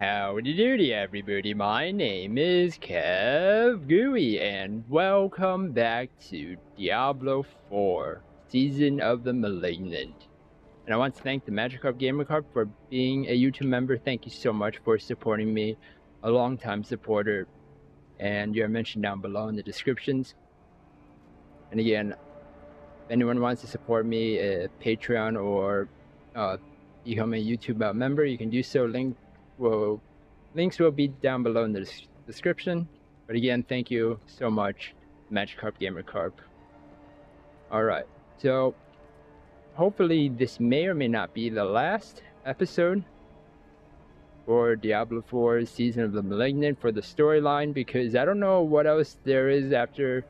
Howdy doody everybody, my name is KevGuuey and welcome back to Diablo IV, Season of the Malignant. And I want to thank the Magikarp for being a YouTube member. Thank you so much for supporting me, a long-time supporter, and you're mentioned down below in the descriptions. And again, if anyone wants to support me, Patreon or become a YouTube member, you can do so. Links will be down below in the description. But again, thank you so much, Magikarp. Alright, so hopefully this may or may not be the last episode for Diablo 4 Season of the Malignant for the storyline, because I don't know what else there is after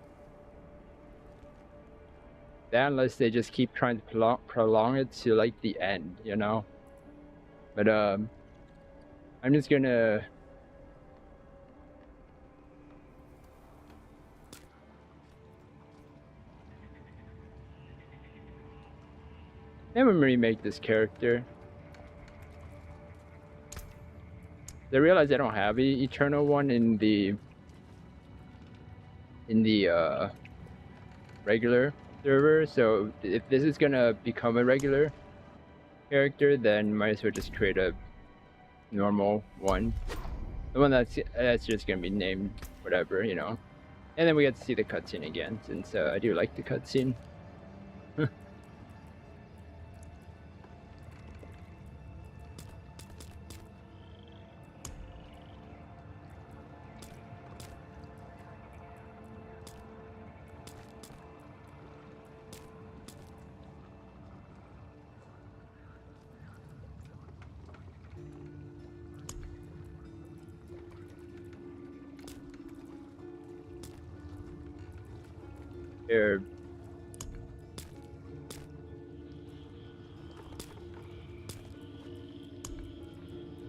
that unless they just keep trying to prolong it to like the end, you know? But I'm just gonna never remake this character. I realize I don't have an eternal one in the regular server, so if this is gonna become a regular character, then might as well just create a normal one, the one that's just gonna be named whatever, you know. And then we get to see the cutscene again, since I do like the cutscene. Here.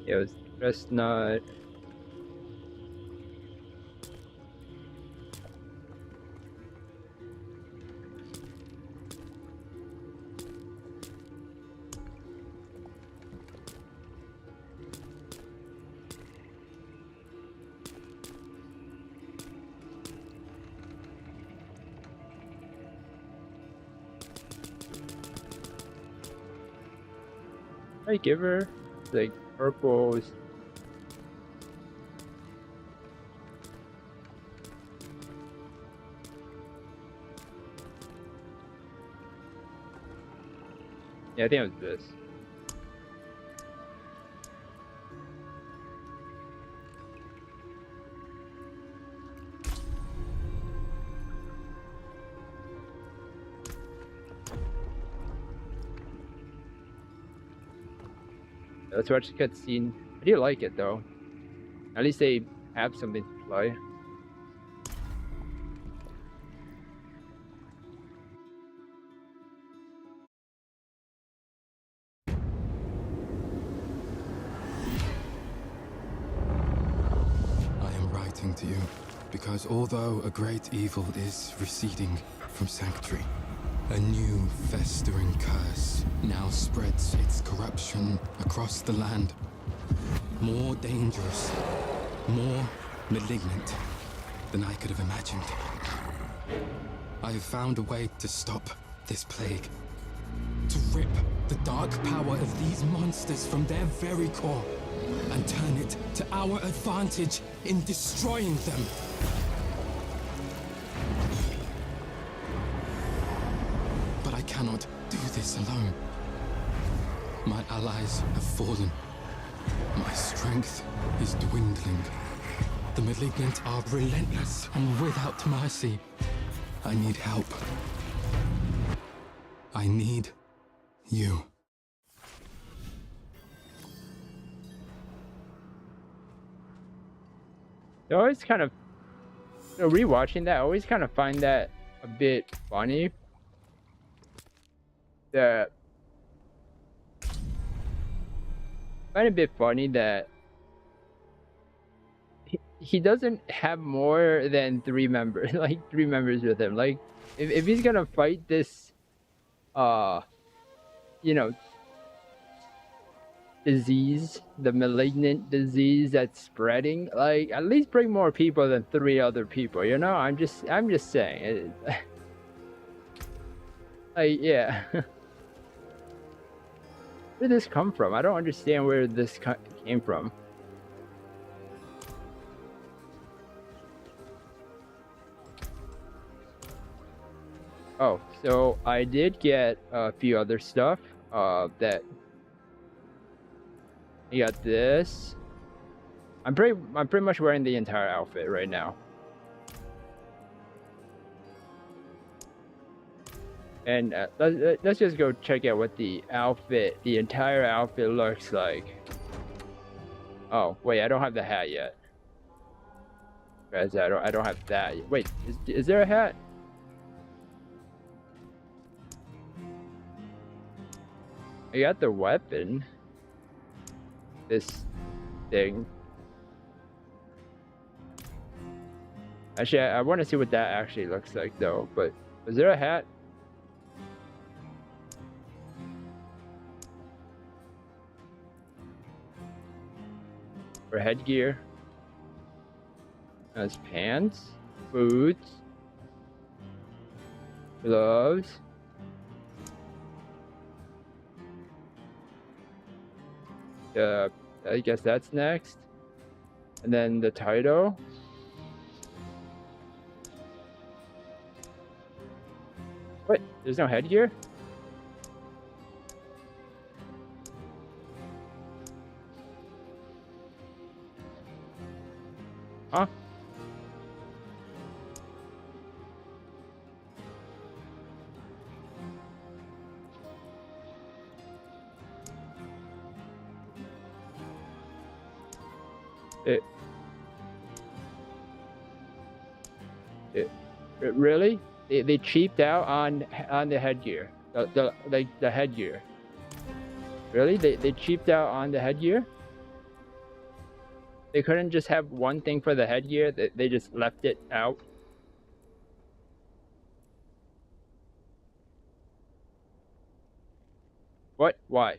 It was just not. I give her like purples. Yeah, I think it was this. Let's watch the cutscene. I do like it though. At least they have something to play. I am writing to you because although a great evil is receding from Sanctuary, a new festering curse now spreads its corruption across the land. More dangerous, more malignant than I could have imagined. I have found a way to stop this plague, to rip the dark power of these monsters from their very core and turn it to our advantage in destroying them. But I cannot do this alone. My allies have fallen. My strength is dwindling. The Malignant are relentless and without mercy. I need help. I need you. I always kind of, rewatching that, I always kind of find that a bit funny. I find it a bit funny that he doesn't have more than 3 members, like 3 members with him. Like, if he's gonna fight this, you know, disease, the malignant disease that's spreading. Like, at least bring more people than 3 other people, you know? I'm just saying. Like, yeah. Where did this come from? I don't understand where this came from. Oh, so I did get a few other stuff. That you got this. I'm pretty much wearing the entire outfit right now. And let's just go check out what the entire outfit looks like. Oh wait, I don't have the hat yet. Guys, I don't have that yet. Wait, is there a hat? I got the weapon. This thing. Actually, I want to see what that actually looks like though. But is there a hat? Or headgear? Has pants, boots, gloves. I guess that's next. And then the title. What? There's no headgear? Huh? Really? They cheaped out on the headgear. The headgear. Really? They cheaped out on the headgear? They couldn't just have one thing for the headgear? They just left it out? What? Why?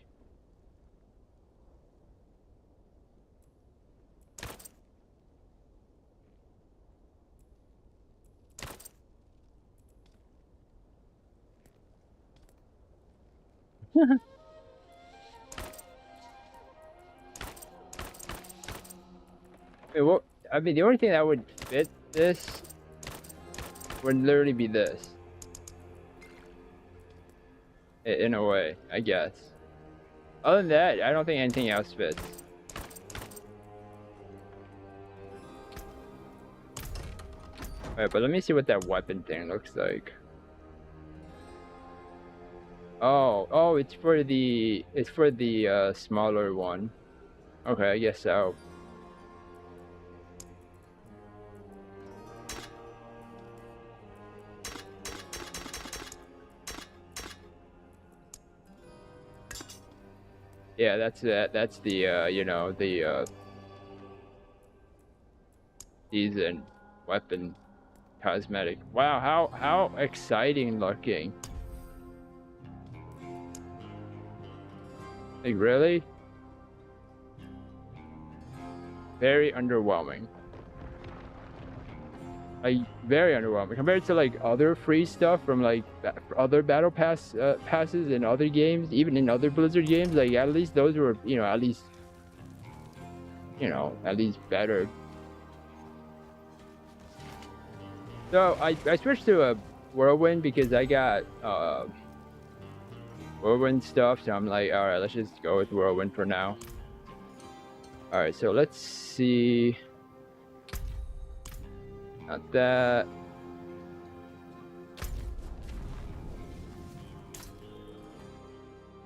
Wait, what? I mean, the only thing that would fit this would literally be this. In a way, I guess. Other than that, I don't think anything else fits. Alright, but let me see what that weapon thing looks like. Oh, it's for the smaller one. Okay, I guess so. Yeah, that's the you know, the season weapon cosmetic. Wow, how exciting looking. Like, really? Very underwhelming. Like, very underwhelming compared to like other free stuff from like other battle passes in other games, even in other Blizzard games. Like, at least those were, you know, at least better. So I switched to a whirlwind because I got whirlwind stuff, so I'm like, alright, let's just go with whirlwind for now. Alright, so let's see. Not that.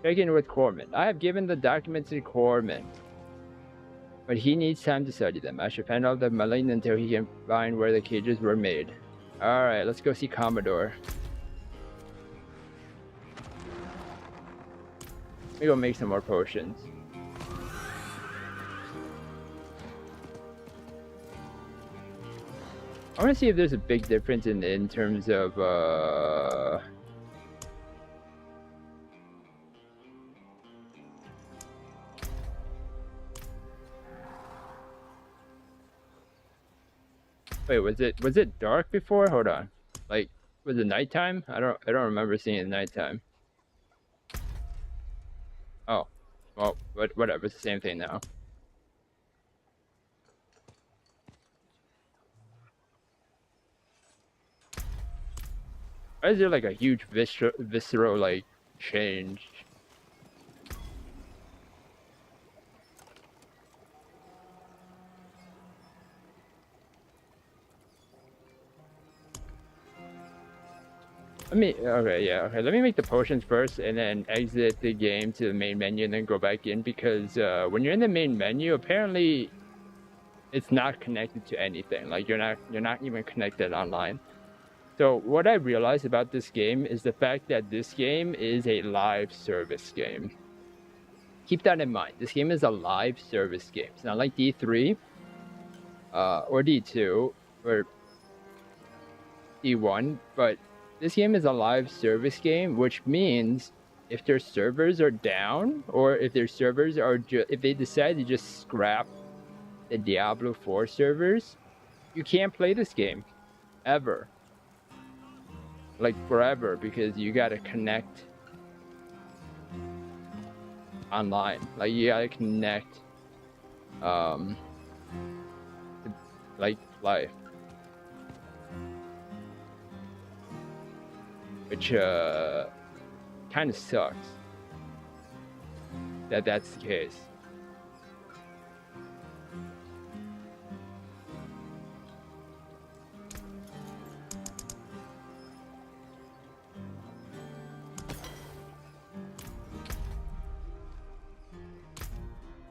Check in with Corman. I have given the documents to Corman, but he needs time to study them. I should find out the Malignant until he can find where the cages were made. Alright, let's go see Commodore. Let me go make some more potions. I want to see if there's a big difference in terms of Wait, was it dark before? Hold on. Like, was it nighttime? I don't remember seeing it nighttime. Oh, well, whatever. It's the same thing now. Why is there like a huge visceral like change? Okay. Let me make the potions first and then exit the game to the main menu and then go back in, because when you're in the main menu, apparently it's not connected to anything. Like you're not even connected online. So what I realized about this game is the fact that this game is a live service game. Keep that in mind. This game is a live service game. It's not like D3 or D2 or D1, but this game is a live service game, which means if their servers are down, or if their servers are if they decide to just scrap the Diablo 4 servers, you can't play this game ever. Like forever, because you gotta connect online. Like you gotta connect like live. Which kind of sucks that that's the case.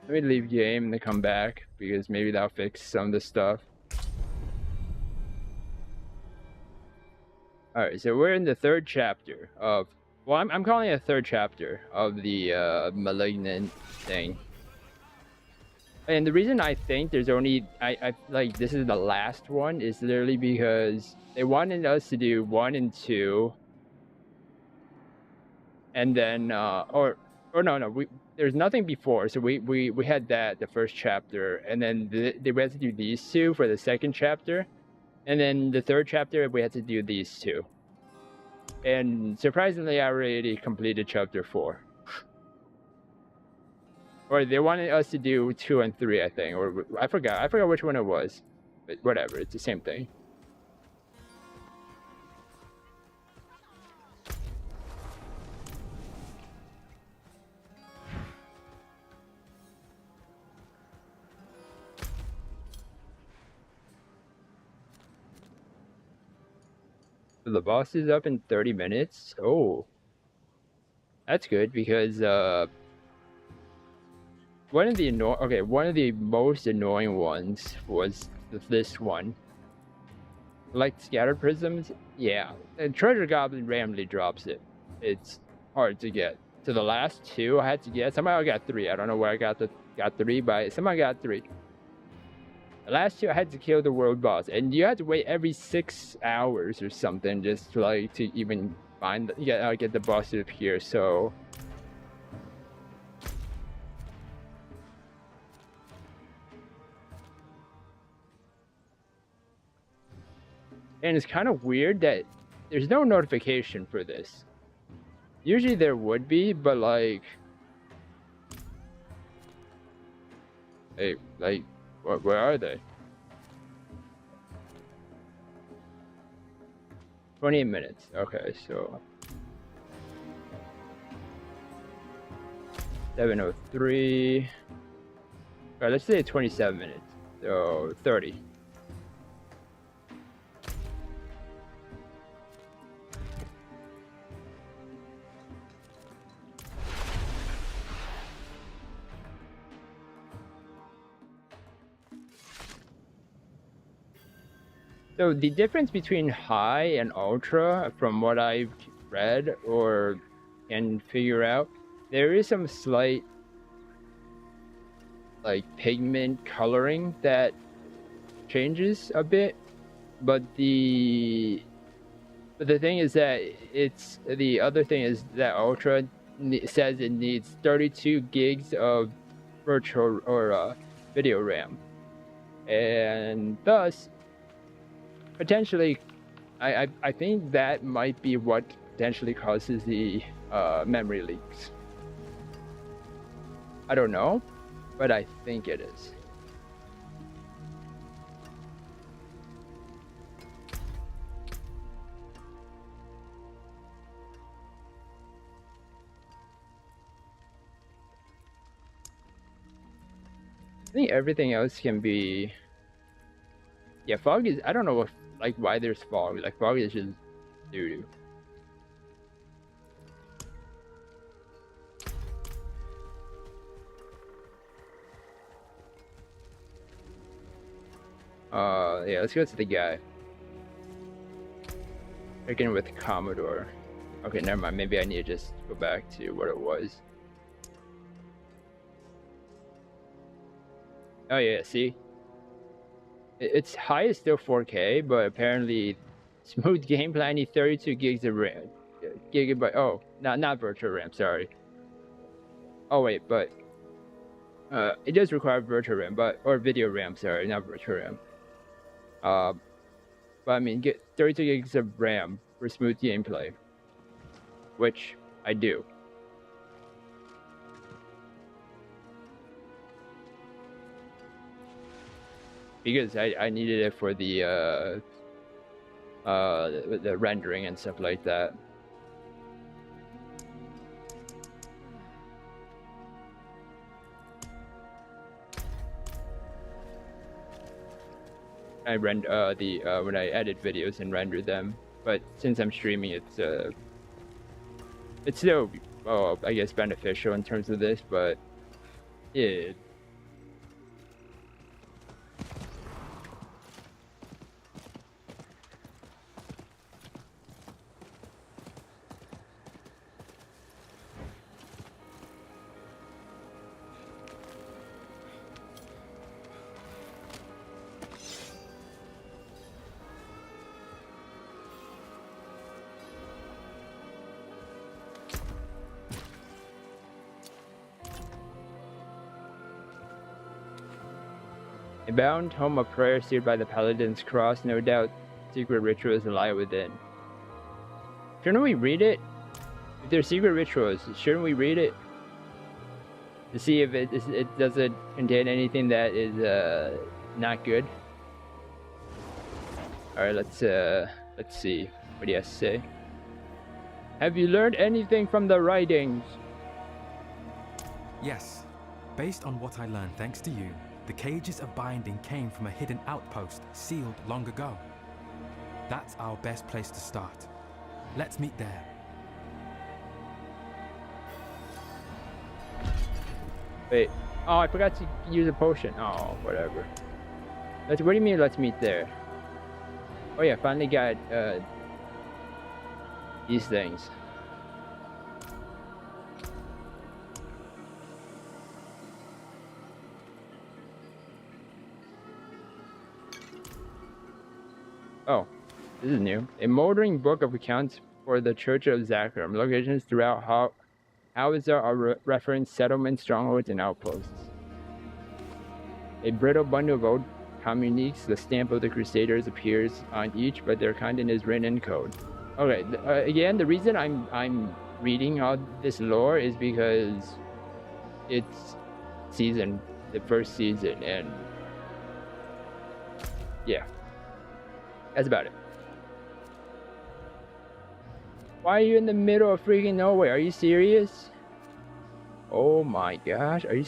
Let me leave game and then come back, because maybe that'll fix some of the stuff. Alright, so we're in the third chapter of... Well, I'm calling it a third chapter of the Malignant thing. And the reason I think there's only... I like, this is the last one is literally because they wanted us to do 1 and 2. And then... or no, there's nothing before, so we had that, the first chapter, and then they had to do these 2 for the second chapter, and then the third chapter we had to do these 2. And surprisingly, I already completed chapter 4. Or they wanted us to do 2 and 3, I think, or I forgot which one it was, but whatever, it's the same thing. The boss is up in 30 minutes. Oh, that's good, because one of the most annoying ones was this one. Like scattered prisms, yeah. And treasure goblin randomly drops it. It's hard to get. So the last 2 I had to get. Somehow I got 3. I don't know where I got 3, but somehow I got 3. The last 2 I had to kill the world boss, and you had to wait every 6 hours or something just to even find get the boss to appear. So and it's kind of weird that there's no notification for this. Usually there would be, but like hey, like where are they? 28 minutes. Okay, so 7:03. Alright, let's say 27 minutes. So 30. So the difference between high and ultra, from what I've read or can figure out, there is some slight like pigment coloring that changes a bit, but the thing is that the other thing is that ultra says it needs 32 gigs of virtual or video RAM, and thus potentially, I think that might be what potentially causes the memory leaks. I don't know, but I think it is. I think everything else can be. Yeah, fog is. I don't know if, like, why there's fog. Like, fog is just doo doo. Yeah, let's go to the guy. Again with Commodore. Okay, never mind. Maybe I need to just go back to what it was. Oh yeah, see? Its high is still 4K, but apparently smooth gameplay, I need 32 gigs of RAM. Gigabyte. Oh, not virtual RAM, sorry. Oh wait, but it does require virtual RAM, or video RAM, sorry, not virtual RAM. But I mean, get 32 gigs of RAM for smooth gameplay, which I do. Because I needed it for the rendering and stuff like that. I render when I edit videos and render them, but since I'm streaming, it's still I guess beneficial in terms of this, but yeah. A bound home of prayer seared by the Paladin's cross, no doubt secret rituals lie within. Shouldn't we read it? If there's secret rituals, shouldn't we read it? To see if it doesn't contain anything that is not good. Alright, let's see what he has to say. Have you learned anything from the writings? Yes. Based on what I learned thanks to you, the cages of binding came from a hidden outpost sealed long ago. That's our best place to start. Let's meet there. Wait. Oh, I forgot to use a potion. Oh, whatever. What do you mean, let's meet there? Oh yeah, finally got these things. Oh, this is new. A moldering book of accounts for the Church of Zakram. Locations throughout Howitzer are referenced settlements, strongholds, and outposts. A brittle bundle of old communiques. The stamp of the Crusaders appears on each, but their content is written in code. Okay, again, the reason I'm reading all this lore is because it's the first season, and yeah. That's about it. Why are you in the middle of freaking nowhere? Are you serious? Oh my gosh, are you...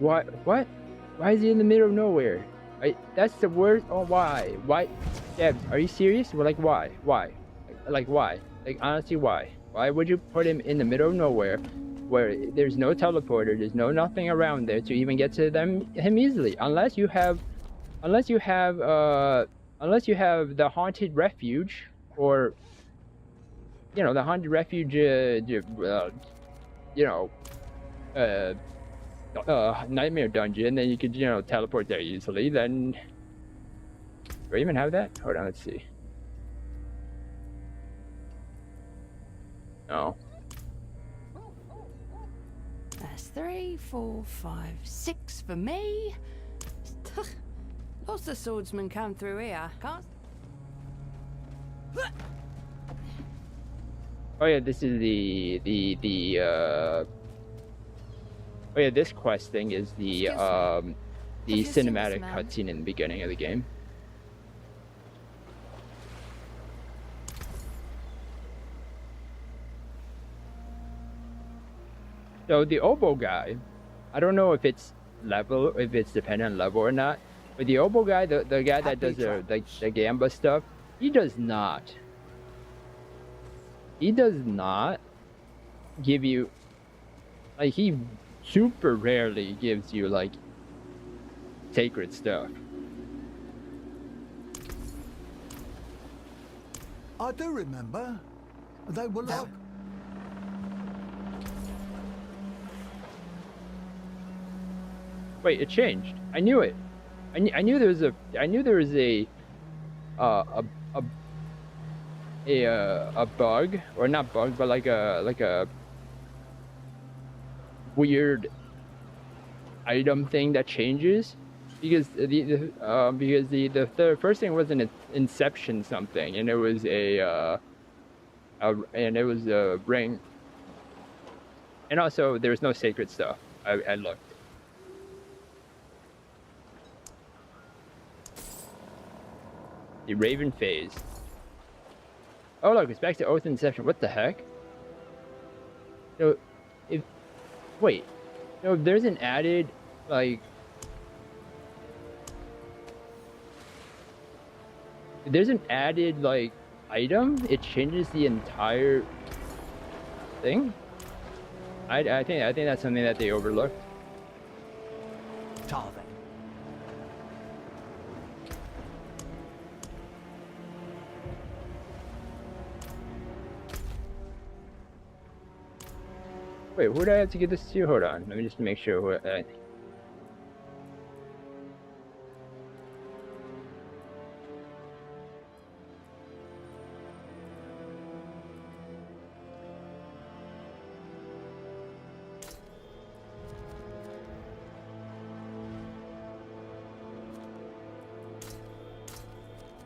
What? Why is he in the middle of nowhere? That's the worst. Oh, why? Why? Deb, are you serious? Well, like, why? Why? Like, why? Like, honestly, why? Why would you put him in the middle of nowhere, where there's no teleporter, there's nothing around there to even get to him easily? Unless you have the haunted refuge, or the haunted refuge, nightmare dungeon, then you could, you know, teleport there easily. Then, do I even have that? Hold on, let's see. No. That's 3, 4, 5, 6 for me. Lots of swordsmen come through here. Can't. Oh yeah, this is oh yeah, this quest thing is the cinematic cutscene in the beginning of the game. So the oboe guy, I don't know if it's dependent on level or not, but the oboe guy, the guy that does the gamba stuff, he does not give you, like, he super rarely gives you like sacred stuff. I do remember. They were like... Wait, it changed. I knew it. I knew there was a bug, or not bug, but like a weird item thing that changes, because the first thing was an inception something, and it was a ring, and also there was no sacred stuff. I looked. The Raven phase. Oh look, it's back to Oath Inception. What the heck? So, wait, no, there's an added, like, item. It changes the entire thing. I think that's something that they overlooked. Tarvin. Wait, who do I have to give this to? Hold on, let me just make sure who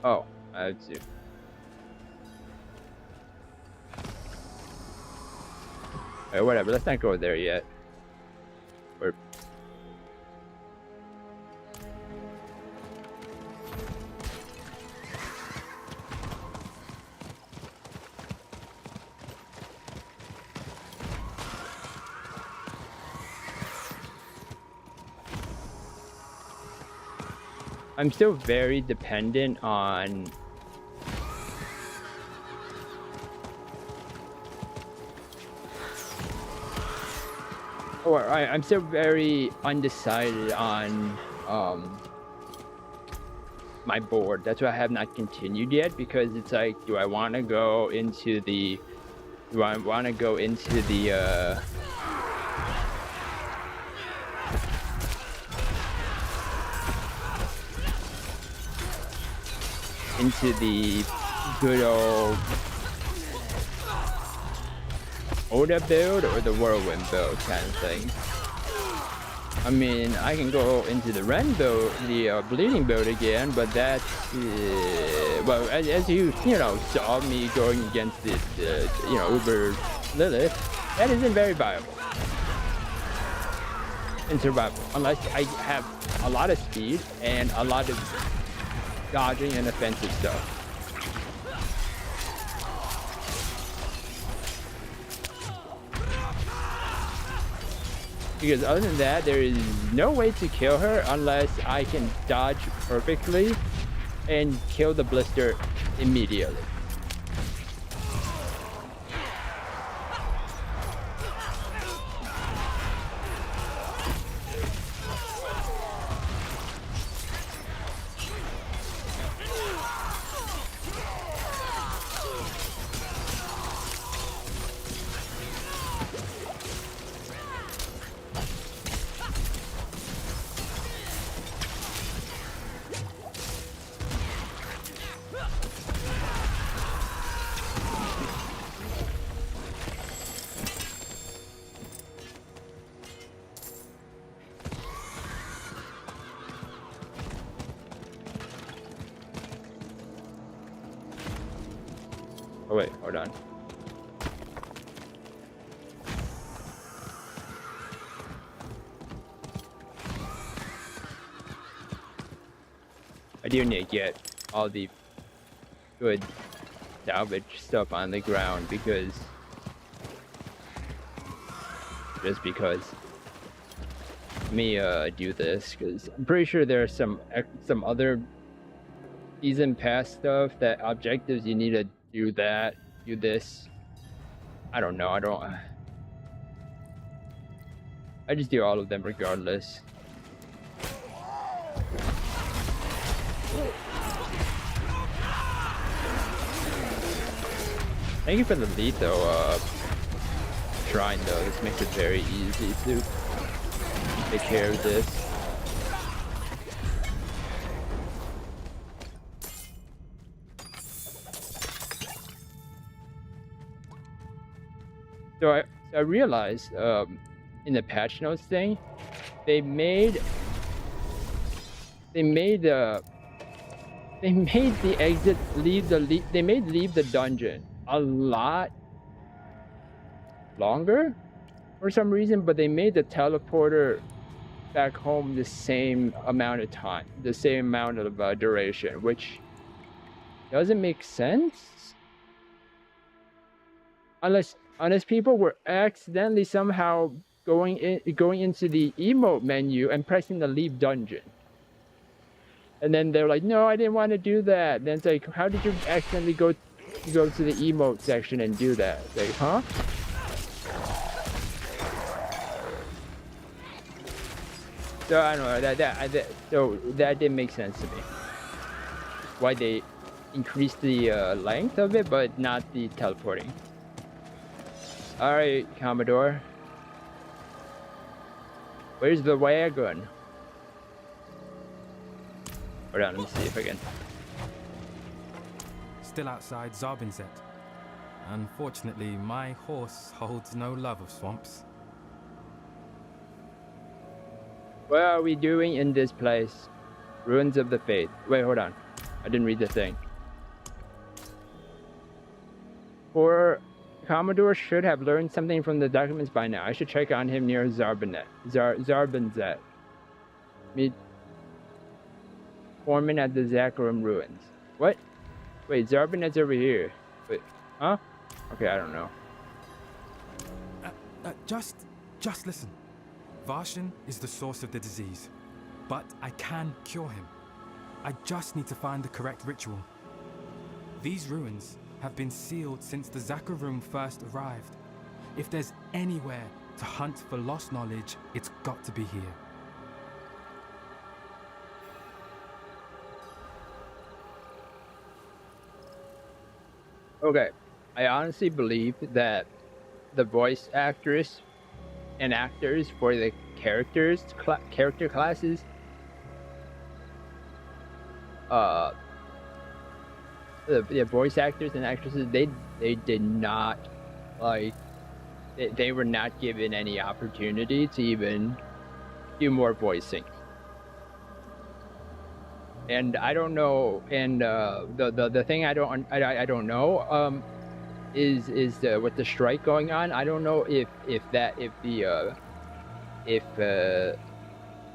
oh, I have to. Alright, whatever, let's not go there yet. Or... I'm still very dependent on I'm still very undecided on my board. That's why I have not continued yet, because it's like, do I want to go into the good old Oda build or the Whirlwind build kind of thing. I mean, I can go into the Ren build, the Bleeding build again, but that's well, as you know, saw me going against the Uber Lilith, that isn't very viable in survival unless I have a lot of speed and a lot of dodging and offensive stuff. Because other than that, there is no way to kill her unless I can dodge perfectly and kill the blister immediately. Oh wait, hold on. I do need to get all the good salvage stuff on the ground because just because. Let me do this because I'm pretty sure there's some other season pass stuff that objectives you need to do that, do this. I don't know. I just do all of them regardless. Thank you for the lethal shrine though. This makes it very easy to take care of this. So I realized in the patch notes thing, they made the exit leave the dungeon a lot longer for some reason, but they made the teleporter back home the same amount of time, the same amount of duration, which doesn't make sense unless people were accidentally somehow going into the emote menu and pressing the leave dungeon, and then they're like, no, I didn't want to do that. And then it's like, how did you accidentally go to the emote section and do that? It's like, huh? So I don't know, so that didn't make sense to me. Why they increased the length of it, but not the teleporting. All right, Commodore. Where's the wagon? Hold on, let me see if I can. Still outside Zarbinzet. Unfortunately, my horse holds no love of swamps. What are we doing in this place? Ruins of the Faith. Wait, hold on. I didn't read the thing. Commodore should have learned something from the documents by now. I should check on him near Zarbinzet. Meet Foreman at the Zakarum ruins. What? Wait, Zarbinet's over here. Wait, huh? Okay, I don't know. Just listen. Varshan is the source of the disease, but I can cure him. I just need to find the correct ritual. These ruins have been sealed since the Zakarum first arrived. If there's anywhere to hunt for lost knowledge, it's got to be here. Okay, I honestly believe that the voice actress and actors for the character classes the voice actors and actresses, they did not, like, they were not given any opportunity to even do more voicing. And I don't know, and the thing I don't know is with the strike going on, I don't know if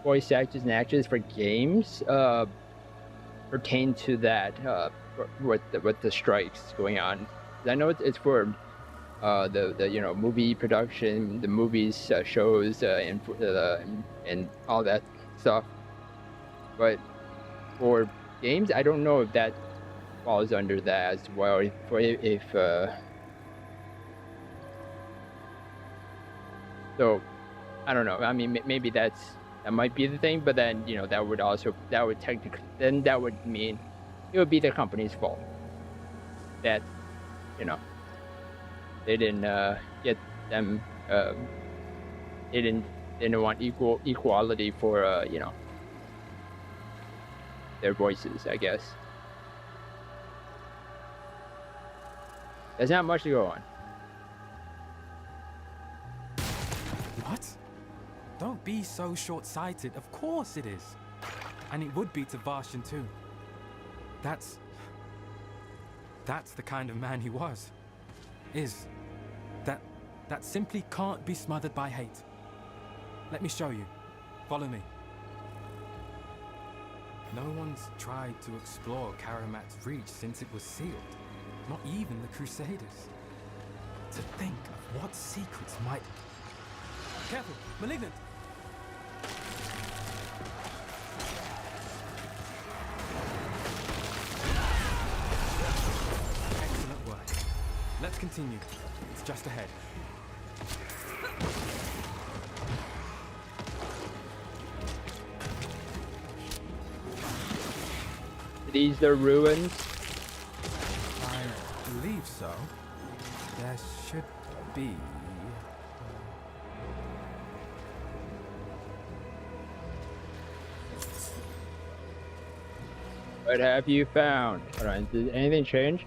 voice actors and actors for games pertain to that with the strikes going on. I know it's for the movie production, the movies, shows, and all that stuff, but for games, I don't know if that falls under that as well. So I don't know. I mean, maybe that might be the thing, but then that would technically, then that would mean it would be the company's fault that they didn't get them. They didn't want equality for their voices, I guess. There's not much to go on. What? Don't be so short-sighted. Of course it is. And it would be to Varshan too. That's That's the kind of man he was. Is. That simply can't be smothered by hate. Let me show you. Follow me. No one's tried to explore Karamat's reach since it was sealed. Not even the Crusaders. To think of what secrets might... Careful! Malignant! Excellent work. Let's continue. It's just ahead. These the ruins? I believe so. There should be... What have you found? Hold on, did anything change?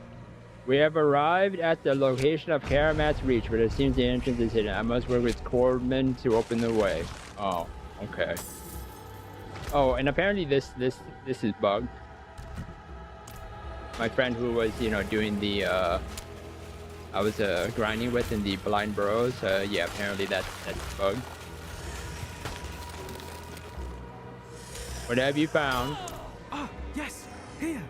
We have arrived at the location of Karamat's reach, but it seems the entrance is hidden. I must work with Cordman to open the way. Oh, okay. Oh, and apparently this is bugged. My friend who was, you know, doing the I was grinding with in the blind burrows, yeah, apparently that's bugged. What have you found? Ah, yes! Here!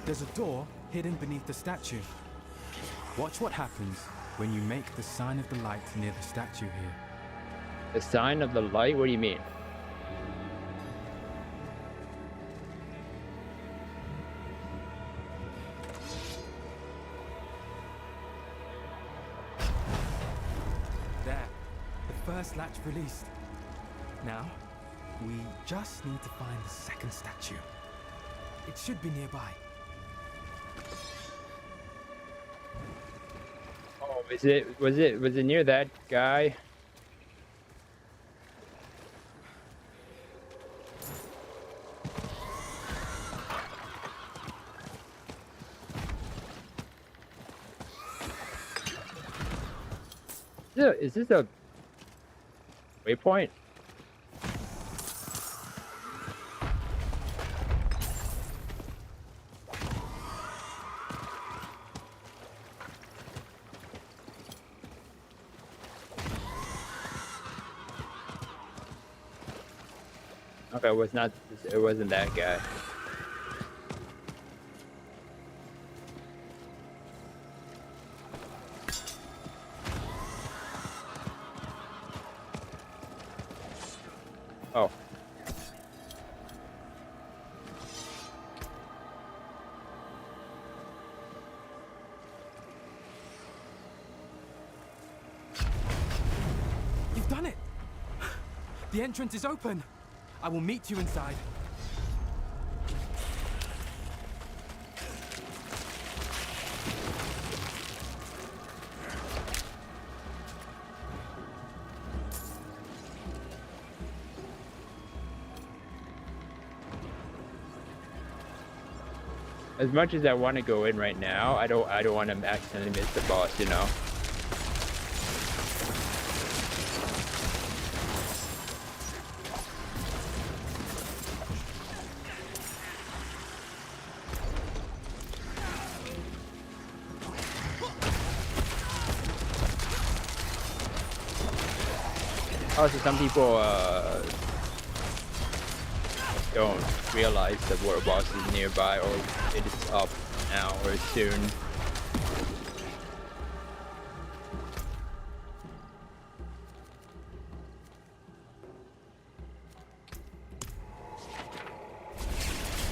There's a door hidden beneath the statue. Watch what happens when you make the sign of the light near the statue here. The sign of the light? What do you mean? There. The first latch released. Now, we just need to find the second statue. It should be nearby. Oh, was it near that guy? Is this a waypoint? Okay, it wasn't that guy. Oh. You've done it! The entrance is open! I will meet you inside. As much as I want to go in right now, I don't want to accidentally miss the boss, you know. Also, some people don't realize the world boss is nearby, or it is up now or soon.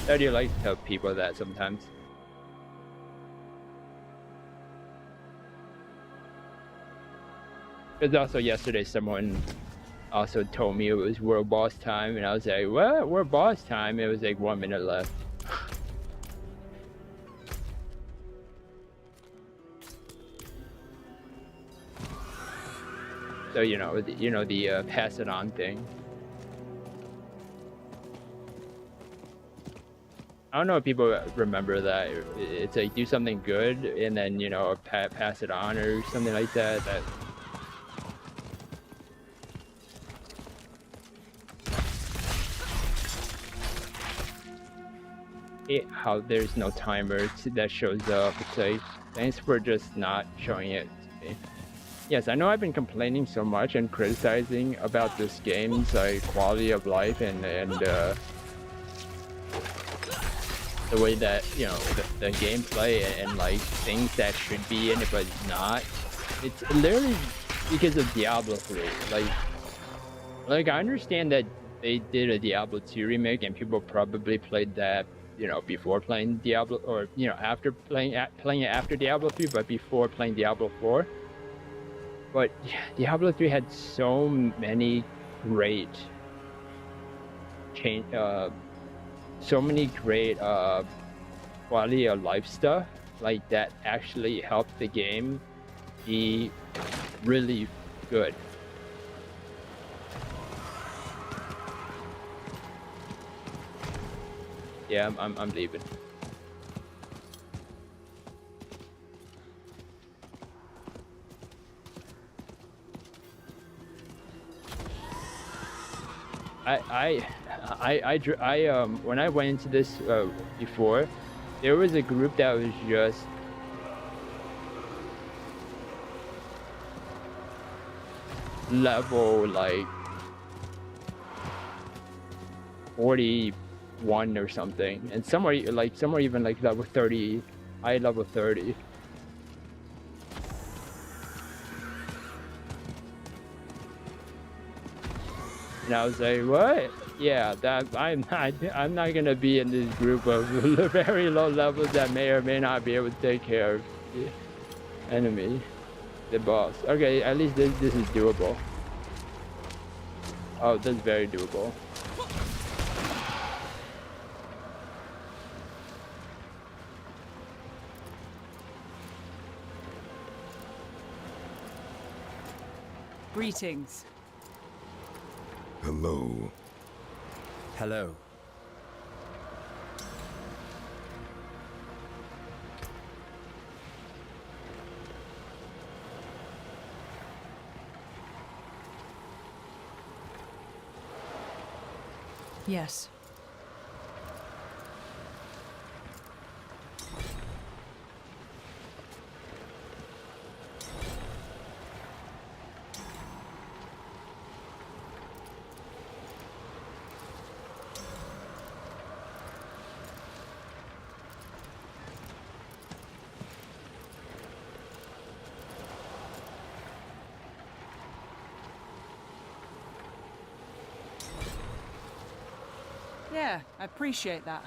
I do like to tell people that sometimes. Because also yesterday someone also told me it was world boss time, and I was like, what? World boss time? It was like 1 minute left. So the pass it on thing. I don't know if people remember that. It's like do something good and then pass it on or something like that. hate how there's no timer that shows up. It's like, thanks for just not showing it to me. Yes, I know I've been complaining so much and criticizing about this game's like quality of life and the way that, you know, the gameplay and like things that should be in it but not. It's literally because of Diablo 3. Like I understand that they did a Diablo 2 remake and people probably played that, you know, before playing Diablo, or you know, after playing it after Diablo 3, but before playing Diablo 4. But Diablo 3 had so many great so many great quality of life stuff like that actually helped the game be really good. Yeah, I'm leaving. When I went into this before, there was a group that was just level like 41 or something, and some are even like level 30, high level 30. And I was like, what? Yeah, that I'm not gonna be in this group of very low levels that may or may not be able to take care of the enemy, the boss. Okay, at least this is doable. Oh, this is very doable. Greetings. Hello. Hello. Yes. Yeah, I appreciate that.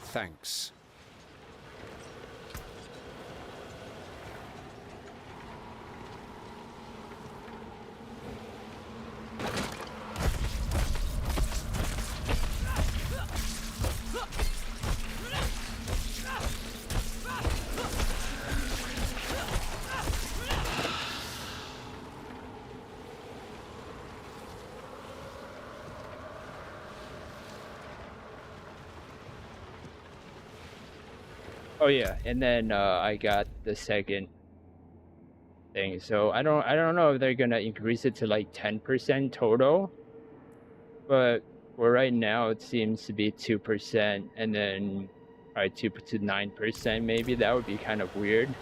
Thanks. Oh yeah, and then I got the second thing. So I don't know if they're gonna increase it to like 10% total, but for right now it seems to be 2%, and then 2 to 9% maybe. That would be kind of weird.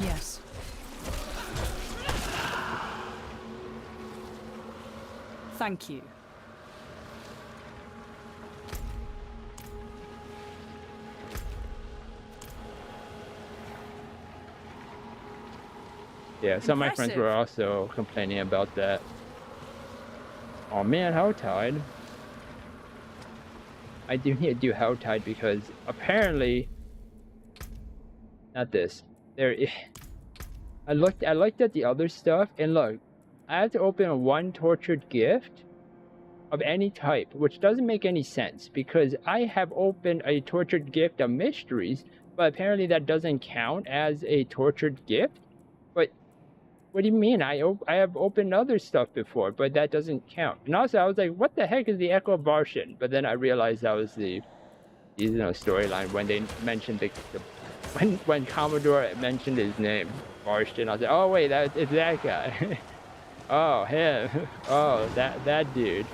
Yes. Thank you. Yeah, some of my friends were also complaining about that. Oh man, Helltide. I do need to do Helltide because apparently, not this. I looked at the other stuff and look, I have to open one tortured gift of any type, which doesn't make any sense because I have opened a tortured gift of mysteries, but apparently that doesn't count as a tortured gift. But what do you mean? I have opened other stuff before, but that doesn't count. And also, I was like, what the heck is the Echo Varshan? But then I realized that was the storyline when they mentioned when Commodore mentioned his name, Varshan. I was like, oh wait, it's that guy. Oh, him. Oh, that dude.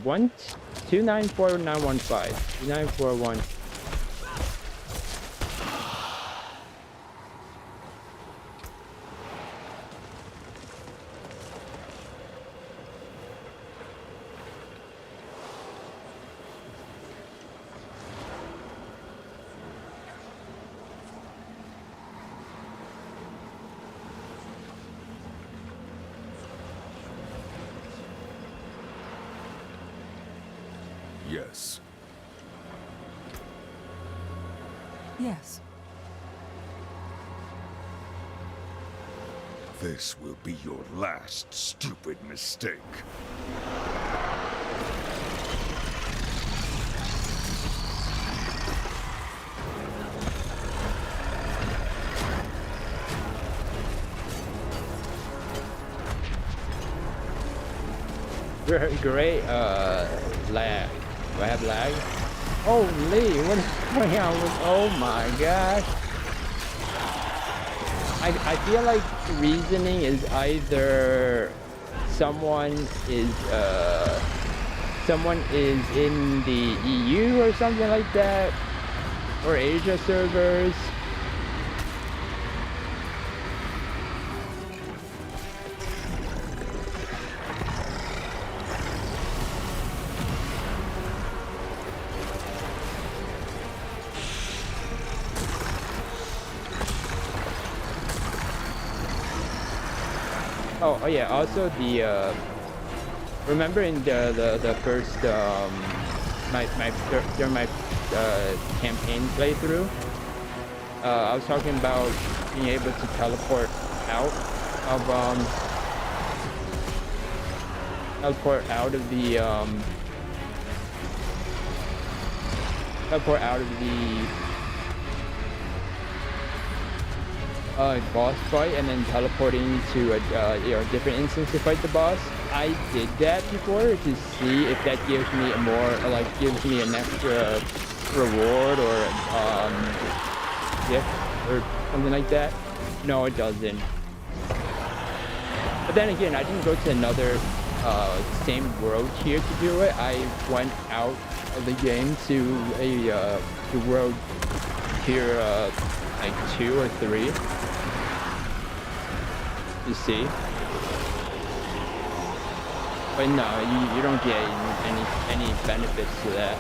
One, 294915. 2941. Yes. Yes. This will be your last stupid mistake. Great, lag. Do I have lag? Holy, what is going on with, oh my gosh. I feel like reasoning is either someone is in the EU or something like that, or Asia servers. Oh yeah, also the remember in the first during my campaign playthrough, I was talking about being able to teleport out of boss fight and then teleporting to a different instance to fight the boss. I did that before to see if that gives me a more gives me an extra reward or gift or something like that. No, it doesn't. But then again, I didn't go to another same world tier to do it. I went out of the game to a to world tier like 2 or 3. You see, but no, you don't get any benefits to that.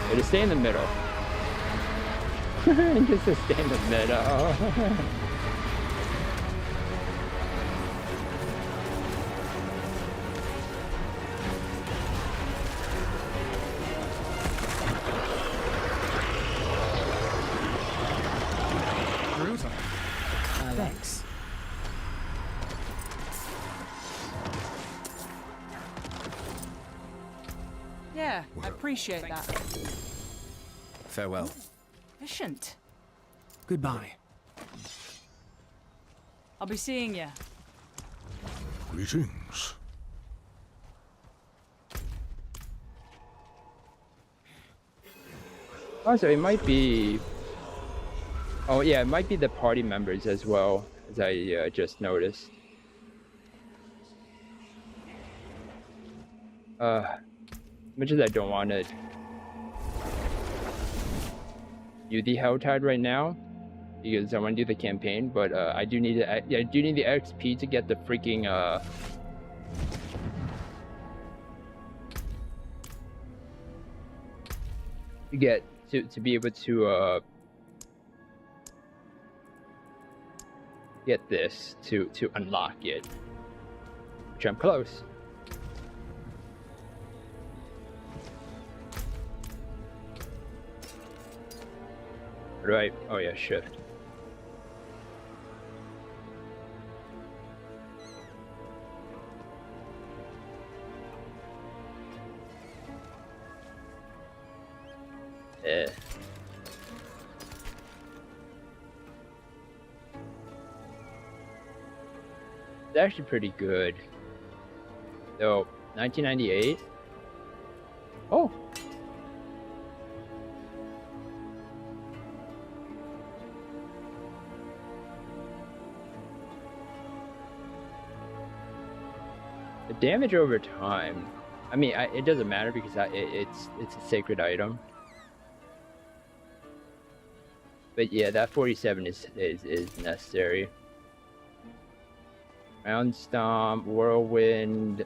But to stay in the middle, just to stay in the middle. Thanks. Yeah, I appreciate that. Farewell. Efficient. Goodbye. I'll be seeing you. Greetings. Also, it might be. Oh yeah, it might be the party members as well, as I just noticed. Much as I don't want to do the Helltide right now because I want to do the campaign, but I do need the XP to get the freaking to be able to get this to unlock it, which I'm close. Right. Oh yeah, shift. Yeah. It's actually pretty good. So, 1998. Oh. The damage over time. I mean, it doesn't matter because it's a sacred item. But yeah, that 47 is necessary. Round Stomp, Whirlwind.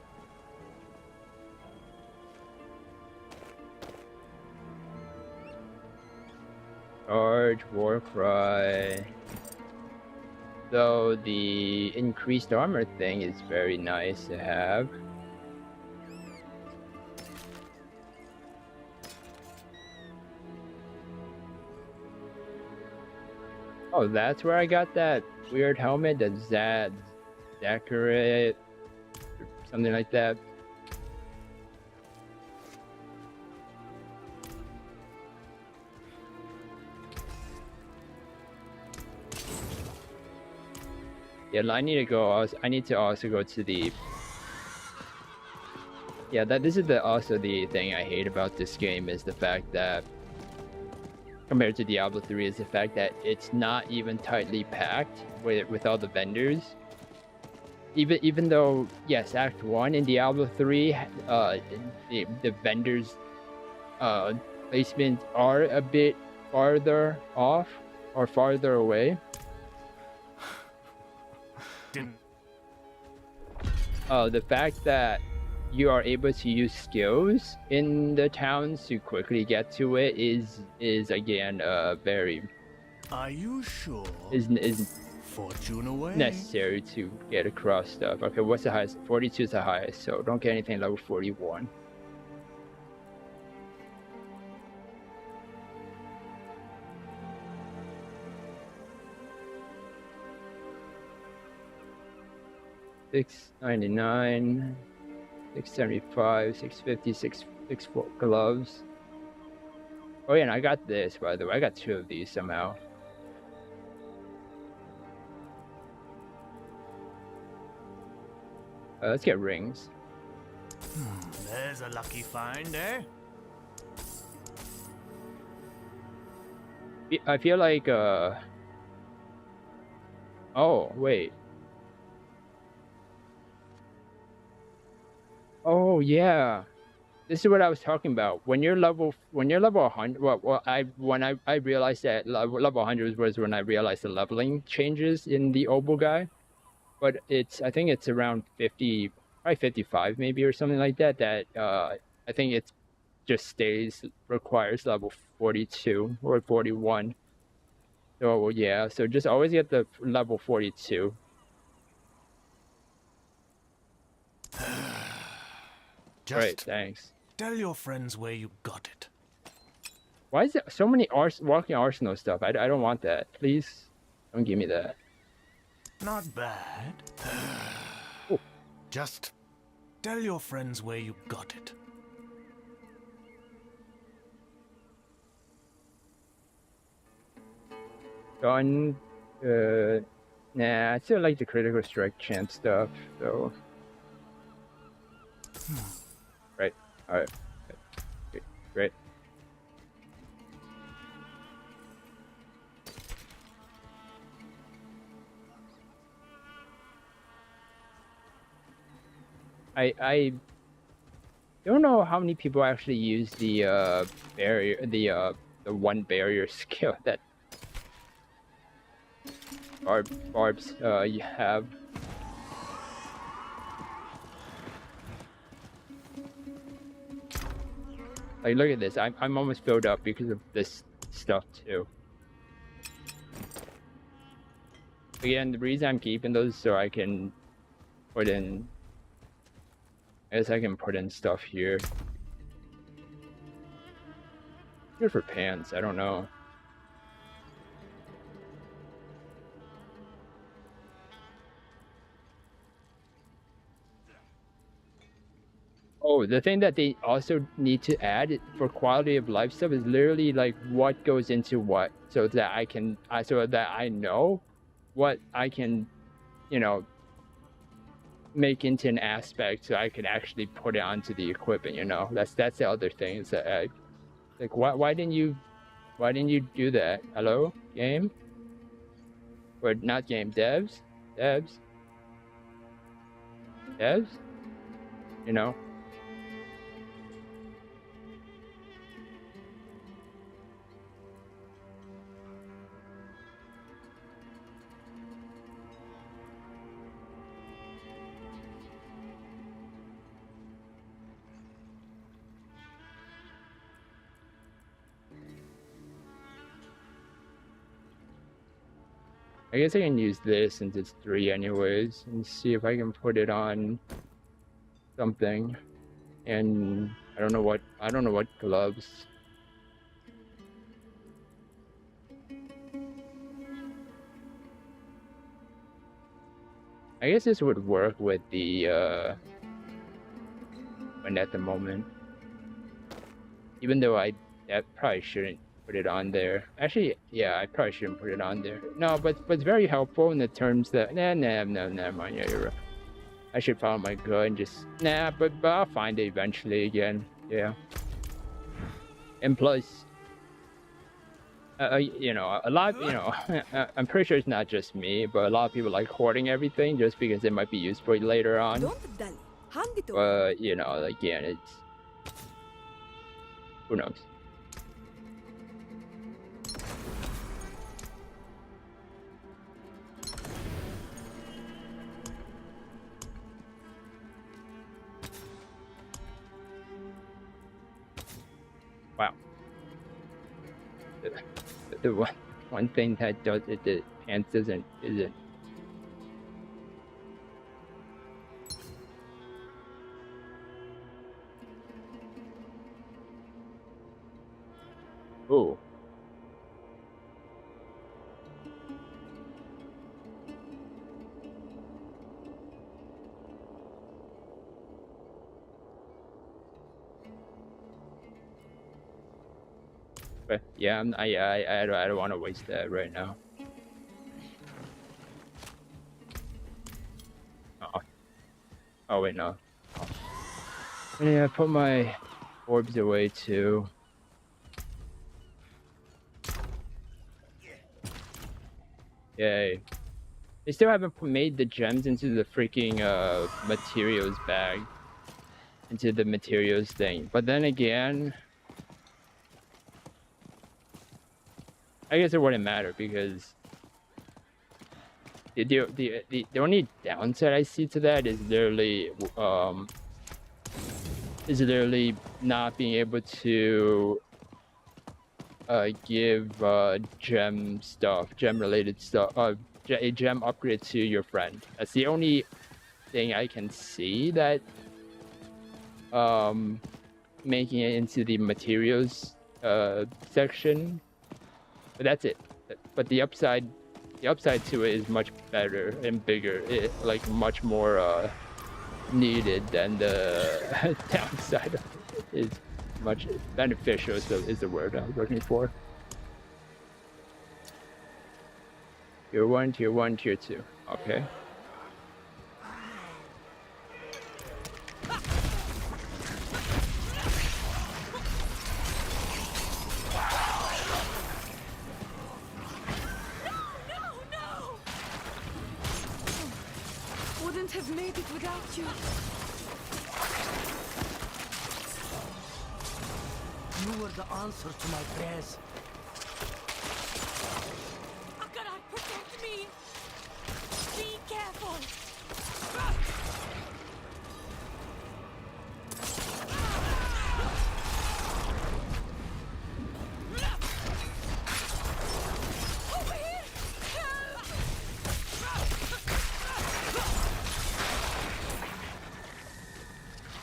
Charge, Warcry. Though the increased armor thing is very nice to have. Oh, that's where I got that weird helmet, the Zachary, something like that. Yeah, I need to go. I need to also go to the. Yeah, this is also the thing I hate about this game is the fact that, compared to Diablo 3, is the fact that it's not even tightly packed with all the vendors. Even though, yes, Act 1 in Diablo 3, the vendors' placements are a bit farther off or farther away. The fact that you are able to use skills in the towns to quickly get to it is again very. Are you sure? Is Fortune away. Necessary to get across stuff. Okay, what's the highest? 42 is the highest, so don't get anything level 41. $699, $675, $650, $664 gloves. Oh yeah, and I got this, by the way. I got 2 of these somehow. Let's get rings. There's a lucky find, eh? I feel like, oh, wait. Oh, yeah. This is what I was talking about. When you're level 100, when I realized that level 100 was when I realized the leveling changes in the Obel guy. But I think it's around 50, probably 55 maybe or something like that. I think it just requires level 42 or 41. So yeah, so just always get the level 42. Right, thanks. Tell your friends where you got it. Why is there so many walking arsenal stuff? I don't want that. Please don't give me that. Not bad. Oh. Just tell your friends where you got it. Gun, nah, I still like the critical strike chance stuff, so. Right, alright. Okay, great. I don't know how many people actually use the barrier, the one barrier skill that barbs you have. Like, look at this. I'm almost filled up because of this stuff too. Again, the reason I'm keeping those so I can put in. I guess I can put in stuff here. Good for pants. I don't know. Oh, the thing that they also need to add for quality of life stuff is literally like what goes into what, so that so that I know what I can, you know, make into an aspect, so I can actually put it onto the equipment. You know, that's the other thing. Is that like why didn't you do that? Hello, game? Or not game, devs? You know. I guess I can use this since it's 3 anyways, and see if I can put it on something. And I don't know what gloves. I guess this would work with the one at the moment. Even though I probably shouldn't put it on there. Actually, yeah, I probably shouldn't put it on there. No, but it's very helpful in the terms that no, never mind. Yeah, you're right. I should follow my gut and just but I'll find it eventually again. Yeah. And plus, you know, a lot. You know, I'm pretty sure it's not just me, but a lot of people like hoarding everything just because it might be useful later on. But you know, again, it's who knows. Wow. The one thing that does it, the pants isn't. Oh. But yeah, I don't want to waste that right now. Oh wait, no. Yeah, I put my orbs away too. Yay. They still haven't made the gems into the freaking materials bag. Into the materials thing. But then again, I guess it wouldn't matter because the only downside I see to that is literally not being able to give gem related stuff, a gem upgrade to your friend. That's the only thing I can see that making it into the materials section. But that's it. But the upside to it is much better and bigger. Like much more needed than the downside of it. Is much beneficial is the word I was looking for. Tier 1, Tier 1, Tier 2. Okay. Have made it without you. You were the answer to my prayers. Akara, protect me. Be careful.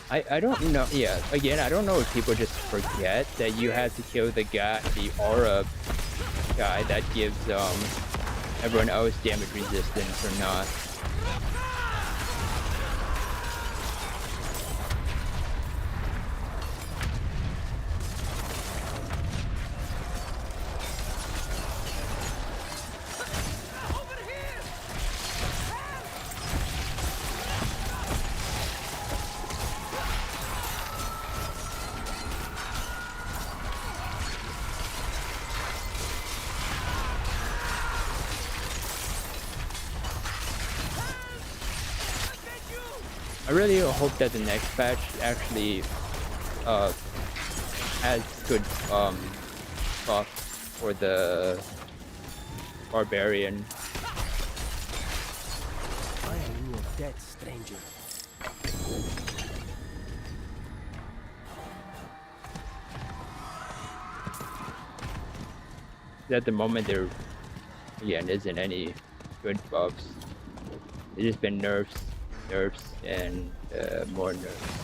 I don't know. Yeah, again, I don't know if people just forget that you have to kill the aura guy that gives everyone else damage resistance or not. I really hope that the next patch actually has good buff for the barbarian. I am your dead stranger. At the moment, there again isn't any good buffs. There's just been nerfs, and more nerfs.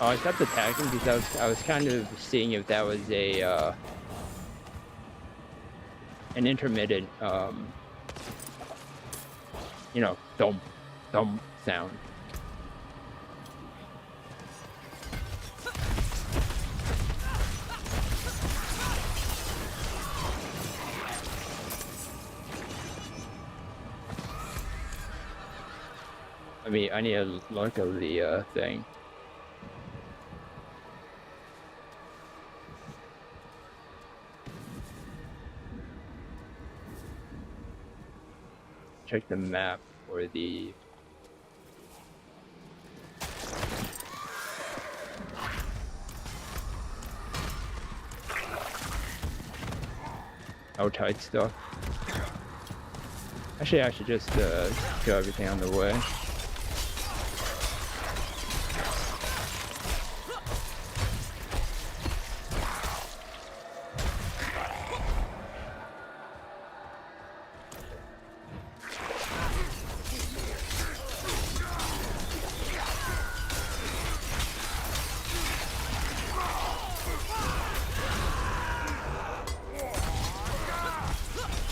Oh, I stopped attacking because I was kind of seeing if that was a an intermittent you know, thump sound. I mean, I need to look at the thing. Check the map for the outside stuff. Actually, I should just kill everything on the way.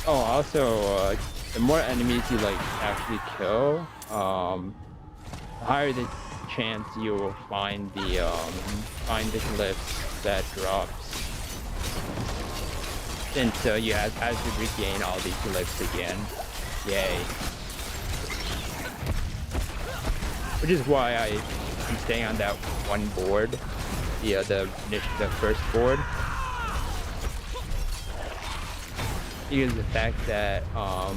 Oh, also, the more enemies you like actually kill, the higher the chance you will find the glyphs that drops. And so you have to regain all these glyphs again. Yay! Which is why I'm staying on that one board, the first board. Because the fact that I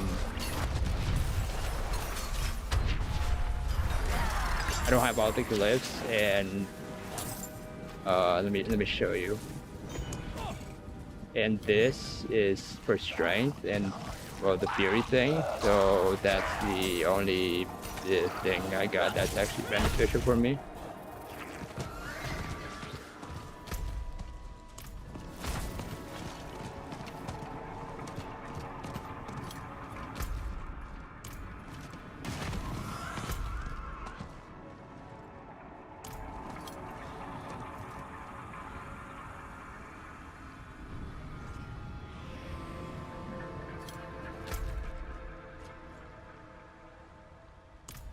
don't have all the glyphs, and let me show you. And this is for strength and, well, the fury thing. So that's the only thing I got that's actually beneficial for me.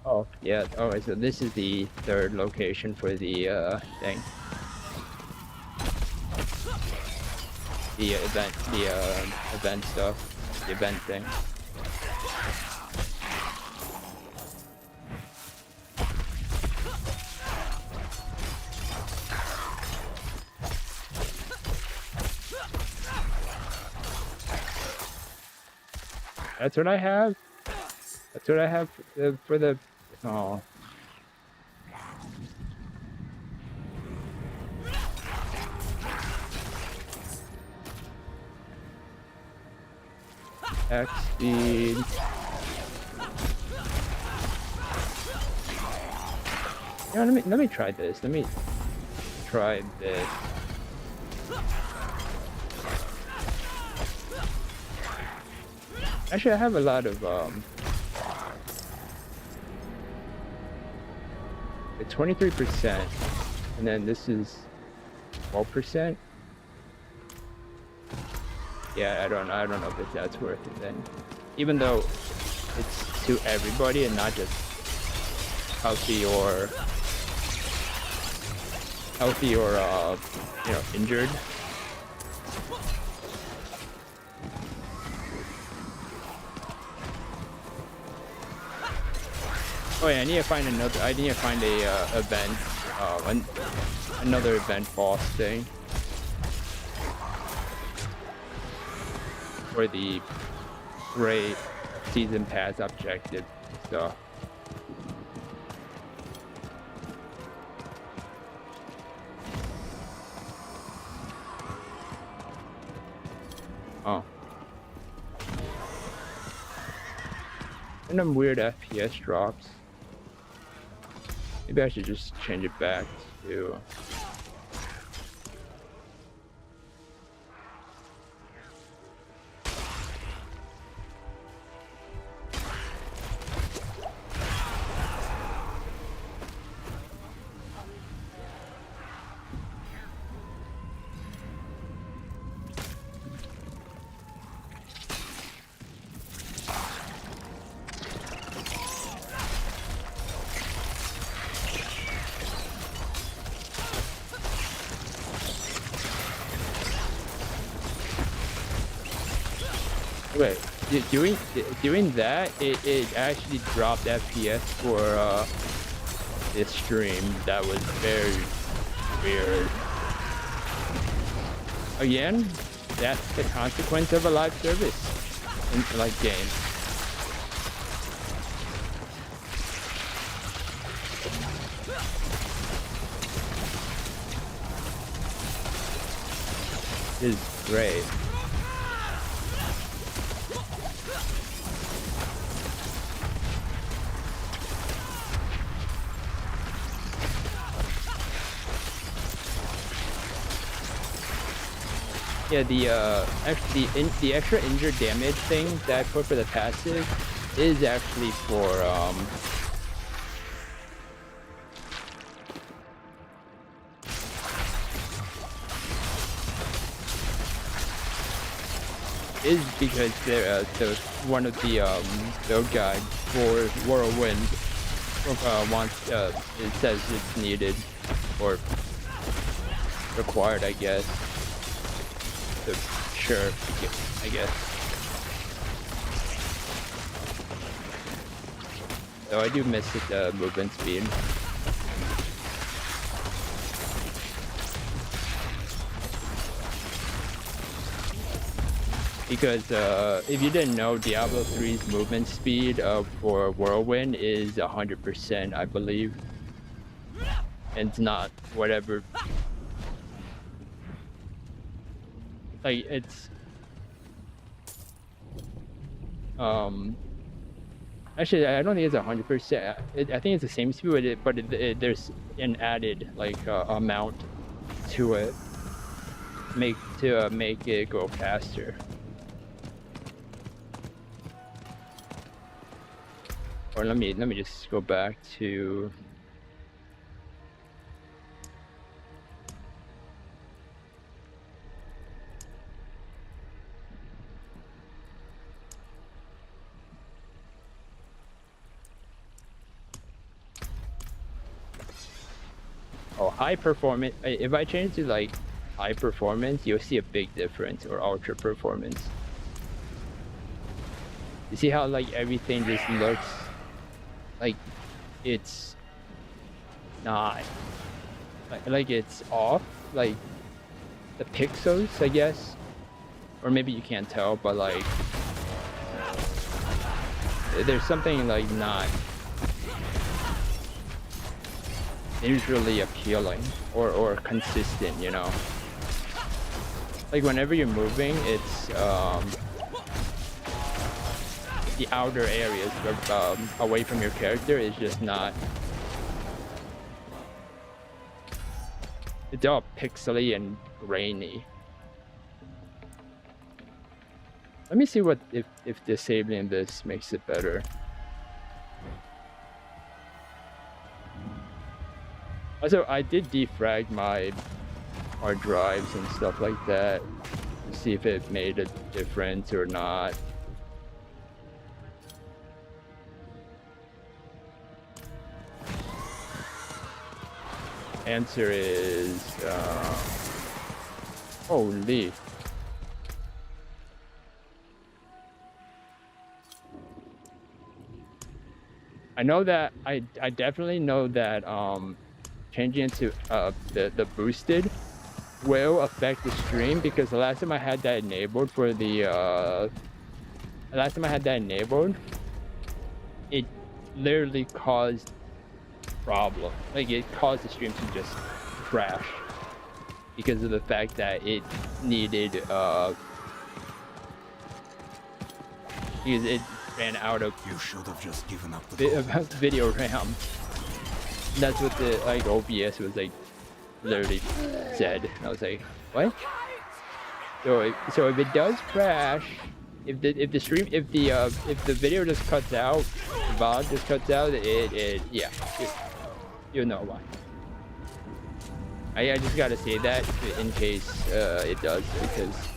Oh, yeah. Alright, so this is the third location for the thing. The event stuff. The event thing. That's what I have. That's what I have for the. Oh. Attack speed. Yeah, let me try this. Let me try this. Actually, I have a lot of the 23%, and then this is 12%. Yeah, I don't know if that's worth it then. Even though it's to everybody and not just healthy or you know, injured. Oh yeah, I need to find another. I need to find a event, another event boss thing for the great season pass objective stuff. Oh. And them weird FPS drops. Maybe I should just change it back to... Wait, doing that, it actually dropped FPS for this stream. That was very weird. Again, that's the consequence of a live service in like game. This is great. Yeah, the extra injured damage thing that I put for the passive is actually for is because they're one of the guide for Whirlwind wants it says it's needed or required, I guess. So, sure, I guess. So I do miss the movement speed. Because if you didn't know, Diablo 3's movement speed for Whirlwind is 100%, I believe. And it's not whatever. Like it's actually I don't think it's 100%. I think it's the same speed, but there's an added like amount to it make it go faster. Or let me just go back to high performance. If I change to like high performance, you'll see a big difference, or ultra performance. You see how like everything just looks like it's not like it's off, like the pixels, I guess, or maybe you can't tell, but like there's something like not usually appealing or consistent, you know. Like whenever you're moving, it's the outer areas away from your character is just not. It's all pixely and grainy. Let me see what if disabling this makes it better. Also, I did defrag my hard drives and stuff like that to see if it made a difference or not. Answer is holy. I know that I definitely know that changing it to the boosted will affect the stream, because the last time I had that enabled for the it literally caused problem. Like, it caused the stream to just crash because of the fact that it needed because it ran out of You should have just given up the video RAM. That's what the like OBS was like literally said. I was like, what? So if it does crash, if the video just cuts out, the VOD just cuts out, yeah, you'll know why. I just gotta say that in case it does, because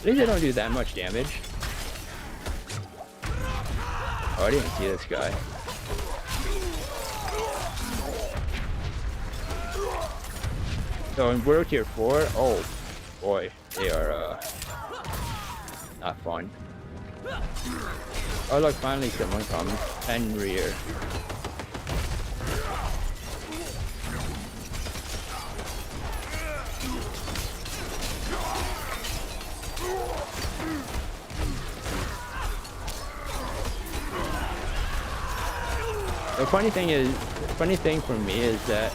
at least I don't do that much damage. Oh, I didn't see this guy. So in World Tier 4, oh boy, they are not fun. Oh look, finally someone comes. And rear. The funny thing for me is that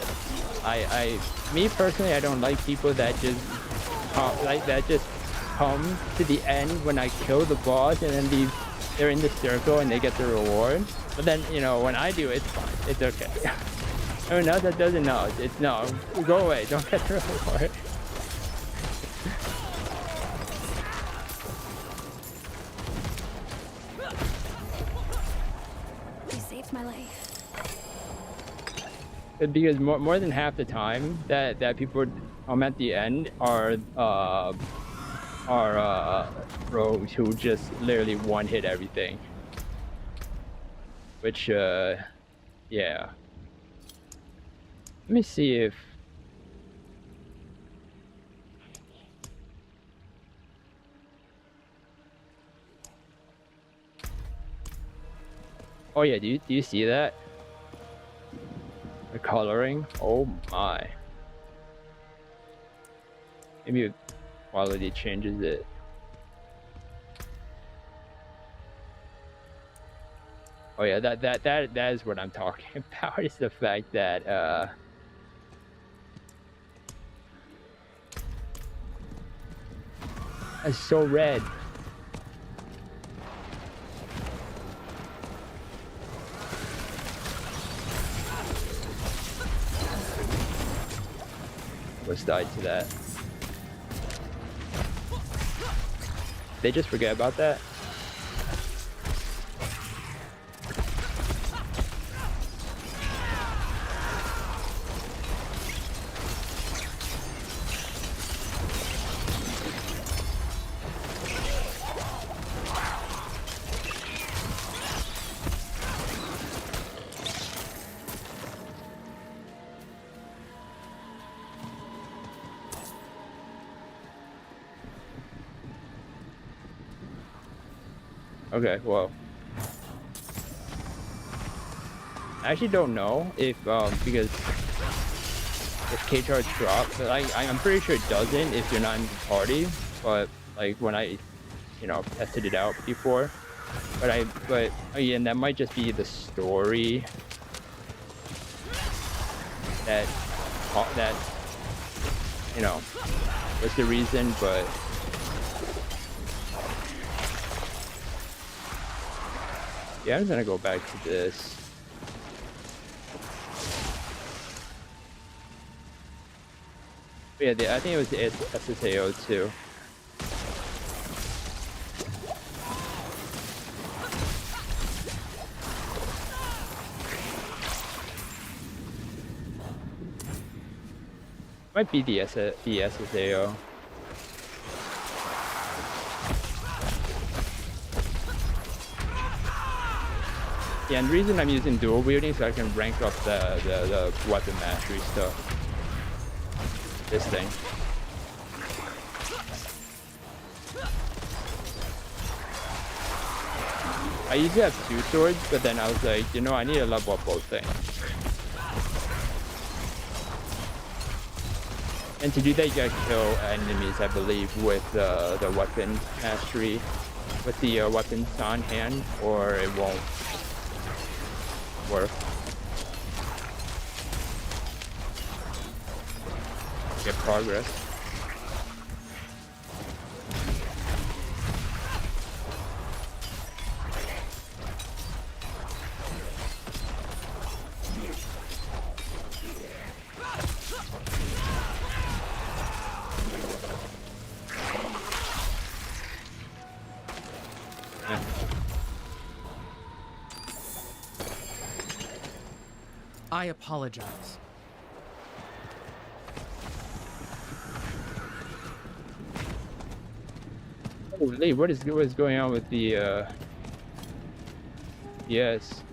me personally, I don't like people that just come to the end when I kill the boss and then they're in the circle and they get the reward. But then, you know, when I do it, it's fine. It's okay. Everyone else that doesn't know, it's no, go away, don't get the reward. You saved my life. Because more than half the time that people at the end are rogues who just literally one-hit everything. Which yeah. Let me see if oh yeah, do you see that? The coloring, oh my. Maybe quality changes it. Oh yeah, that is what I'm talking about, is the fact that it's so red. Was died to that. They just forget about that. Okay, well, I actually don't know if because if K-Charge drops, but I'm pretty sure it doesn't if you're not in the party. but like when I, tested it out before. But again, that might just be the story that was the reason, but yeah, I'm gonna go back to this. But yeah, I think it was the SSAO too. Might be the SSAO. Yeah, and the reason I'm using dual wielding so I can rank up the weapon mastery stuff. This thing. I used to have 2 swords, but then I was like, I need to level up both things. And to do that, you gotta kill enemies, I believe, with the weapon mastery, with the weapons on hand, or it won't work. Get progress. I apologize. Holy, what is going on with the yes.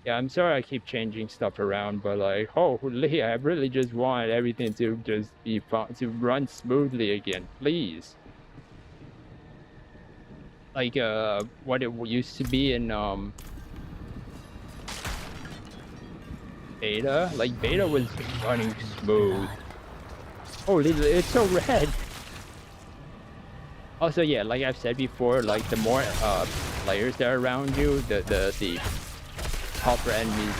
Yeah, I'm sorry I keep changing stuff around, but like, holy, I really just want everything to just be fun, to run smoothly again, please. Like what it used to be in beta. Like beta was running smooth. Holy, it's so red. Also, yeah, like I've said before, like the more players that are around you, the tougher enemies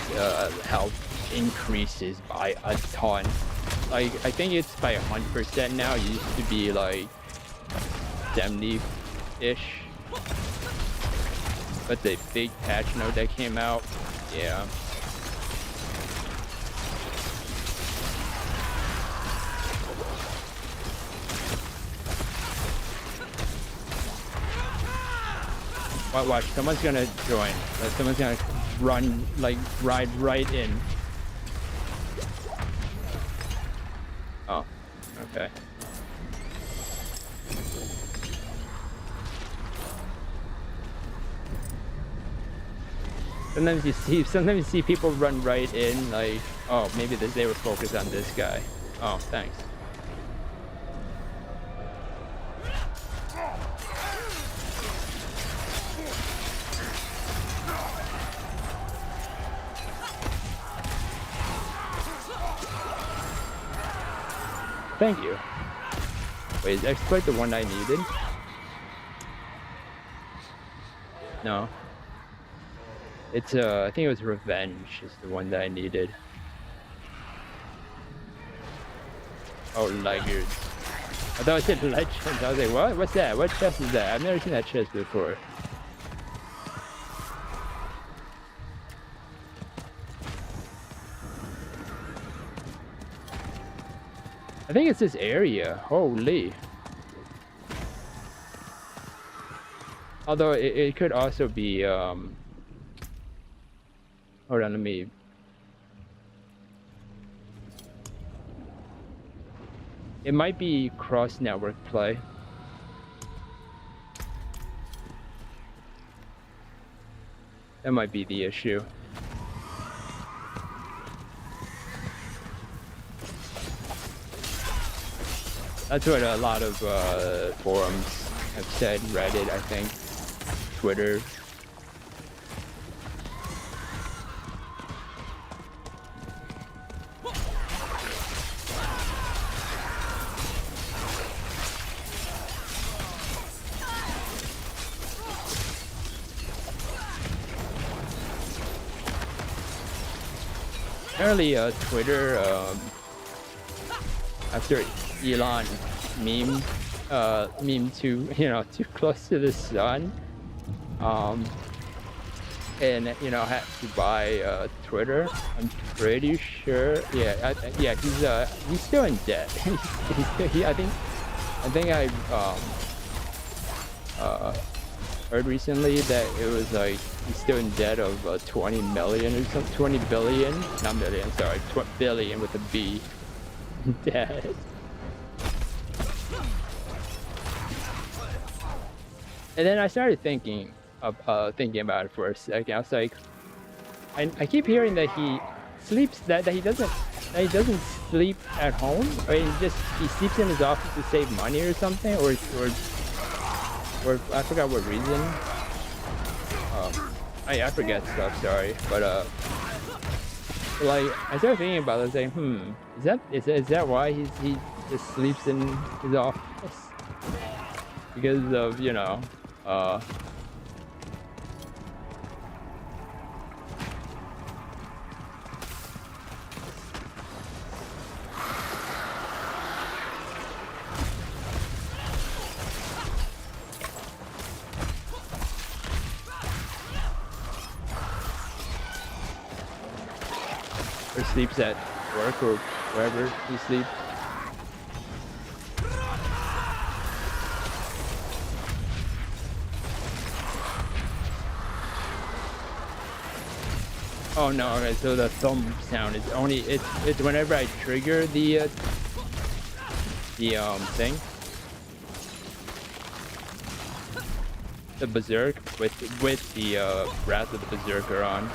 health increases by a ton. Like I think it's by 100% now. It used to be like 70-ish. But the big patch note that came out, yeah. Watch, someone's gonna join. Someone's gonna run, like, ride right in. Oh, okay. Sometimes you see people run right in, like, oh, maybe they were focused on this guy. Oh, thanks. Thank you. Wait, is exploit the one I needed? No. It's I think it was revenge is the one that I needed. Oh, laggards. I thought I said legends. I was like, what? What's that? What chest is that? I've never seen that chest before. I think it's this area. Holy. Although it could also be hold on, let me. It might be cross-network play. That might be the issue. That's what a lot of forums have said. Reddit, I think. Twitter. apparently Twitter after Elon meme too too close to the sun, and had to buy Twitter. I'm pretty sure. Yeah, yeah, he's still in debt. I think I heard recently that it was like he's still in debt of 20 million or something, 20 billion, not million, sorry, 20 billion with a B. Debt. And then I started thinking about it for a second. I was like, I keep hearing that he sleeps that he doesn't sleep at home, or he sleeps in his office to save money or something, or I forgot what reason. I forget stuff, sorry, but like I started thinking about it, I was like, is that why he just sleeps in his office? Because of or sleeps at work or wherever he sleeps. Oh no, okay, so the thumb sound is only it's whenever I trigger the thing. The berserk with the Wrath of the Berserker on.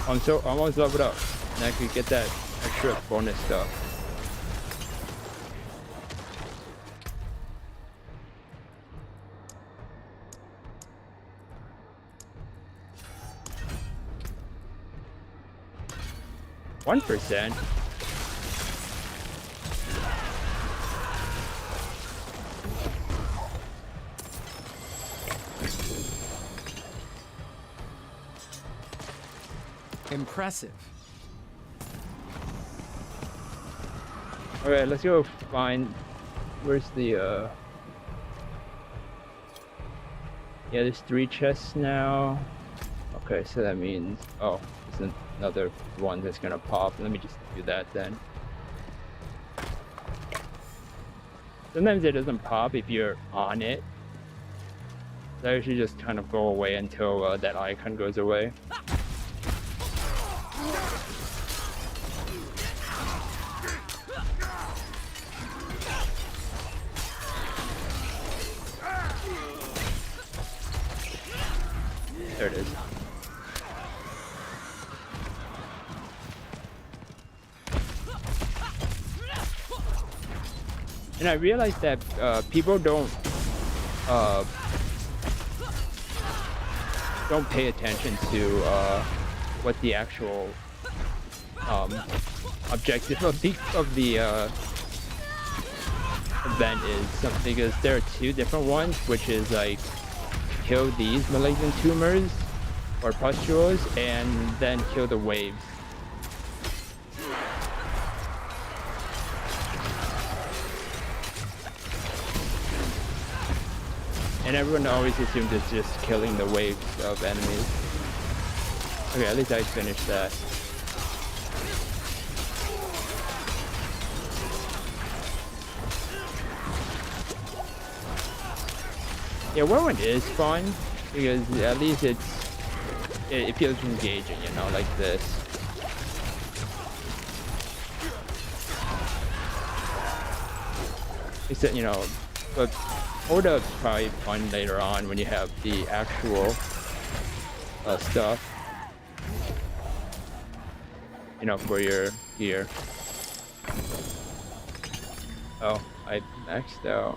I'm almost leveled up, and I could get that extra bonus stuff. %. Impressive. Alright, let's go find where's the yeah, there's 3 chests now. Okay, so that means there's another one that's gonna pop. Let me just do that then. Sometimes it doesn't pop if you're on it. So I should just kind of go away until that icon goes away. There it is. And I realized that people don't pay attention to what the actual objective of the event is, because there are 2 different ones, which is like kill these malignant tumors or pustules and then kill the waves. And everyone always assumes it's just killing the waves of enemies. Okay, at least I finished that. Yeah, Whirlwind is fun because at least it feels engaging, like this. Except, but Horda is probably fun later on when you have the actual stuff, for your gear. Oh, I maxed out.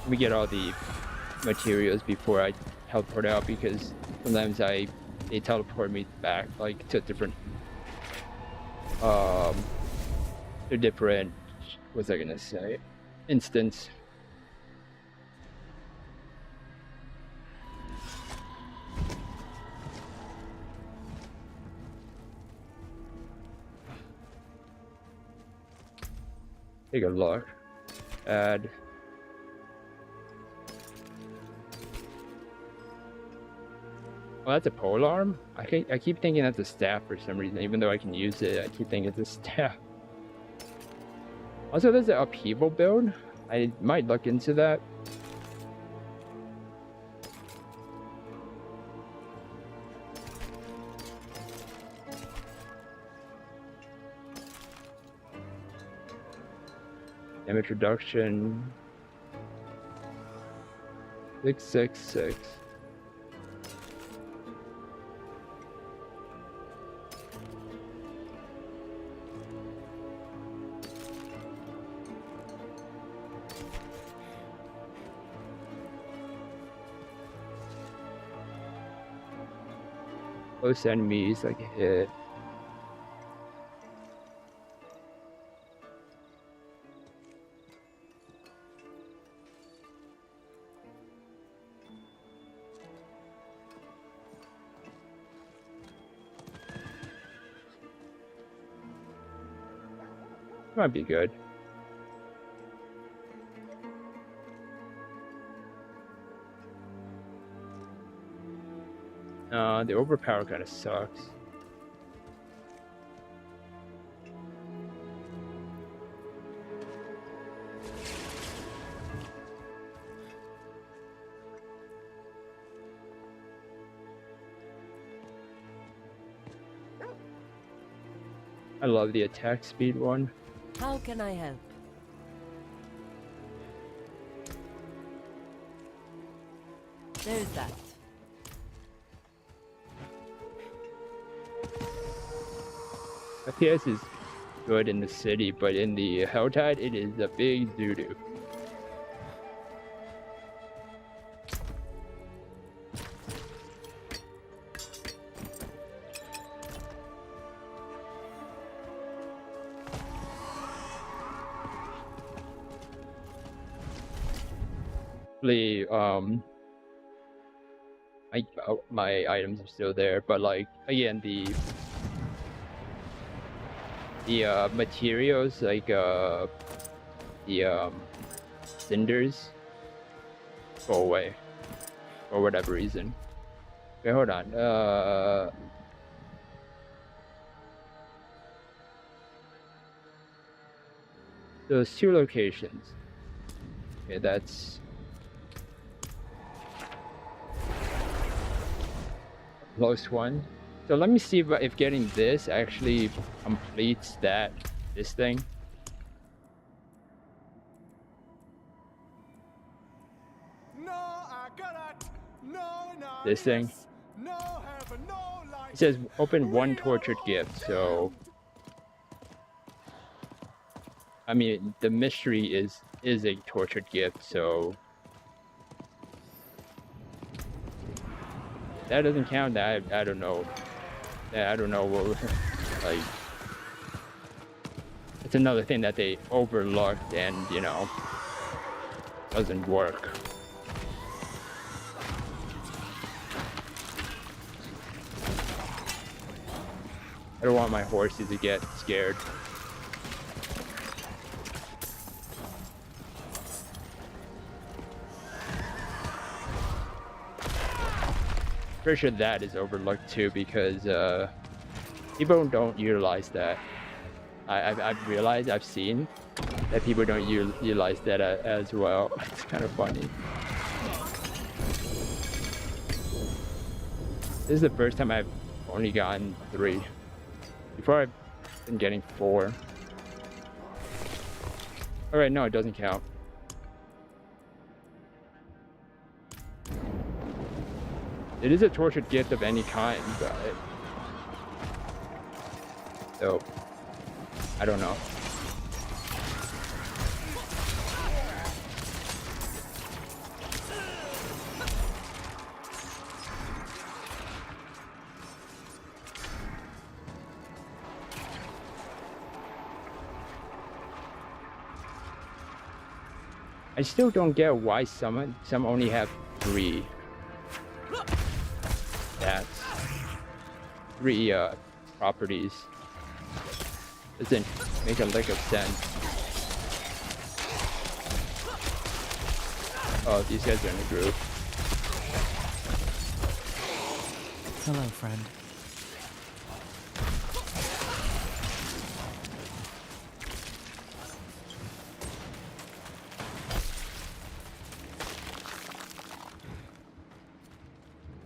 Let me get all the materials before I teleport out, because sometimes they teleport me back like to different what's I gonna say, instance. Take a look. Add. Oh, that's a polearm? I keep thinking that's a staff for some reason, even though I can use it. I keep thinking it's a staff. Also, there's an upheaval build. I might look into that. Damage reduction. 666. Close enemies like a hit. Might be good. The overpower kind of sucks. I love the attack speed one. How can I help? There's that. FPS is good in the city, but in the Helltide, it is a big doo-doo. My items are still there, but like again, the materials like the cinders go away for whatever reason. Okay, hold on. Those two locations. Okay, that's close one. So let me see if getting this actually completes this thing. No, I got it. No, This thing. no heaven, no light. It says open one tortured gift, so I mean the mystery is a tortured gift, so that doesn't count. That I don't know. I don't know what, like, it's another thing that they overlooked and, you know, doesn't work. I don't want my horses to get scared. Pretty sure that is overlooked too, because people don't utilize that. I've realized, I've seen that people don't utilize that as well. It's kind of funny. This is the first time I've only gotten 3. Before I've been getting 4. Alright, no, it doesn't count. It is a tortured gift of any kind, but so I don't know. I still don't get why some only have 3. That's 3 properties. Doesn't make a lick of sense. Oh, these guys are in a group. Hello, friend.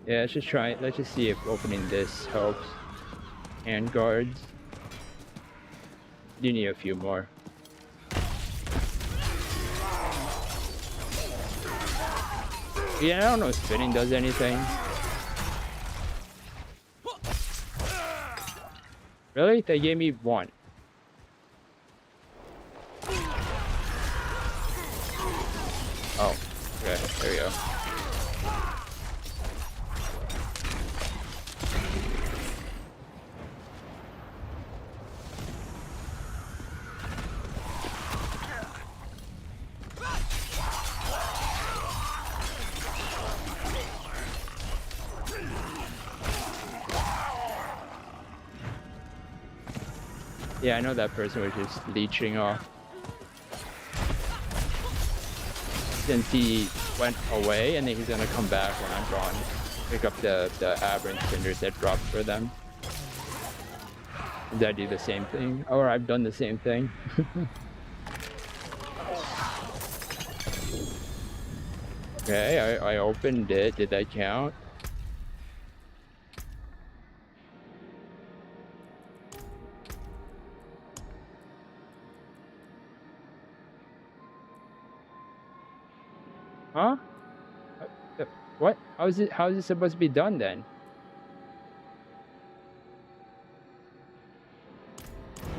Yeah, let's just try it. Let's just see if opening this helps. Hand guards. You need a few more. Yeah, I don't know if spinning does anything. Really? They gave me 1. Oh, okay, there we go. Yeah, I know that person was just leeching off. Since he went away, and then he's gonna come back when I'm gone. Pick up the aberrant cinders that dropped for them. Did I do the same thing? Or I've done the same thing. Okay, I opened it. Did that count? Huh? What? How is it supposed to be done then?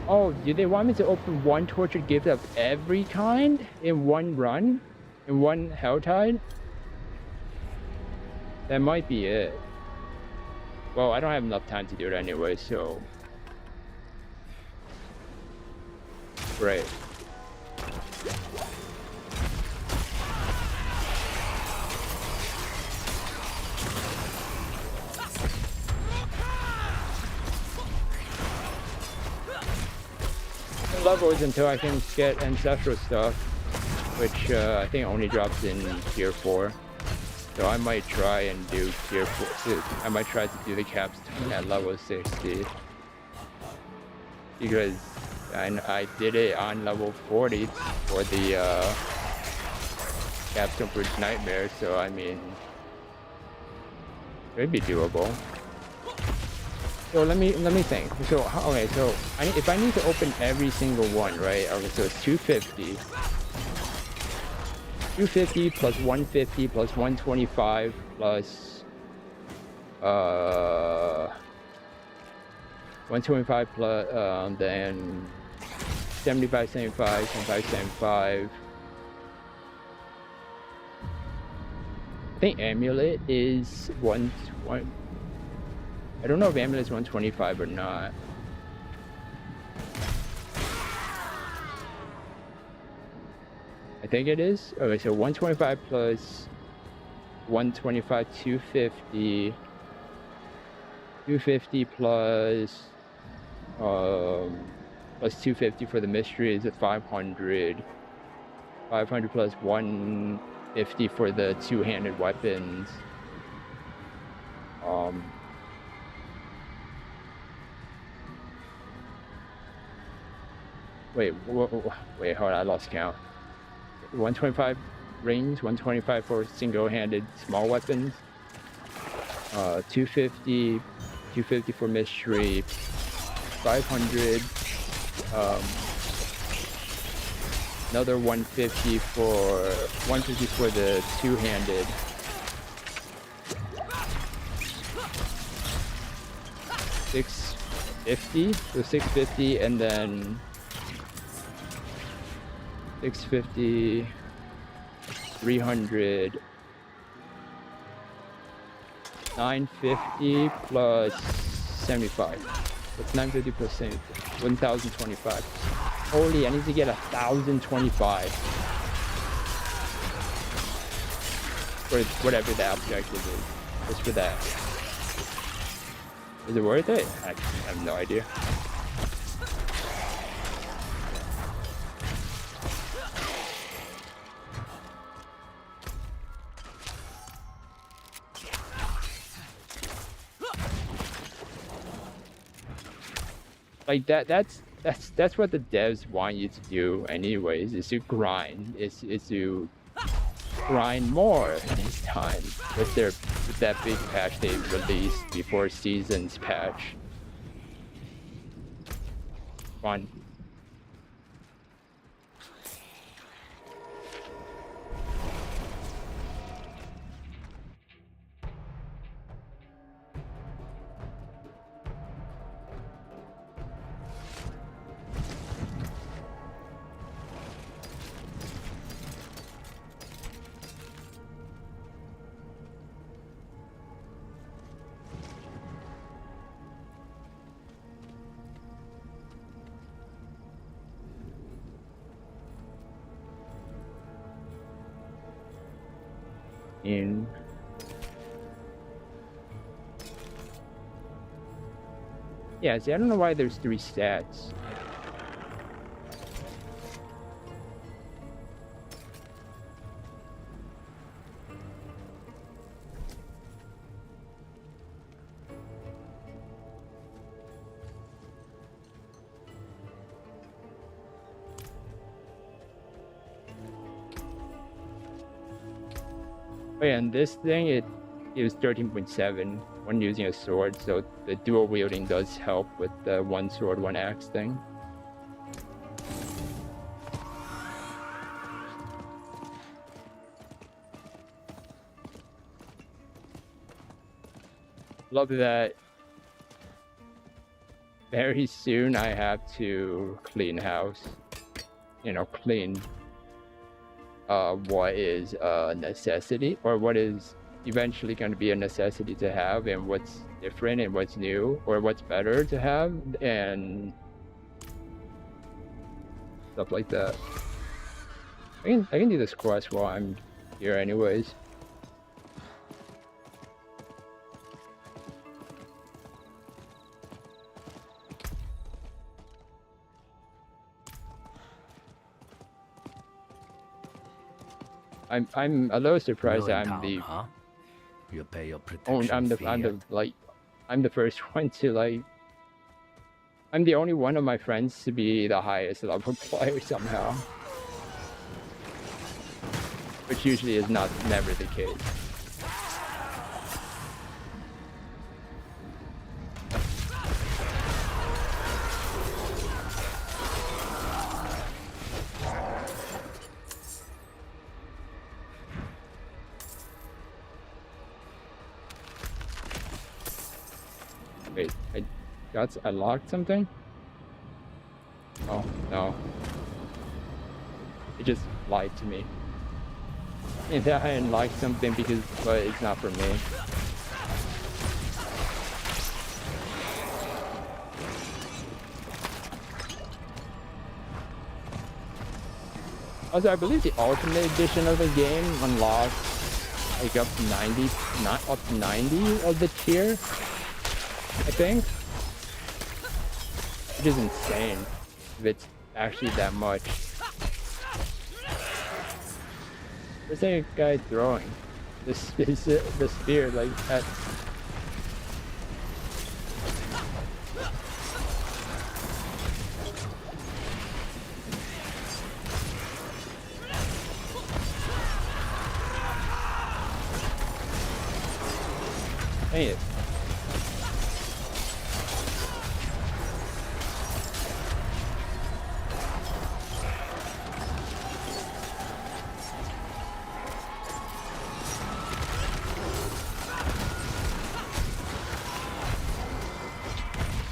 Oh, do they want me to open 1 tortured gift of every kind in 1 run? In 1 Helltide? That might be it. Well, I don't have enough time to do it anyway, so... Great. Levels until I can get ancestral stuff, which I think only drops in tier 4. So I might try and do tier 4. I might try to do the capstone at level 60 because I did it on level 40 for the capstone for nightmarish. So I mean, it'd be doable. So let me think. So okay, so if I need to open every single one, right? Okay, so it's 250. 250 plus 150 plus 125 plus 125 plus then 75, 75, 75, 75. I think amulet is 120. I don't know if amulet is 125 or not. I think it is. Okay, so 125 plus 125, 250. 250 plus plus 250 for the mystery is at 500. 500 plus 150 for the two-handed weapons. Wait, wait, hold on, I lost count. 125 rings, 125 for single-handed small weapons. 250 for mystery. 500. Another 150 for the two-handed. 650, so 650, and then 650, 300, 950 plus 75. That's 950 plus 75, 1025. Holy, I need to get 1025. for whatever the objective is, just for that. Is it worth it? I have no idea. Like that's what the devs want you to do anyways, is to grind, is to grind more this time with that big patch they released before seasons patch. Fun. In yeah, see, I don't know why there's 3 stats. Oh yeah, and this thing, it was 13.7 when using a sword, so the dual wielding does help with the one sword, one axe thing. Love that very soon I have to clean house. You know, clean what is a necessity, or what is eventually going to be a necessity to have, and what's different and what's new, or what's better to have, and stuff like that. I can do this quest while I'm here anyways. I'm a little surprised that You pay your protection I'm the first one to like. I'm the only one of my friends to be the highest level player somehow, which usually is never the case. Wait, I locked something? Oh, no. It just lied to me. And that I unlocked something but it's not for me. Also, I believe the Ultimate Edition of the game unlocks like up to 90, not up to 90 of the tier, I think. Which is insane if it's actually that much. Where's that guy throwing? The spear like that. Dang it.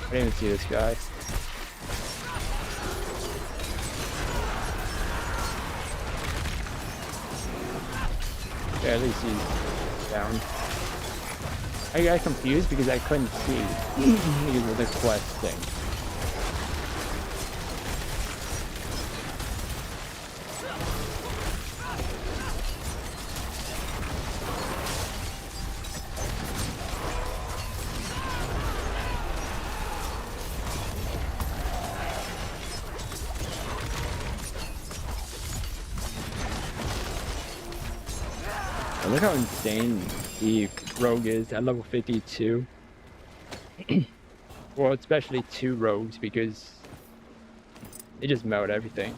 I didn't even see this guy. Yeah, at least he's down. I got confused because I couldn't see because of the quest thing. Look how insane the rogue is at level 52. Well, especially 2 rogues because they just melt everything.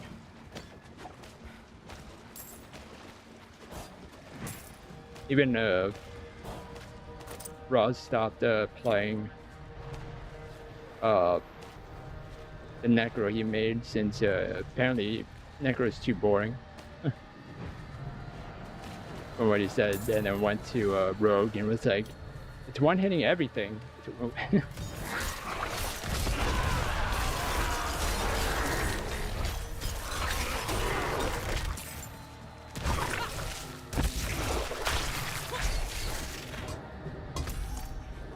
Even Roz stopped playing the Necro he made since apparently Necro is too boring. From what he said, and then went to Rogue and was like, it's one-hitting everything.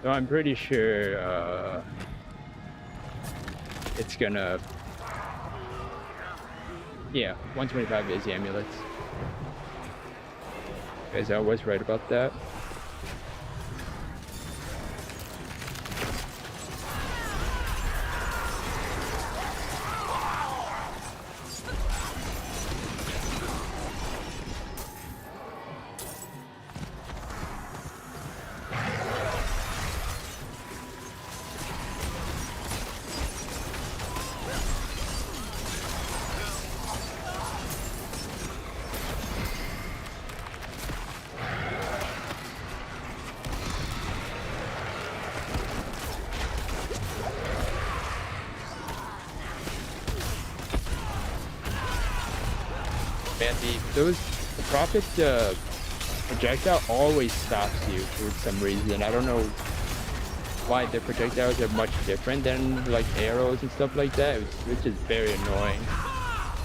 So I'm pretty sure it's gonna, yeah, 125 is the amulets. Guys, I was right about that. Man, the Prophet projectile always stops you for some reason. I don't know why the projectiles are much different than like arrows and stuff like that, which is very annoying.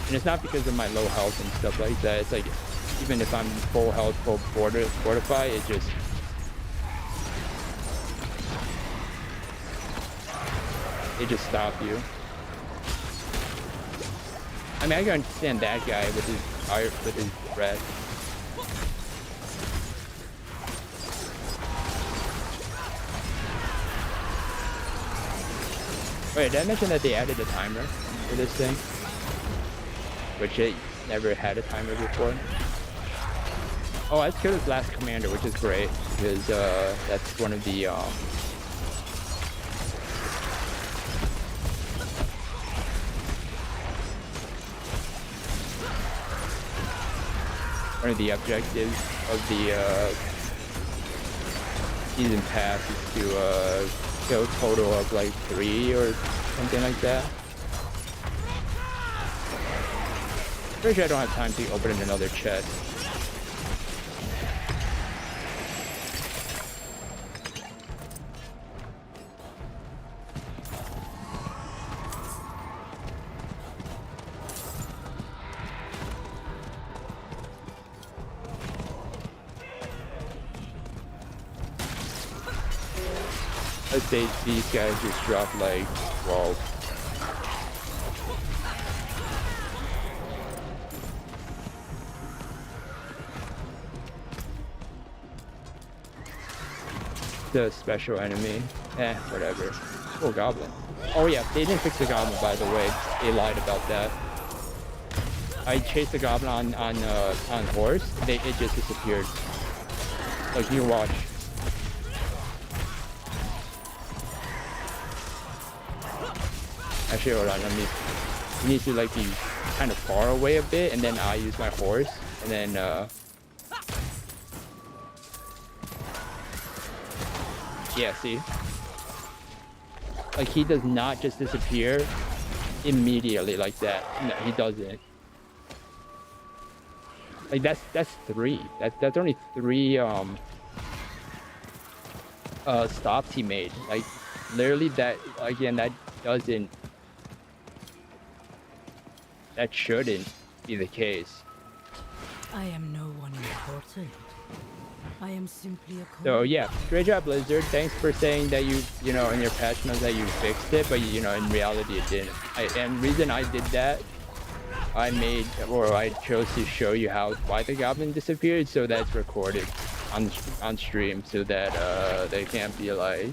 And it's not because of my low health and stuff like that. It's like even if I'm full health, full fortify, it just stop you. I mean, I can understand that guy with his breath. Wait, did I mention that they added a timer for this thing? Which it never had a timer before. Oh, let's kill his last commander, which is great because that's one of the objectives of the season pass is to kill a total of like 3 or something like that. Pretty sure I don't have time to open another chest. Let's say these guys just drop like, whoa. The special enemy. Whatever. Oh, goblin. Oh yeah, they didn't fix the goblin, by the way. They lied about that. I chased the goblin on horse. It just disappeared. Like, you watch. Actually, hold on. He needs to like be kind of far away a bit, and then I use my horse, and then yeah, see? Like, he does not just disappear immediately like that. No, he doesn't. Like, that's 3. That's only 3 stops he made. Like, literally that, again, that shouldn't be the case. I am no one important. I am simply a So yeah, great job, Blizzard. Thanks for saying that you know, in your patch notes that you fixed it, but you know, in reality it didn't. And reason I did that, I chose to show you why the goblin disappeared, so that's recorded on stream, so that they can't be like,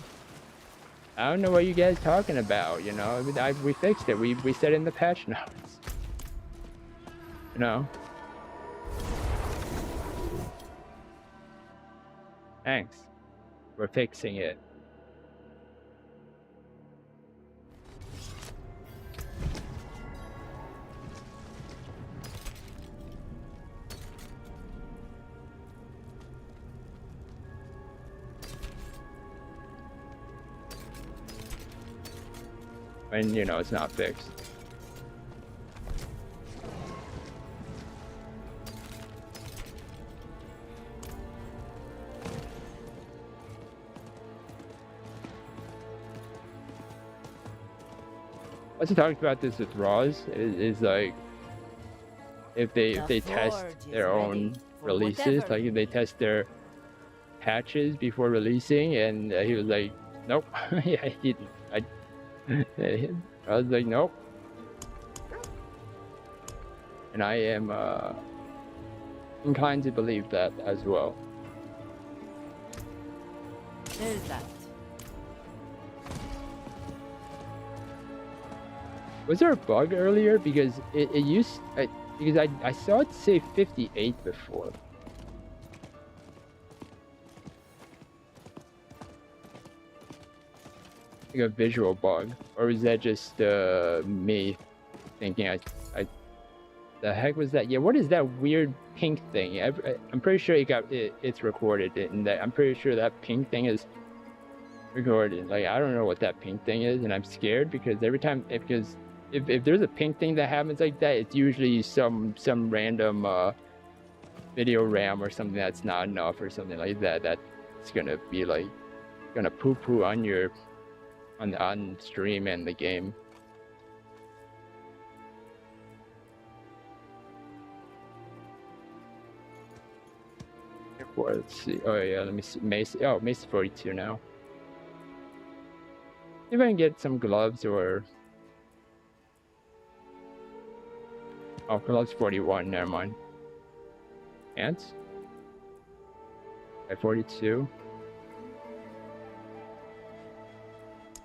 I don't know what you guys talking about, you know. We fixed it. We said in the patch notes. You know. Thanks. We're fixing it. And you know it's not fixed. Also talked about this with Raws is like if they test their own releases, like if they test their patches before releasing, and he was like, nope. Yeah, I was like, nope. And I am inclined to believe that as well. There's that. Was there a bug earlier? Because it used because I saw it say 58 before. Like a visual bug, or was that just me thinking the heck was that? Yeah, what is that weird pink thing? I'm pretty sure it's recorded, and that I'm pretty sure that pink thing is recorded. Like I don't know what that pink thing is, and I'm scared because every time if there's a pink thing that happens like that, it's usually some random video RAM or something that's not enough or something like that. That's gonna be like gonna poo on your on stream and the game. Let's see. Oh yeah, let me see. Mace. Oh, Mace 42 now. If I can get some gloves or. Oh, gloves 41. Never mind. Ants. At 42.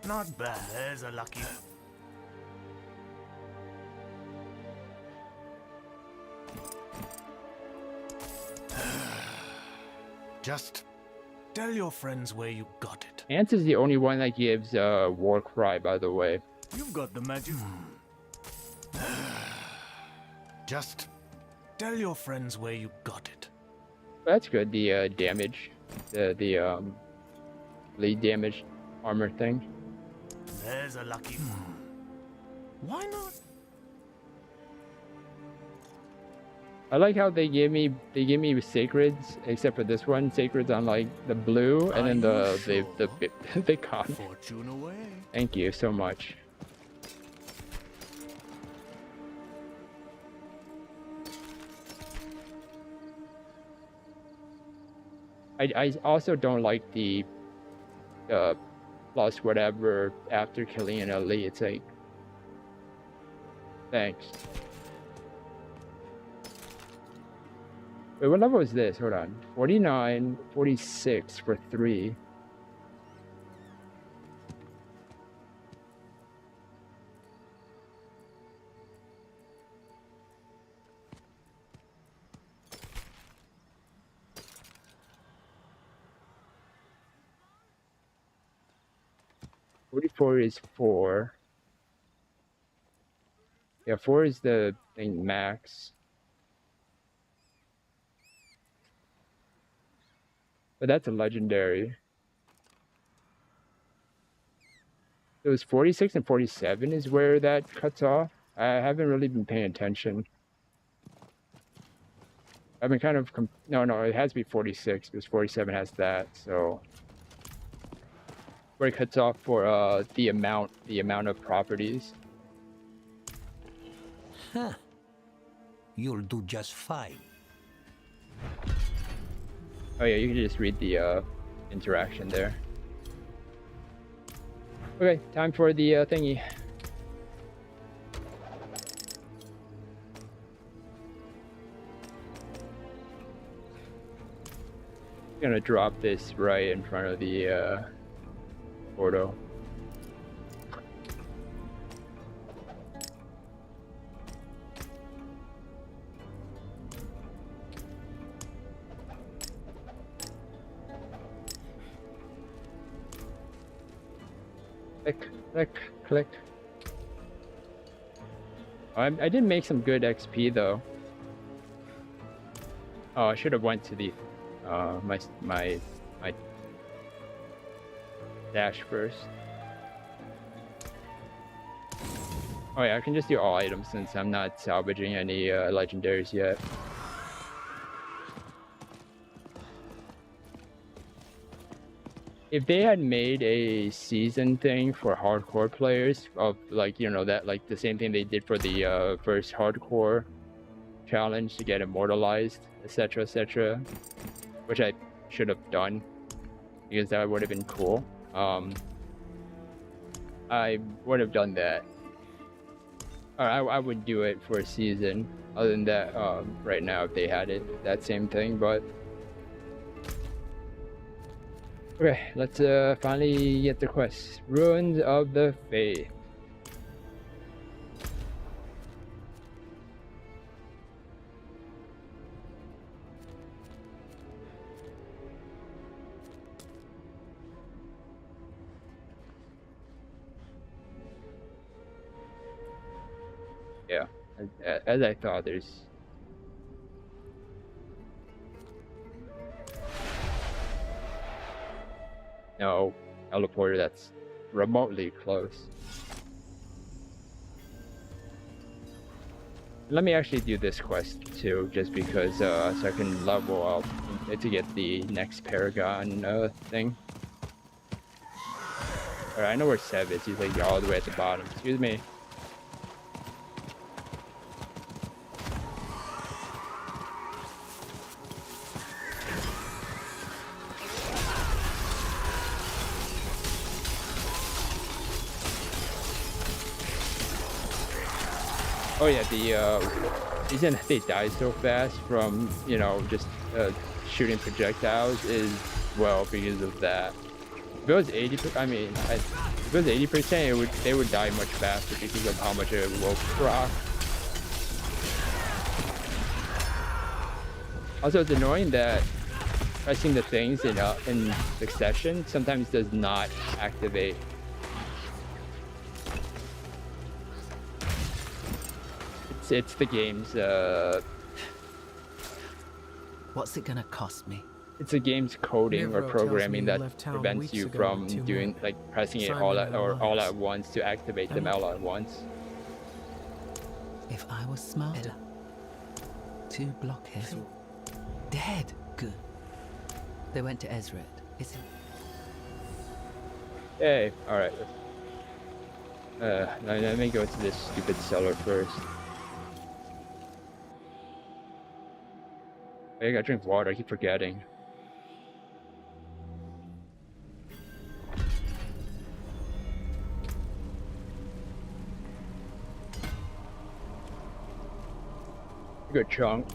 Not bad. There's a lucky. Just tell your friends where you got it. Ants is the only one that gives war cry, by the way. You've got the magic. Just tell your friends where you got it. That's good. The damage, the bleed damage armor thing. There's a lucky. Why not? I like how they gave me sacreds, except for this one, sacreds on like the blue, and then the con. Fortune away. Thank you so much. I also don't like the plus whatever after killing an elite. It's like, thanks. Wait, what level is this? Hold on. 49, 46 for 3. .44 is 4. Yeah, 4 is the thing max. But that's a legendary. It was 46 and 47 is where that cuts off. I haven't really been paying attention. I've been kind of no, it has to be 46 because 47 has that. So where it cuts off for the amount of properties. Huh. You'll do just fine. Oh yeah, you can just read the interaction there. Okay, time for the thingy. Gonna drop this right in front of the portal. Click, click, click. I did make some good XP though. Oh, I should have went to the my dash first. Oh yeah, I can just do all items since I'm not salvaging any legendaries yet. If they had made a season thing for hardcore players of like, you know, that like the same thing they did for the first hardcore challenge to get immortalized, etc., which I should have done because that would have been cool. I would have done that. Or I would do it for a season. Other than that, right now if they had it, that same thing, but. Okay, let's finally get the quest. Ruins of the Faith. Yeah, as I thought, there's... No teleporter that's remotely close. Let me actually do this quest too, just because so I can level up to get the next Paragon thing. Alright, I know where Sev is. He's like all the way at the bottom. Excuse me. Oh yeah, the reason that they die so fast from, you know, just shooting projectiles is, well, because of that. If it was 80%, I mean, if it was 80%, they would die much faster because of how much it will proc. Also, it's annoying that pressing the things in succession sometimes does not activate. It's the game's What's it gonna cost me? It's the game's coding or programming that prevents you from doing like pressing it all at once to activate them all at once. If I was smarter. 2 blockheads. Dead. Good. They went to Ezret. Is it? Hey, alright. Let me go to this stupid cellar first. I gotta drink water, I keep forgetting. Good chunk.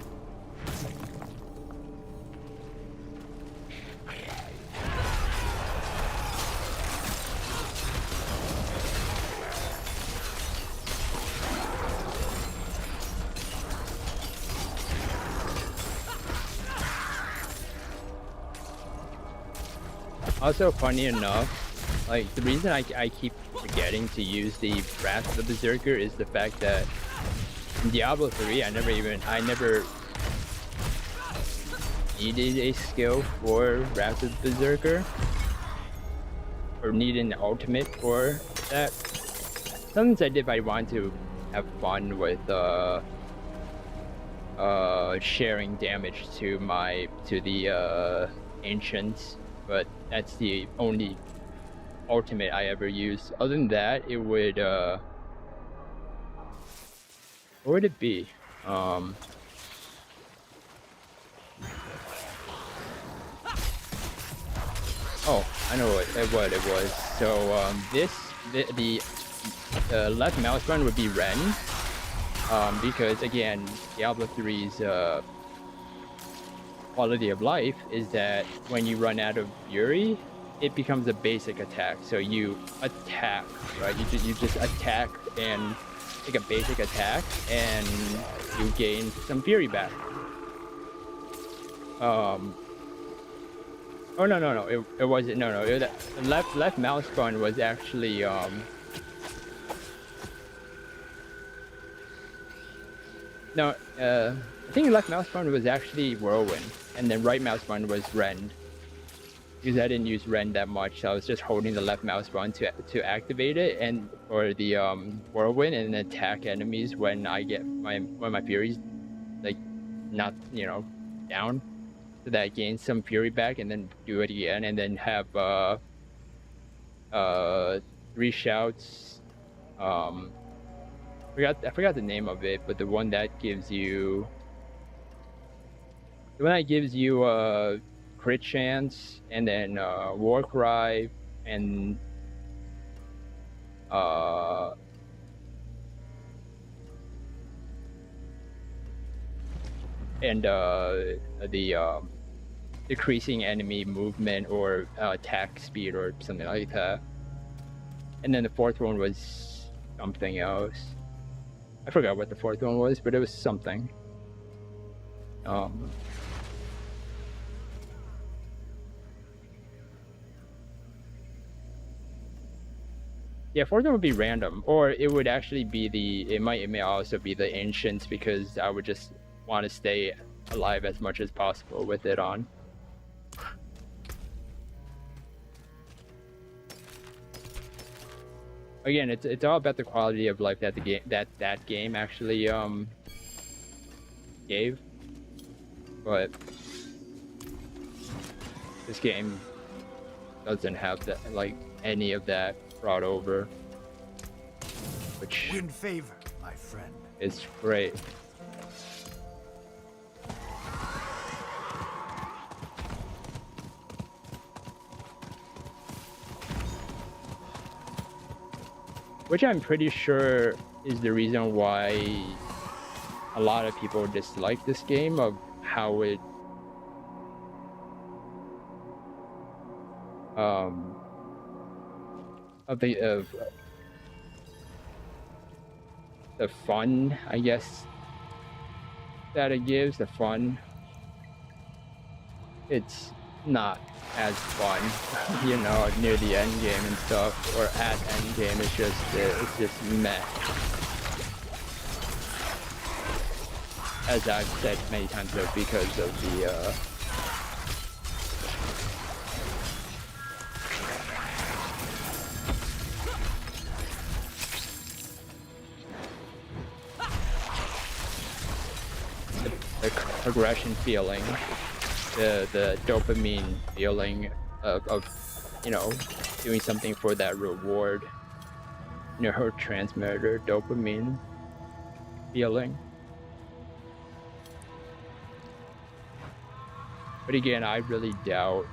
Also, funny enough, like the reason I keep forgetting to use the Wrath of the Berserker is the fact that in Diablo 3 I never needed a skill for Wrath of the Berserker, or needed an ultimate for that. Sometimes I did if I want to have fun with sharing damage to the ancients. But that's the only ultimate I ever used. Other than that, it would, what would it be? Oh, I know what it was. So, the left mouse button would be Ren. Because again, Diablo 3's, quality of life is that when you run out of Fury, it becomes a basic attack. So you attack, right? You just attack and take a basic attack, and you gain some Fury back. Oh no, it wasn't. No, the left mouse button was actually no, I think left mouse button was actually Whirlwind, and then right mouse button was Rend. Because I didn't use Rend that much, so I was just holding the left mouse button to activate it, and for the Whirlwind, and attack enemies when I get my Fury's like not down, so that I gain some Fury back, and then do it again, and then have 3 shouts. I forgot the name of it, but the one that gives you crit chance, and then war cry, and the decreasing enemy movement or attack speed or something like that. And then the 4th one was something else. I forgot what the 4th one was, but it was something. Yeah, 4th one would be random, or it would actually be it may also be the ancients, because I would just want to stay alive as much as possible with it on. Again, it's all about the quality of life that the game that game actually gave, but this game doesn't have that, like, any of that brought over, which Win favor, my friend. is great. Which I'm pretty sure is the reason why a lot of people dislike this game, of how it of the fun, I guess, that it gives. The fun, it's not as fun, near the end game and stuff, or at end game. It's just meh. As I've said many times, though, because of the progression feeling, the dopamine feeling of doing something for that reward, neurotransmitter dopamine feeling. But again, I really doubt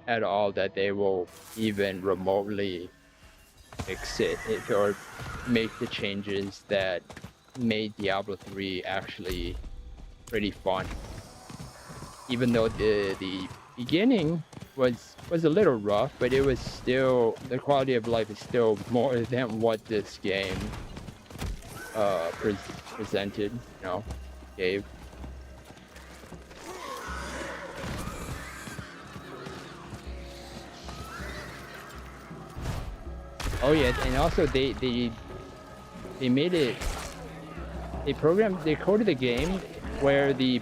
at all that they will even remotely fix it, or make the changes that made Diablo 3 actually pretty fun. Even though the beginning was a little rough, but it was still, the quality of life is still more than what this game presented, gave. Oh yeah, and also they made it, they coded the game where the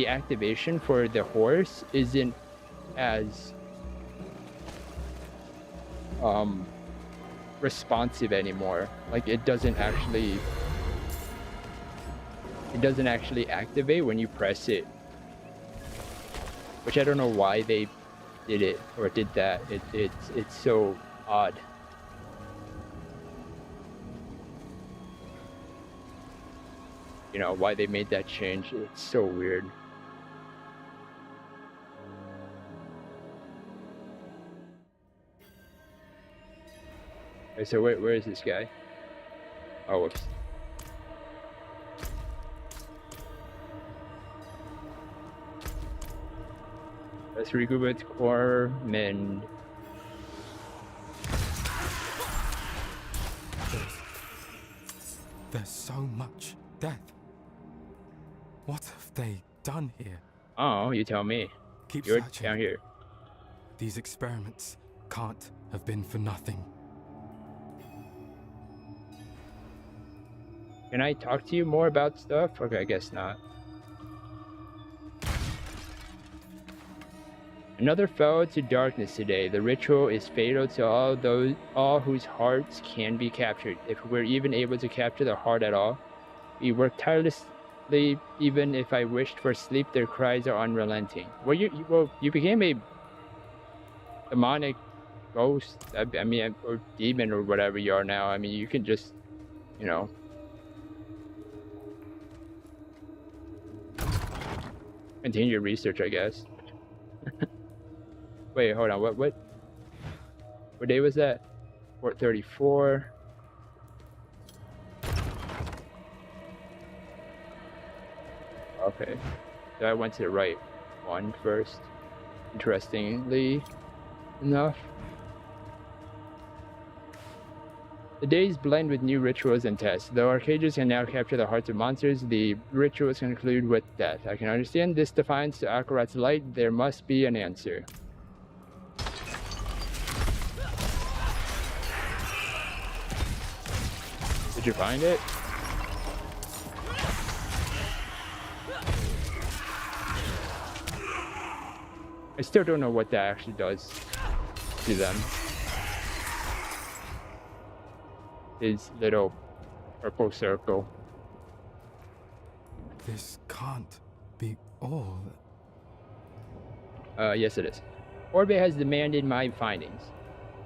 activation for the horse isn't as responsive anymore. Like, it doesn't actually activate when you press it, which I don't know why they did it, or did that. It's so odd. Why they made that change. It's so weird. Okay, so where is this guy? Oh, whoops. Let's regroup with core mend. There's so much death. they done here? Oh, you tell me. Keep You're searching. down here. These experiments can't have been for nothing. Can I talk to you more about stuff? Okay, I guess not. Another fell to darkness today. The ritual is fatal to all whose hearts can be captured. If we're even able to capture the heart at all, we work tirelessly. Even if I wished for sleep, their cries are unrelenting. Well, you became a demonic ghost. I mean, or demon or whatever you are now. I mean, you can just, you know. Continue your research, I guess. Wait, hold on. What day was that? 4:34. Okay, so I went to the right one first. Interestingly enough, the days blend with new rituals and tests. Though our cages can now capture the hearts of monsters, the rituals conclude with death. I can understand this defiance to Akarat's light. There must be an answer. Did you find it? I still don't know what that actually does to them. His little purple circle. This can't be all. Yes it is. Orbe has demanded my findings.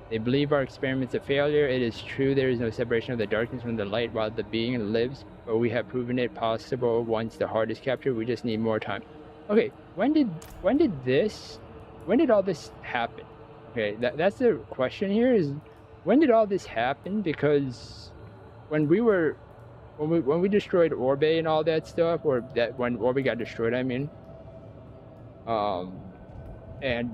They believe our experiment's a failure. It is true there is no separation of the darkness from the light while the being lives, but we have proven it possible once the heart is captured. We just need more time. Okay, when did all this happen? Okay, that's the question here, is when did all this happen? Because when we destroyed Orbe and all that stuff, or that when Orbe got destroyed, I mean, and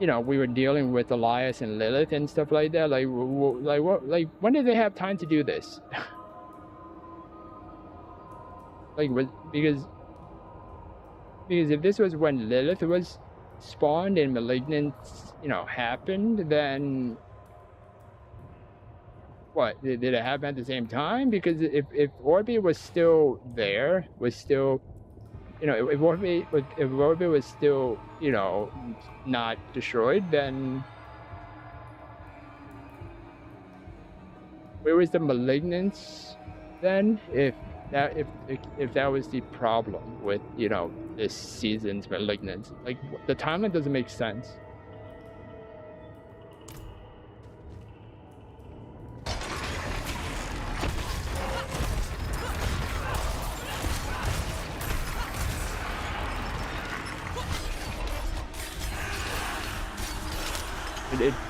you know, we were dealing with Elias and Lilith and stuff like that. Like when did they have time to do this? Because if this was when Lilith was spawned and Malignant, you know, happened, then what, did it happen at the same time? Because if Orbe was still there, you know, if Orbe was still, you know, not destroyed, then where was the Malignance then? If that was the problem with, you know, this season's Malignance, like the timeline doesn't make sense.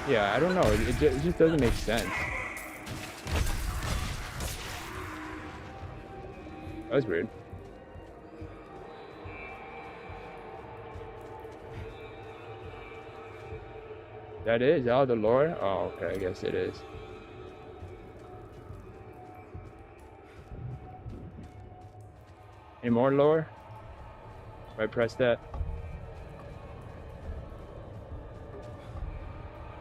Yeah, I don't know. It just doesn't make sense. That was weird. That is all the lore? Oh, okay, I guess it is. Any more lore? If I press that?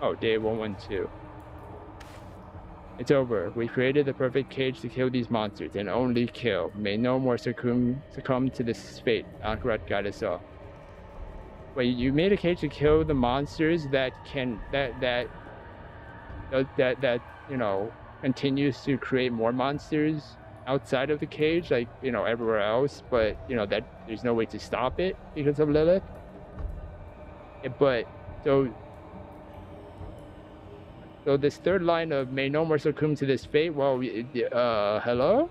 Oh, day 112. It's over. We created the perfect cage to kill these monsters, and only kill. May no more succumb to this fate. Akarat guide us all. Wait, you made a cage to kill the monsters that you know, continues to create more monsters outside of the cage, like, you know, everywhere else, but you know that there's no way to stop it because of Lilith. But so this third line of may no more succumb to this fate, well, hello?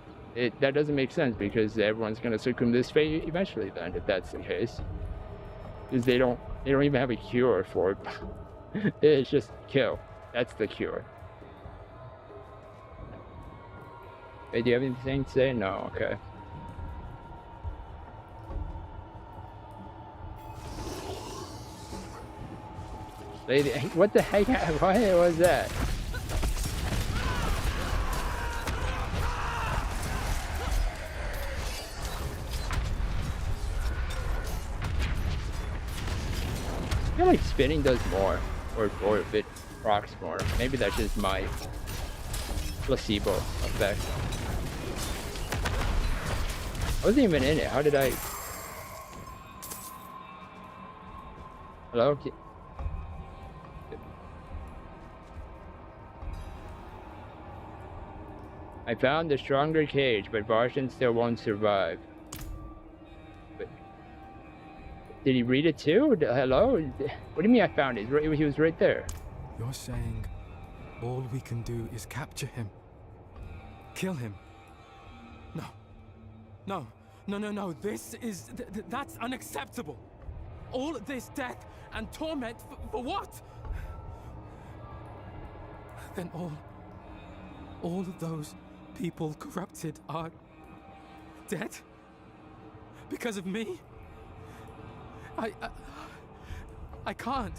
That doesn't make sense, because everyone's gonna succumb to this fate eventually then, if that's the case. Because they don't even have a cure for it. It's just kill. That's the cure. Hey, do you have anything to say? No, okay. Lady, what the heck? Why was that? feel like spinning does more, or if it procs more. Maybe that's just my placebo effect. I wasn't even in it. How did I? Hello? Okay. I found the stronger cage, but Varshan still won't survive. But did he read it too? Hello? What do you mean I found it? He was right there. You're saying all we can do is capture him? Kill him? No. No. No, no, no. This is... that's unacceptable. All this death and torment for what? Then all of those people corrupted are dead? Because of me? I can't.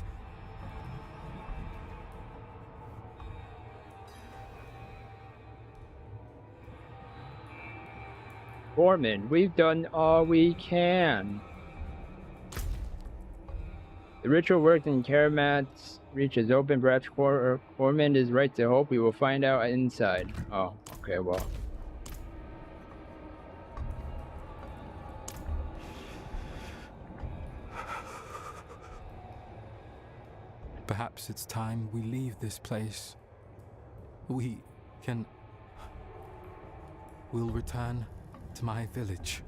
Foreman, we've done all we can. The ritual worked in Karamat's reach is open. Perhaps Foreman is right to hope. We will find out inside. Oh, okay, well. Perhaps it's time we leave this place. We'll return to my village,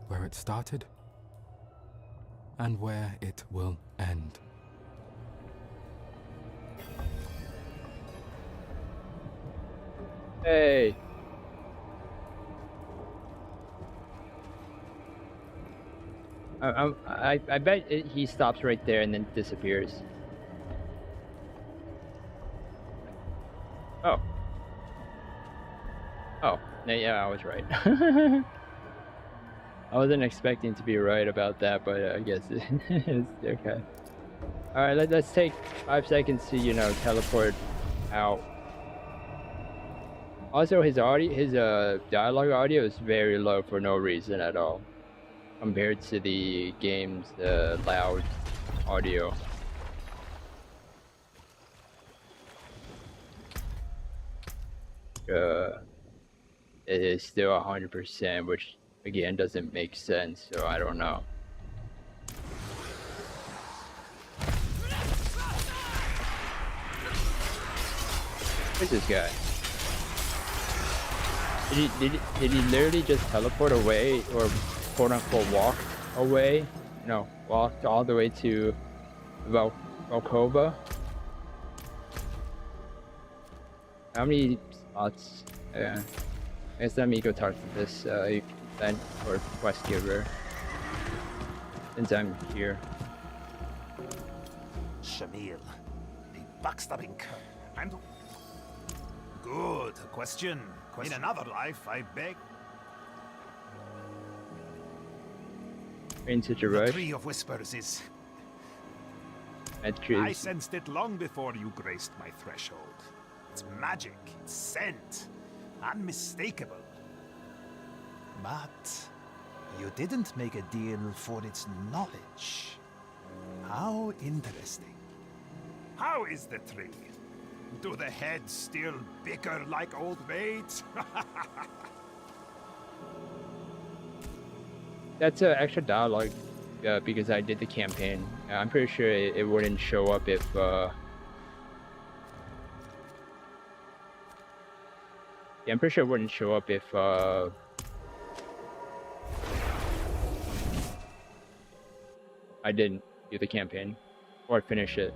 where it started and where it will end. Hey. I bet he stops right there and then disappears. Oh. Oh, yeah, I was right. I wasn't expecting to be right about that, but I guess it's okay. Alright, let's take 5 seconds to, you know, teleport out. Also, his dialogue audio is very low for no reason at all, compared to the game's loud audio. It is still 100%, which again doesn't make sense, so I don't know. Who's this guy? Did he literally just teleport away, or quote unquote walk away? No, walked all the way to Volkova? How many spots? I guess let me go talk to this event or quest giver since I'm here. Shamil, the backstabbing cur. And good question. In another life, I beg. In such a The rush. Tree of Whispers is. That tree I is- sensed it long before you graced my threshold. It's magic, it's scent, unmistakable. But you didn't make a deal for its knowledge. How interesting. How is the tree? Do the heads still bicker like old maids? That's an extra dialogue because I did the campaign. I'm pretty sure it wouldn't show up if yeah, I'm pretty sure it wouldn't show up if I didn't do the campaign or finish it.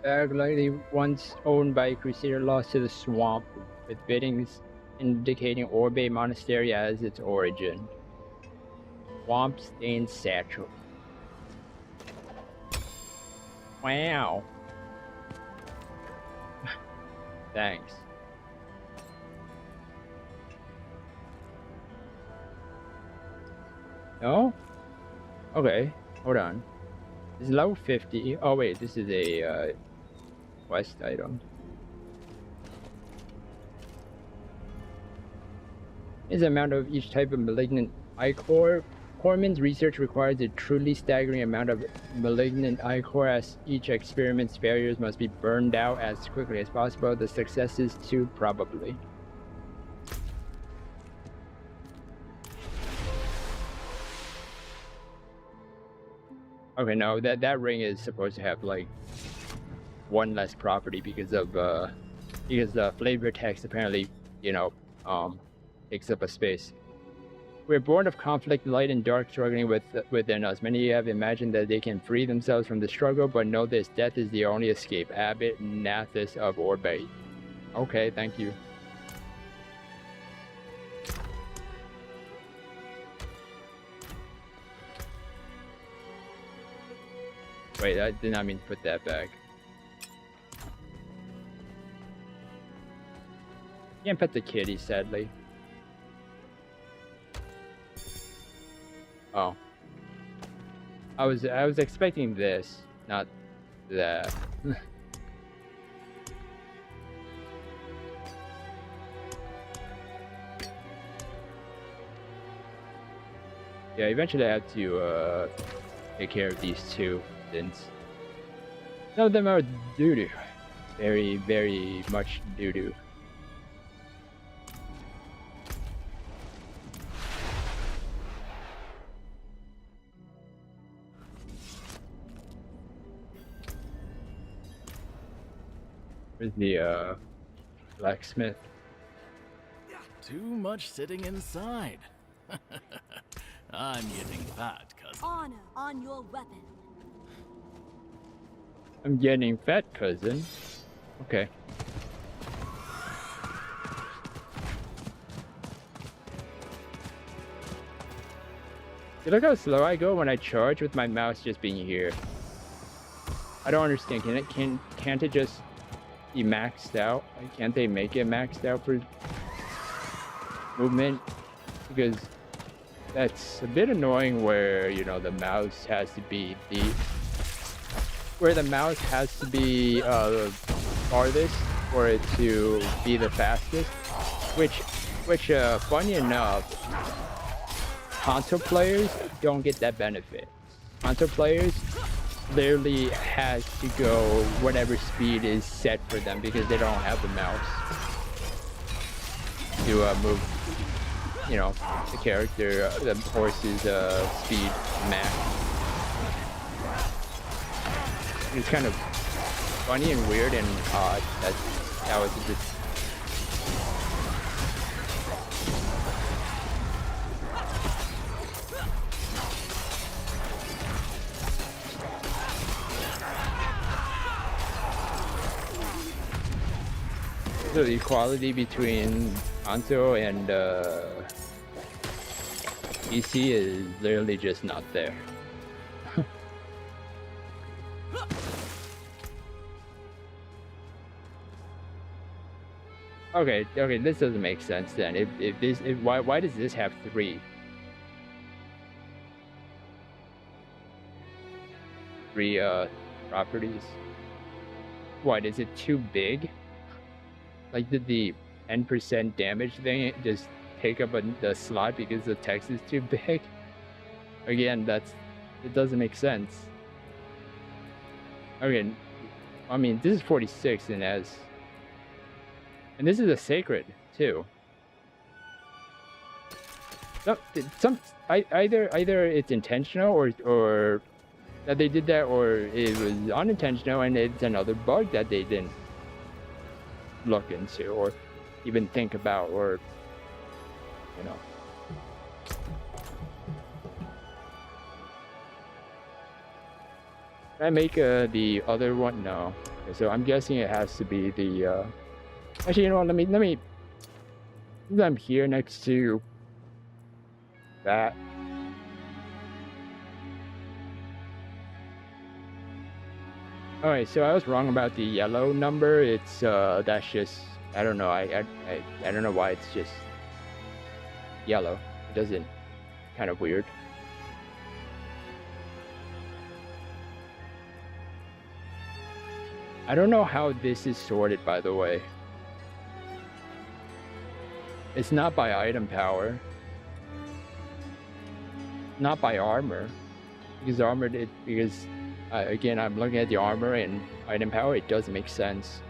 Bag likely once owned by a Crusader lost to the swamp, with biddings indicating Orbe Monastery as its origin. Swamp stained satchel. Wow. Thanks. No? Okay, hold on. This is level 50. Oh wait, this is a quest item. Is the amount of each type of malignant ichor. Corman's research requires a truly staggering amount of malignant ichor, as each experiment's failures must be burned out as quickly as possible. The successes too, probably. Okay, no, that ring is supposed to have like one less property because of because the flavor text apparently, you know, takes up a space. We're born of conflict, light and dark struggling within us. Many have imagined that they can free themselves from the struggle, but know this: death is the only escape. Abbot Nathus of Orbate. Okay, thank you. Wait, I did not mean to put that back. Can't pet the kitty, sadly. Oh. I was expecting this, not that. Yeah, eventually I have to take care of these two, since some of them are doo-doo. Very, very much doo-doo. Where's the blacksmith? Too much sitting inside. I'm getting fat, cousin. Honor on your weapon. I'm getting fat, cousin. Okay. You look how slow I go when I charge with my mouse just being here. I don't understand. Can't it just be maxed out? Like, can't they make it maxed out for movement? Because that's a bit annoying where, you know, the mouse has to be the farthest for it to be the fastest, which funny enough, console players don't get that benefit. Console players literally has to go whatever speed is set for them because they don't have the mouse to move, you know, the character, the horse's speed max. It's kind of funny and weird and odd that was just. So the equality between console and PC is literally just not there. Okay, this doesn't make sense then. Why does this have 3? 3 properties? What, is it too big? Like, did the 10% damage thing just take up the slot because the text is too big? Again, it doesn't make sense. Okay, I mean, this is 46 and this is a sacred too. Either it's intentional or that they did that, or it was unintentional and it's another bug that they didn't look into or even think about, or you know. Can I make the other one? No. Okay, so I'm guessing it has to be the actually, you know what, let me I'm here next to that. Alright, so I was wrong about the yellow number. It's that's just, I don't know, I don't know why it's just yellow. It doesn't, kind of weird. I don't know how this is sorted, by the way. It's not by item power. Not by armor. Because again, I'm looking at the armor and item power, it doesn't make sense.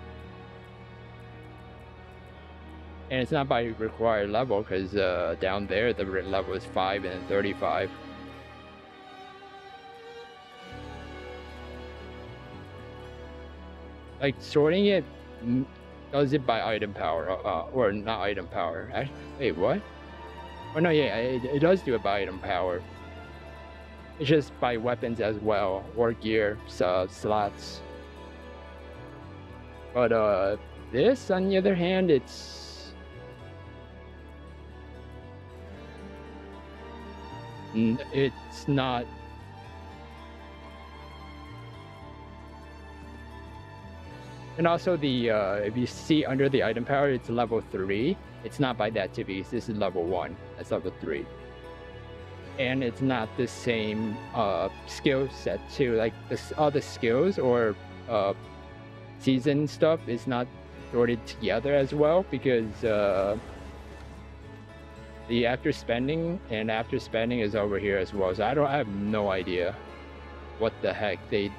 And it's not by required level, because down there the level is 5 and 35. Like, sorting it does it by item power, or not item power. Wait, what? Oh no, yeah, it does do it by item power. It's just by weapons as well, or gear slots. But this, on the other hand, it's not. And also the if you see under the item power, it's level 3. It's not by that too, because this is level 1. That's level 3. And it's not the same skill set too. Like all the skills or season stuff is not sorted together as well, because the after spending is over here as well. So I have no idea what the heck they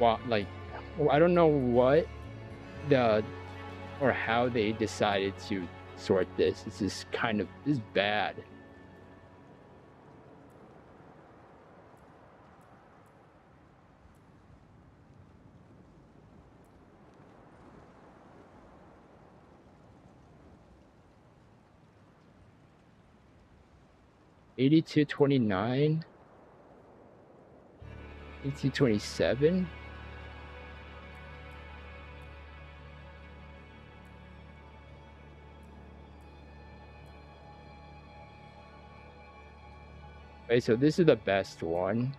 want. Like, I don't know what or how they decided to sort this. This is bad. $82.29, $82.27. Okay, so this is the best one.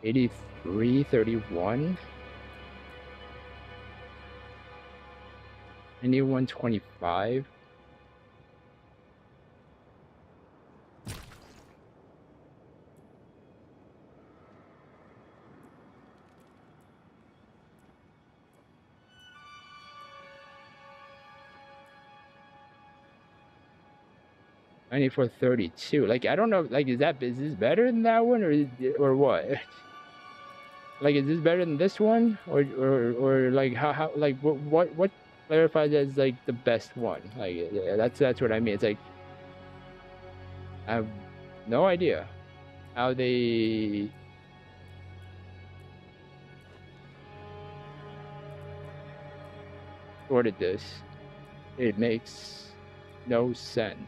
83.31. 91.25. $94.32. Like, I don't know. Like, is this better than that one, or what? Like, is this better than this one, or like how like what clarifies as like the best one? Like, yeah, that's what I mean. It's like I have no idea how they sorted this. It makes no sense.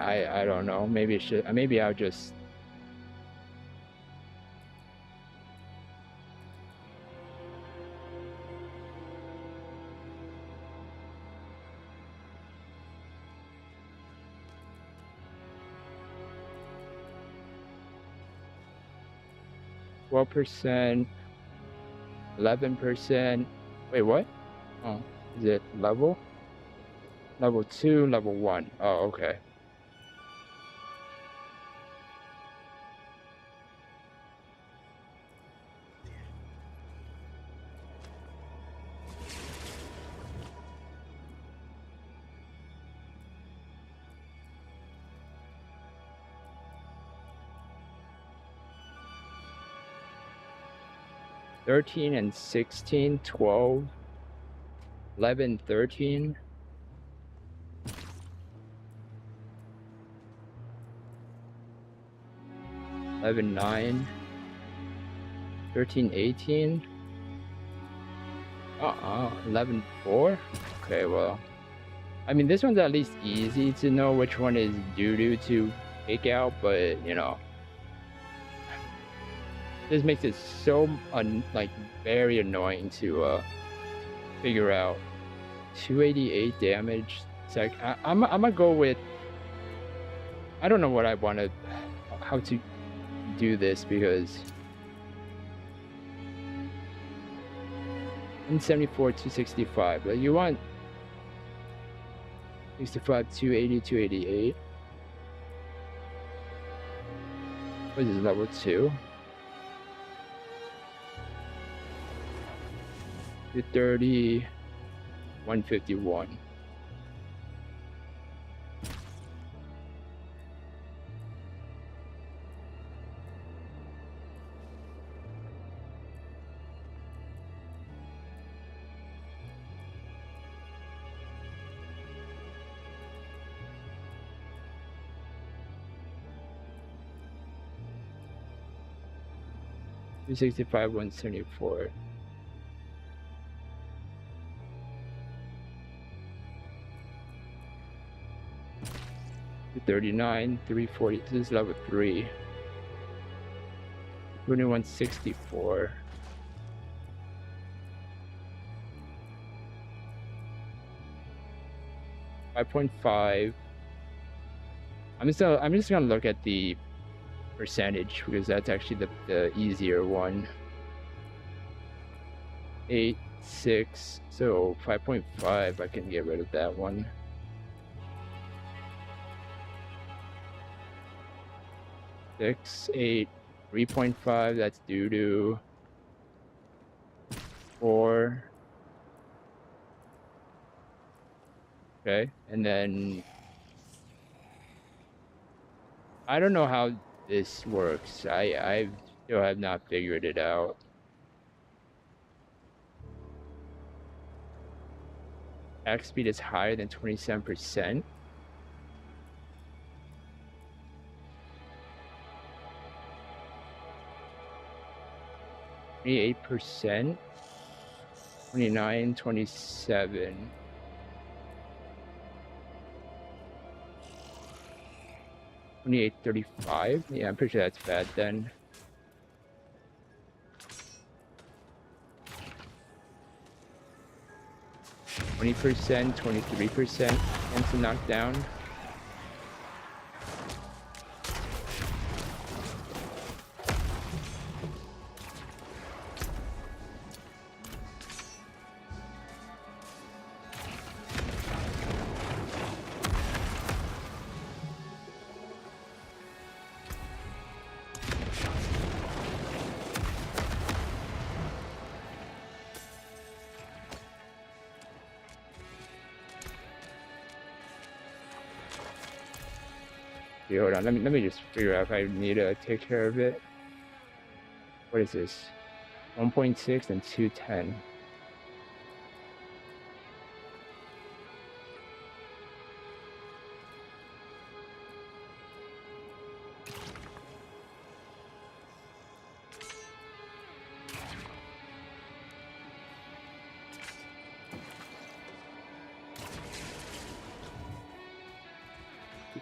I don't know. Maybe it should. Maybe I'll just. %, 11%. Wait, what? Oh, is it level? Level 2, level 1. Oh, okay. $13 and $16, $12, $11, $13. $11, $9, $13, $18. 11, $4. Okay, well, I mean, this one's at least easy to know which one is due to take out, but you know, this makes it so like very annoying to figure out. 288 damage. It's like I'm gonna go with. I don't know what I want to. how to do this because 174, 265. Like you want 65, 280, 288. What is this, level 2? 230, 151. Two 65, 174. 239, 340. This is level 3. 2164. 5.5. I'm just gonna look at the percentage because that's actually the easier one. 8, 6, so 5.5. I can get rid of that one. 6, 8, 3.5. That's due to 4. Okay, and then I don't know how this works. I still have not figured it out. Attack speed is higher than 27%. %, 29, 27. 2835. Yeah, I'm pretty sure that's bad then. %, 23% chance to knock down. Hold on, let me just figure out if I need to take care of it. What is this? 1.6 and 210.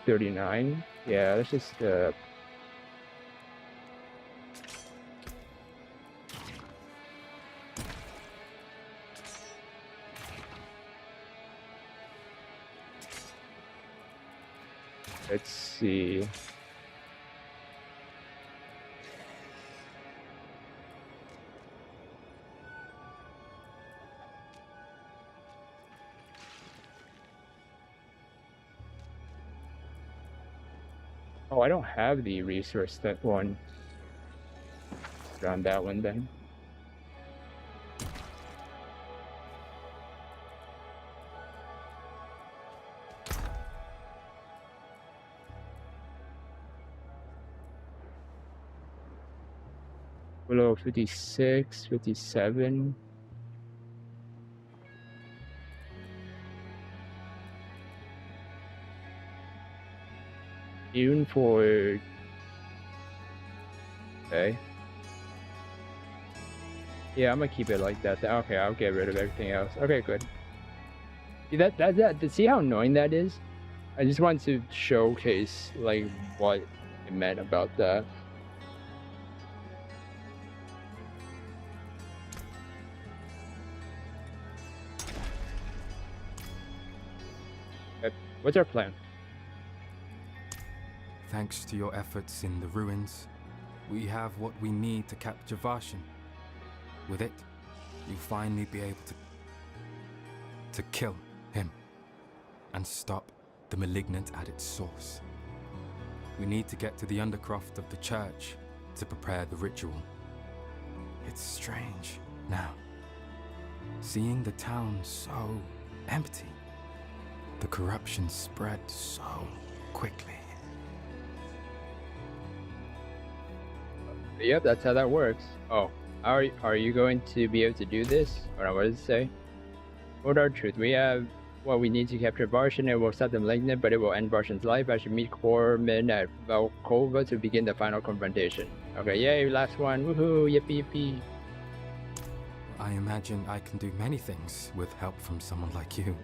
$39. Yeah, let's just let's see. Oh, I don't have the resource that one. On that one then. Below 56, 57. Even for okay. Yeah, I'm gonna keep it like that. Okay, I'll get rid of everything else. Okay, good. See that see how annoying that is? I just want to showcase like what it meant about that. Okay, what's our plan? Thanks to your efforts in the ruins, we have what we need to capture Varshan. With it, you'll finally be able to kill him and stop the Malignant at its source. We need to get to the undercroft of the church to prepare the ritual. It's strange now, seeing the town so empty. The corruption spread so quickly. Yep, that's how that works. Oh, are you going to be able to do this? Hold on, what does it say? Hold our truth. We have what we need to capture Varshan. It will stop the Malignant, but it will end Varshan's life. I should meet Corpsmen at Volkova to begin the final confrontation. Okay, yay, last one. Woohoo, yippee yippee. I imagine I can do many things with help from someone like you.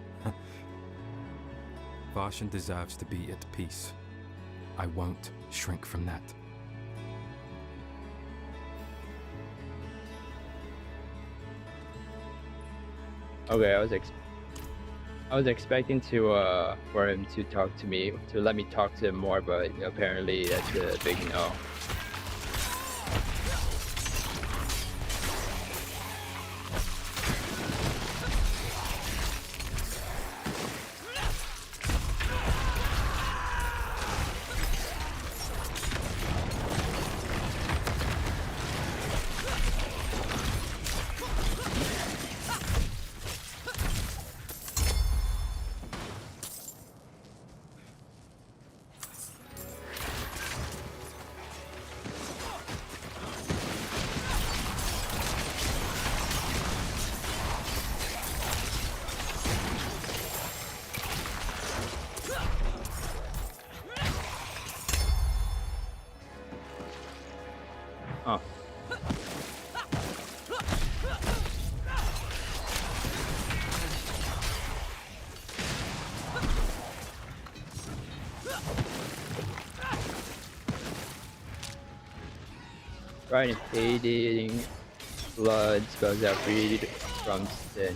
Varshan deserves to be at peace. I won't shrink from that. Okay, I was expecting to for him to talk to me, to let me talk to him more, but apparently that's a big no. Oh. Right, fading blood spells out freed from sin.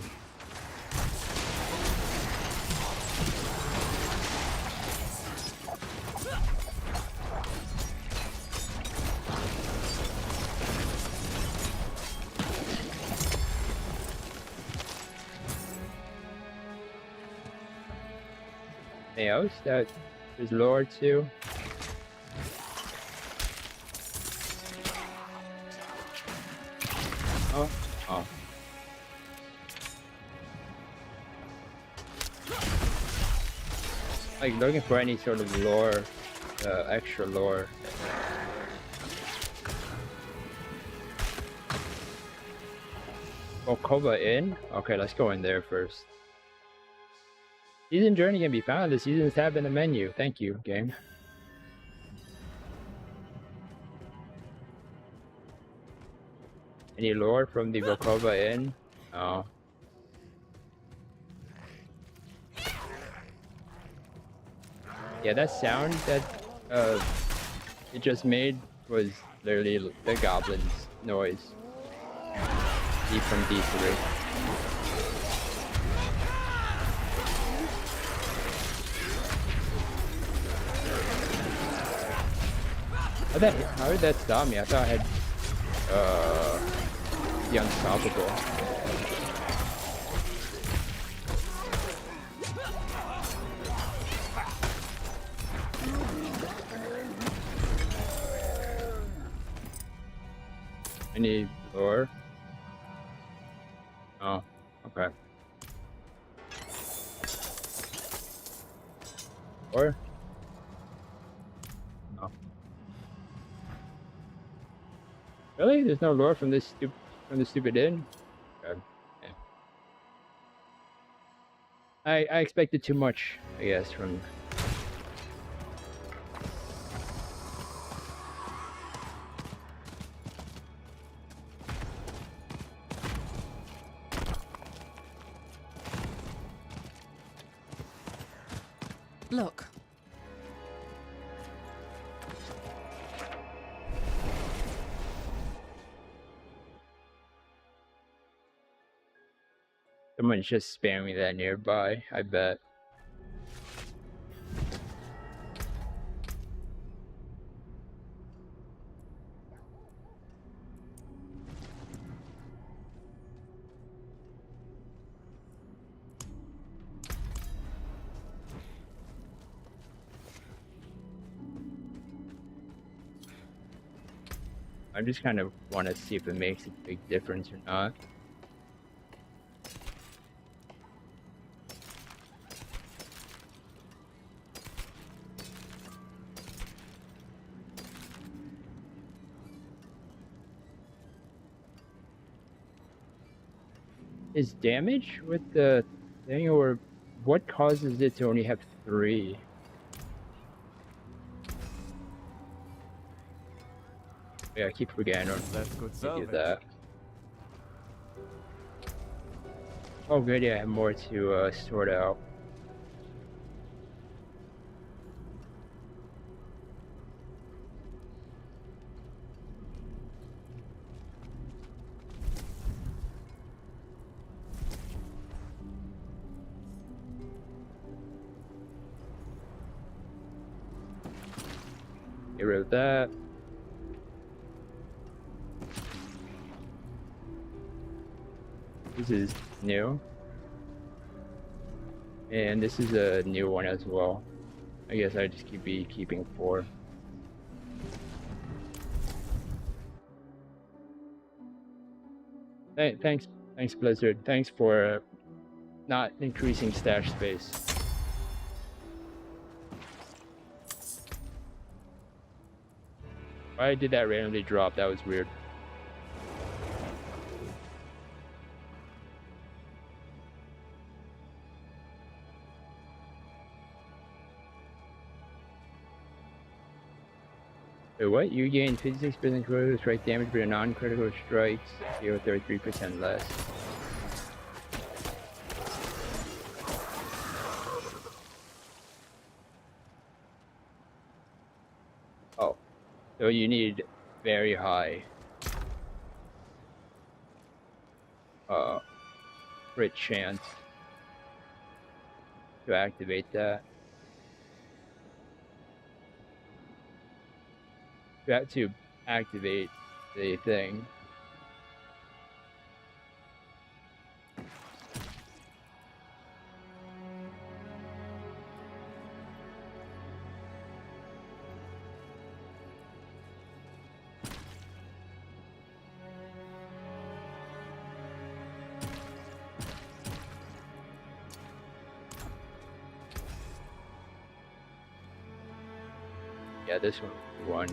Anything else that there's lore too? Oh, oh. Like looking for any sort of lore, extra lore. Volkova Inn? Okay, let's go in there first. Season journey can be found in the seasons tab in the menu. Thank you, game. Any lore from the Volkova Inn? Oh. Yeah, that sound that it just made was literally the goblin's noise. Deep from D3. How did that stop me? I thought I had the unstoppable. Any lore? Oh, okay. Or? No. Really? There's no lore from this stupid inn? Okay. Yeah. I expected too much, I guess, from. Look. Someone's just spamming that nearby, I bet. I just kind of want to see if it makes a big difference or not. Is damage with the thing, or what causes it to only have 3? Yeah, I keep forgetting on to do that. Oh good, yeah, I have more to sort out. Get rid of that. This is new. And this is a new one as well. I guess I just be keeping 4. Thanks Blizzard. Thanks for not increasing stash space. Why did that randomly drop? That was weird. Wait, what? You gain 56% critical strike damage, but your non-critical strikes deal 33% less. Oh, so you need very high crit chance to activate that. You have to activate the thing. Yeah, this one.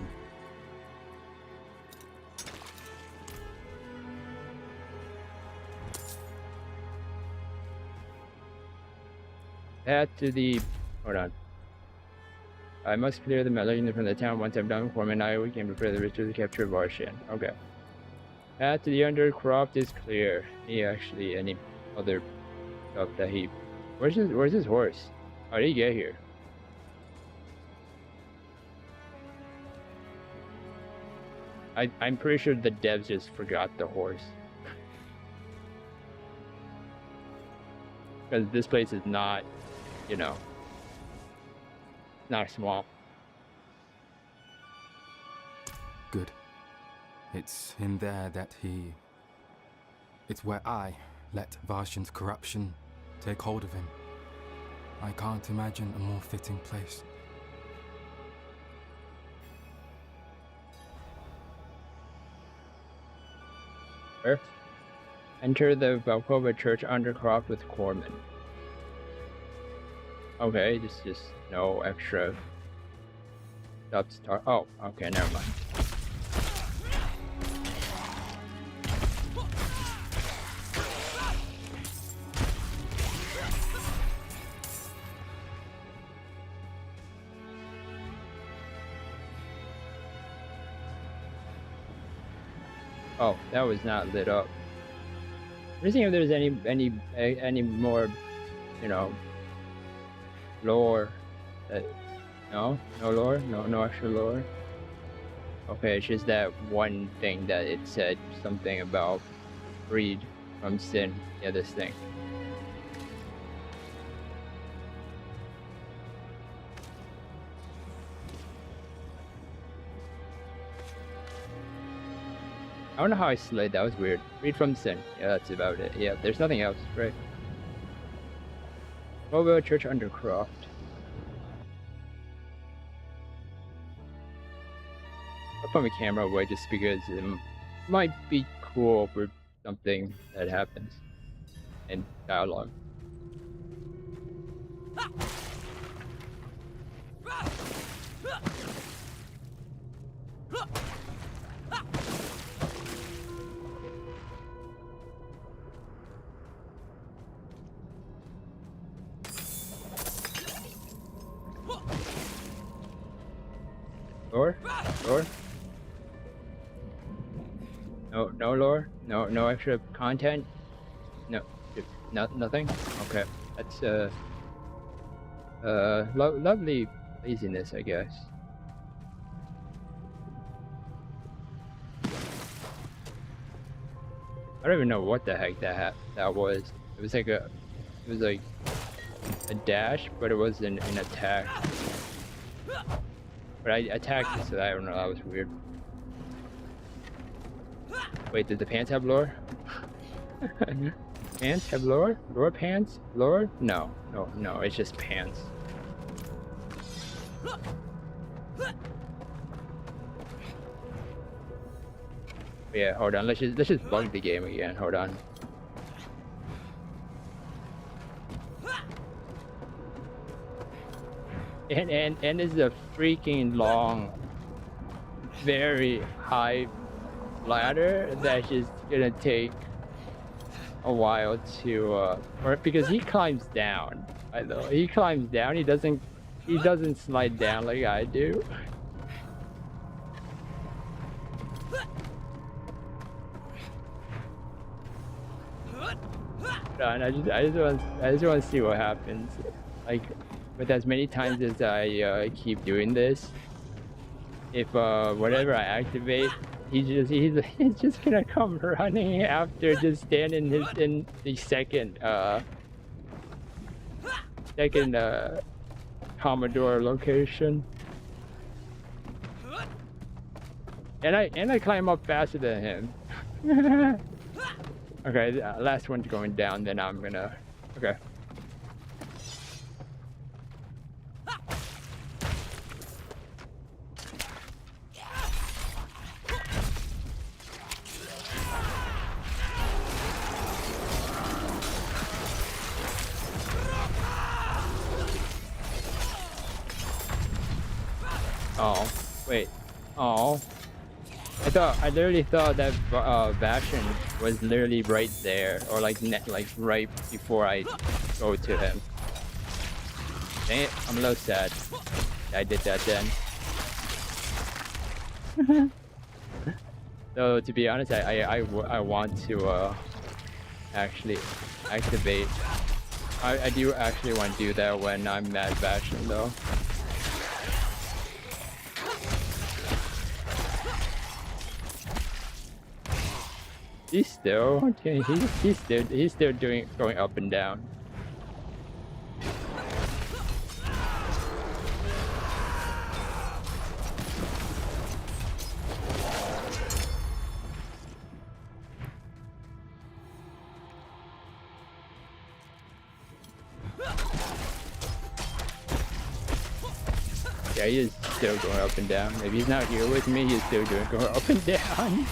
Add to the... Hold on. I must clear the Malignant from the town. Once I'm done with Foreman, we can prepare the ritual to capture Varshan. Okay. Path to the Undercroft is clear. Actually, any other stuff that he... Where's his horse? How did he get here? I'm pretty sure the devs just forgot the horse. Because this place is not, you know, not small. Good. It's in there that he... It's where I let Varshan's corruption take hold of him. I can't imagine a more fitting place. Where? Enter the Valkova Church Undercroft with Corman. Okay, this is no extra stuff to talk. Oh, okay, never mind. Oh, that was not lit up. I'm just thinking if there's any more, you know, lore. That no lore, no extra lore. Okay, it's just that one thing that it said something about freed from sin. Yeah, this thing. I don't know how I slayed. That was weird. Freed from sin. Yeah, that's about it. Yeah, there's nothing else, right? Valkova Church Undercroft. put my camera away just because it might be cool for something that happens in dialogue. Lore? Lore? No lore? No extra content? No, nothing? Okay, that's lovely laziness, I guess. I don't even know what the heck that was. It was like a dash, but it wasn't an attack. But I attacked it, so I don't know, that was weird. Wait, did the pants have lore? Pants have lore? Lore pants? Lore? No, it's just pants. Yeah, hold on, let's just bug the game again, hold on. And this is a freaking long, very high ladder that's just gonna take a while to because he climbs down. I know he climbs down. He doesn't slide down like I do. I just want to see what happens. Like, with as many times as I keep doing this, if whatever I activate, he's just gonna come running after just standing in the second Commodore location. And I climb up faster than him. Okay, last one's going down, then I'm gonna... Okay. Oh, wait. Oh. I literally thought that Bastion was literally right there, or like right before I go to him. Dang it, I'm a little sad. I did that then. So to be honest, I want to actually activate. I do actually want to do that when I'm Mad Bastion though. He's still okay. He's still going up and down. Yeah, he is still going up and down. If he's not here with me, he's still going up and down.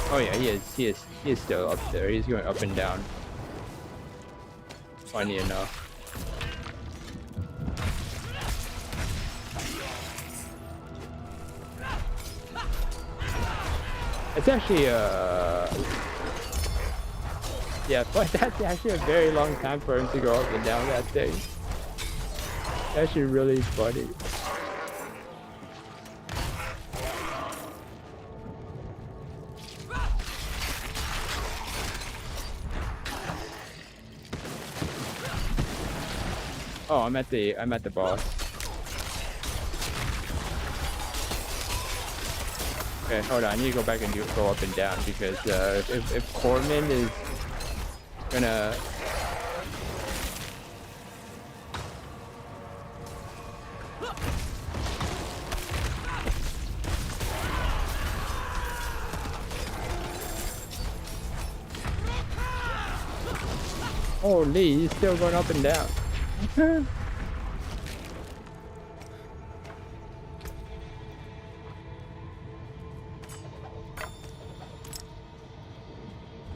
Oh yeah, he is still up there. He's going up and down. Funny enough. It's actually yeah, but that's actually a very long time for him to go up and down that thing. It's actually really funny. Oh, I'm at the boss. Okay, hold on. I need to go back and go up and down because if Corman is Gonna. Holy, he's still going up and down.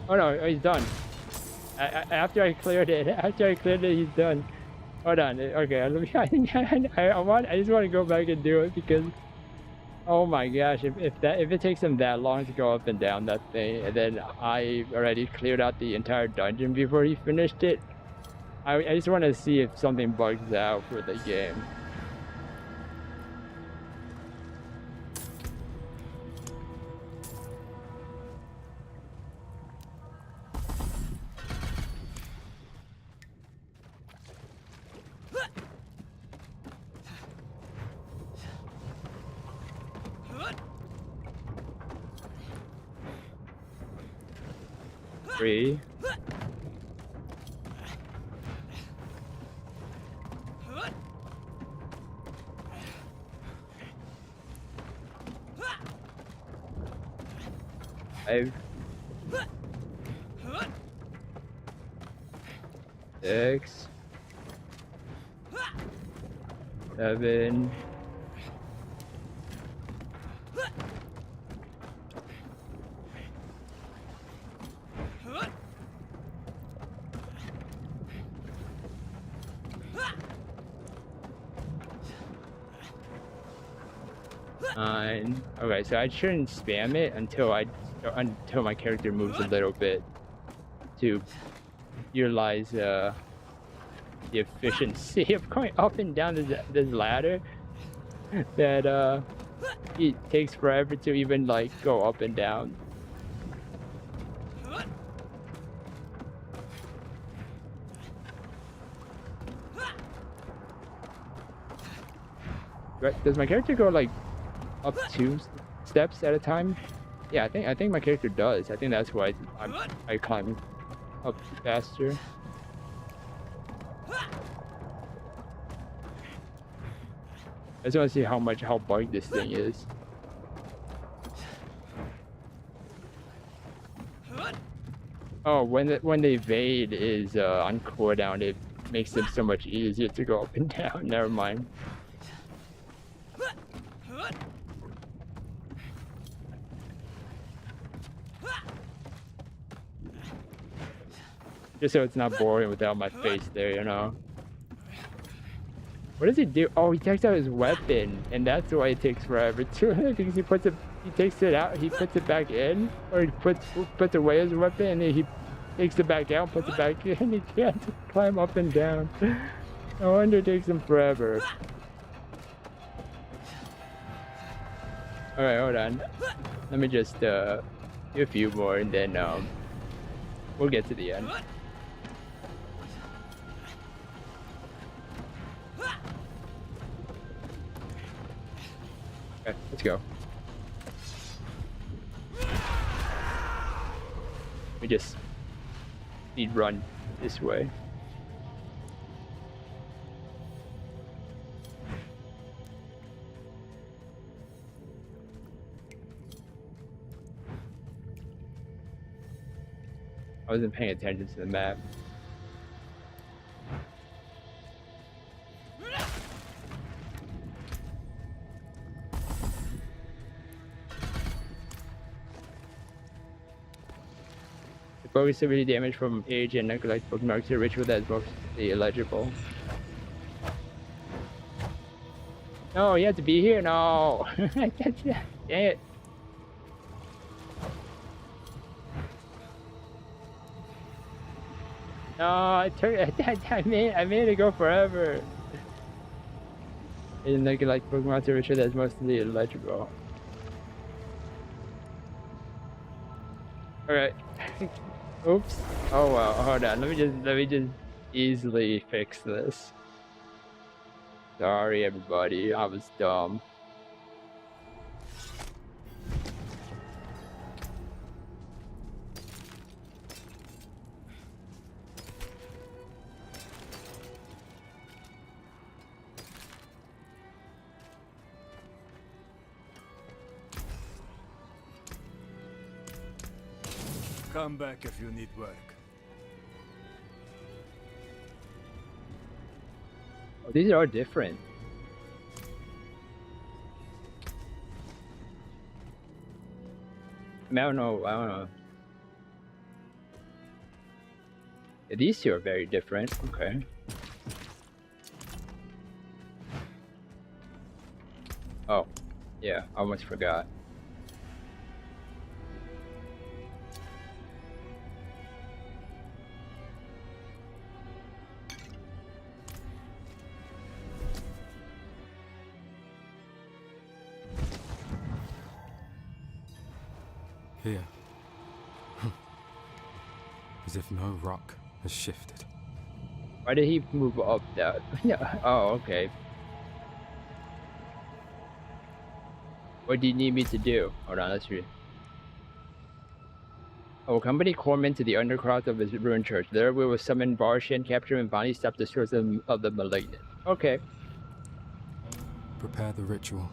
Oh no, oh, he's done. After I cleared it, he's done. Hold on, okay, let me, I just want to go back and do it because, oh my gosh, if it takes him that long to go up and down that thing, and then I already cleared out the entire dungeon before he finished it, I just want to see if something bugs out for the game. Three. Five. 6. 7. 9. Okay, so I shouldn't spam it until my character moves a little bit to utilize the efficiency of going up and down this ladder that it takes forever to even like go up and down. Right, does my character go like up 2 steps at a time? Yeah, I think my character does. I think that's why I climb up faster. I just want to see how bugged this thing is. Oh, when the evade is on cooldown, it makes it so much easier to go up and down. Never mind. Just so it's not boring without my face there, you know. What does he do? Oh, he takes out his weapon, and that's why it takes forever too. Because he takes it out, he puts it back in, or he puts away his weapon, and then he takes it back out, puts it back in. He can't climb up and down. No wonder it takes him forever. All right, hold on. Let me just do a few more, and then we'll get to the end. Okay, let's go. We just need run this way. I wasn't paying attention to the map. Focus severely damage from age and neglect bookmarks to a ritual that is mostly illegible. No, you have to be here. No. Dang it. No, I made it go forever. And neglect bookmarks to a ritual that is mostly illegible. Alright. Oops. Oh well, hold on. Let me just easily fix this. Sorry everybody, I was dumb. Come back if you need work. Oh, these are different. I mean, I don't know. Yeah, these two are very different. Okay. Oh, yeah, I almost forgot. Here. As if no rock has shifted. Why did he move up that? Oh, okay. What do you need me to do? Hold on, let's read. Oh, accompany Corman to the undercroft of his ruined church. There we will summon Varshan, capture him, and finally stop the source of the Malignant. Okay. Prepare the ritual.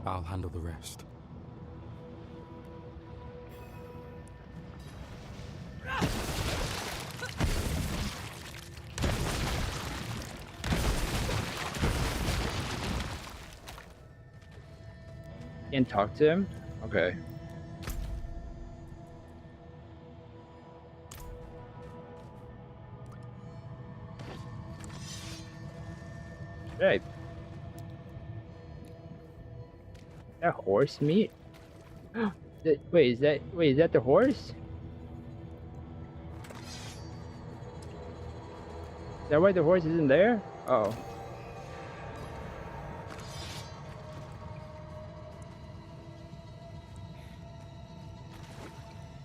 I'll handle the rest. Can't talk to him? Okay. Right. That horse meat? Wait, is that the horse? Is that why the horse isn't there? Oh.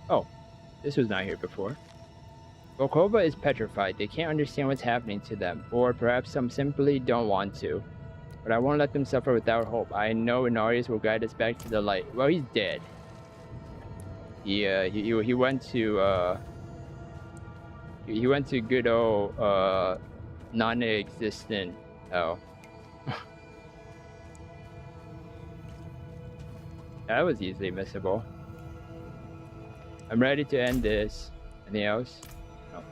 Oh, this was not here before. Volkova is petrified. They can't understand what's happening to them, or perhaps some simply don't want to. But I won't let them suffer without hope. I know Inarius will guide us back to the light. Well, he's dead. He went to he went to good old non-existent hell. That was easily missable. I'm ready to end this. Anything else? No.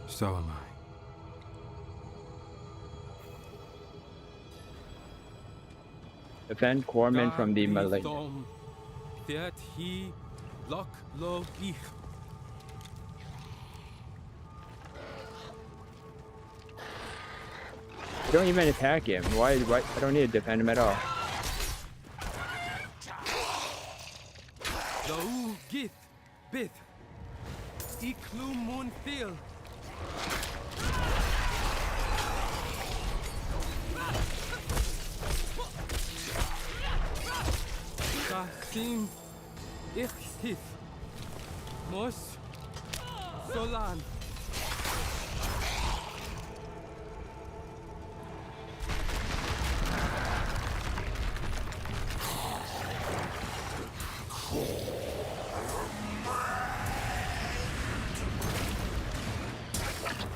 So am I. Defend Corman from the Malignant. I don't even attack him. Why? I don't need to defend him at all. Solan.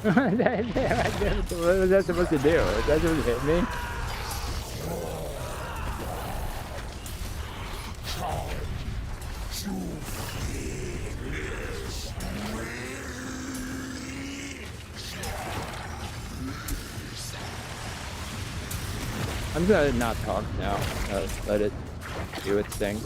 What was that supposed to do? Was that supposed to hit me? I'm gonna not talk now. Let it do its thing.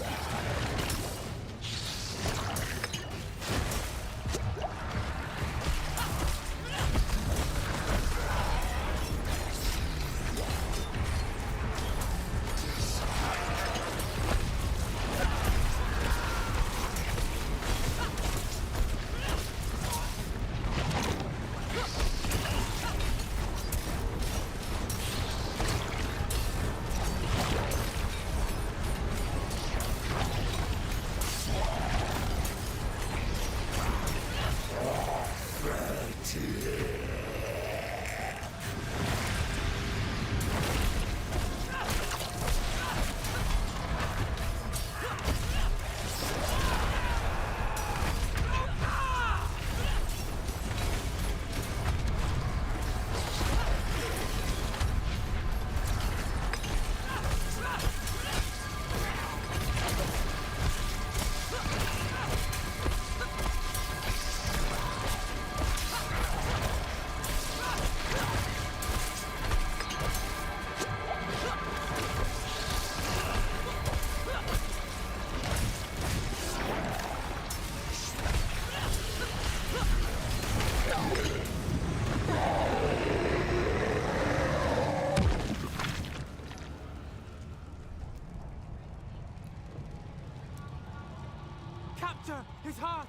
His heart!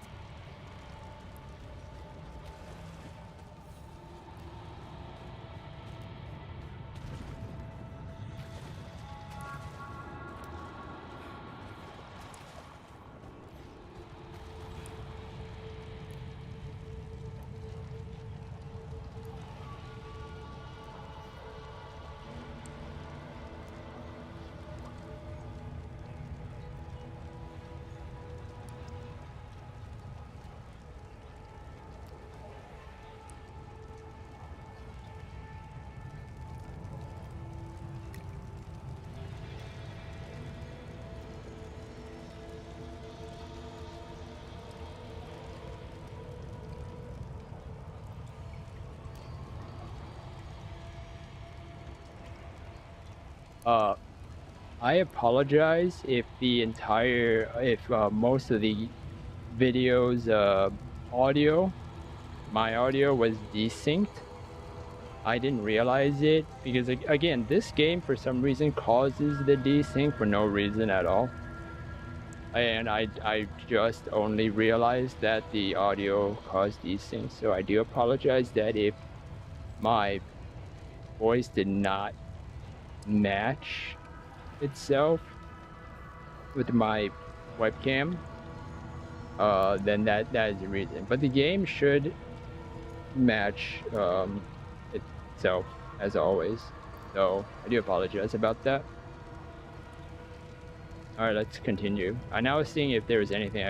I apologize if most of the video's my audio was desynced. I didn't realize it because again, this game for some reason causes the desync for no reason at all. And I just only realized that the audio caused desync, so I do apologize that if my voice did not match itself with my webcam, then that is the reason. But the game should match itself as always, so I do apologize about that. All right, let's continue. I now was seeing if there was anything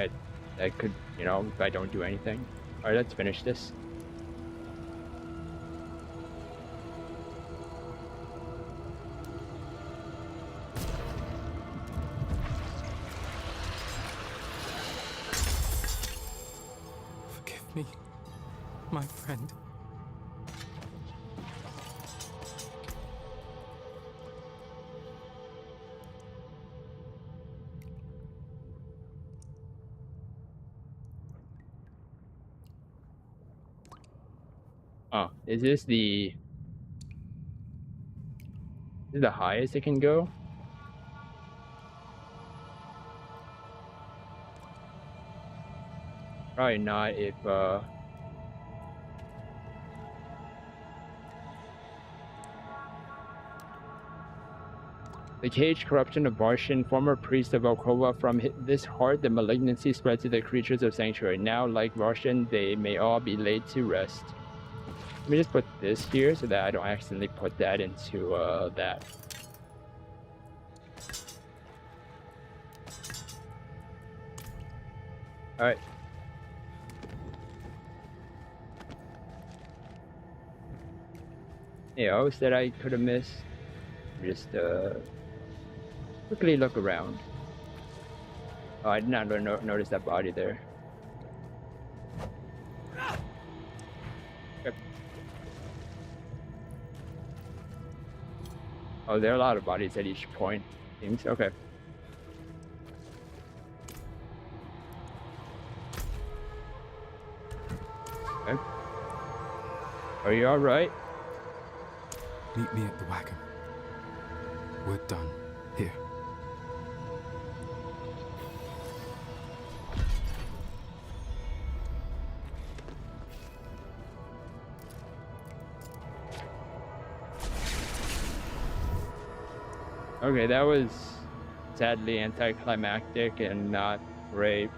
I could, you know, if I don't do anything. All right, let's finish this. Forgive me, my friend. Oh, is this the highest it can go? Probably not if the caged corruption of Barshin, former priest of Okova, from this heart the malignancy spread to the creatures of Sanctuary. Now, like Barshin, they may all be laid to rest. Let me just put this here so that I don't accidentally put that into that. Alright. Anything else that I could have missed? Just quickly look around. Oh, I did not notice that body there. Okay. Oh, there are a lot of bodies at each point. Seems okay. Okay. Are you all right? Meet me at the wagon. We're done. Here. Okay, that was sadly anticlimactic and not great.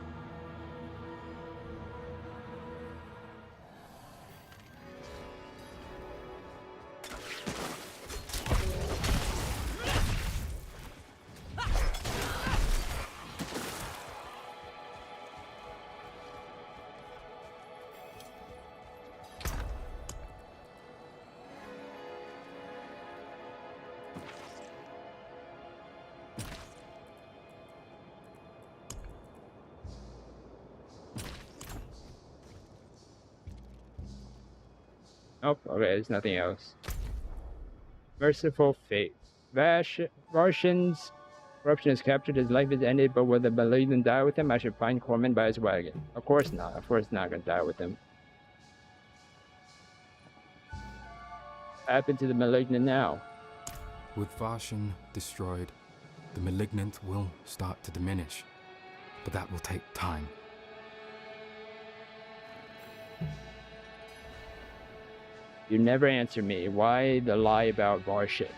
Nope, okay, there's nothing else. Merciful fate. Varshin's corruption is captured, his life is ended, but will the Malignant die with him? I should find Corman by his wagon. Of course not. Of course not gonna die with him. What happened to the Malignant now? With Varshin destroyed, the Malignant will start to diminish. But that will take time. You never answer me. Why the lie about Varshan?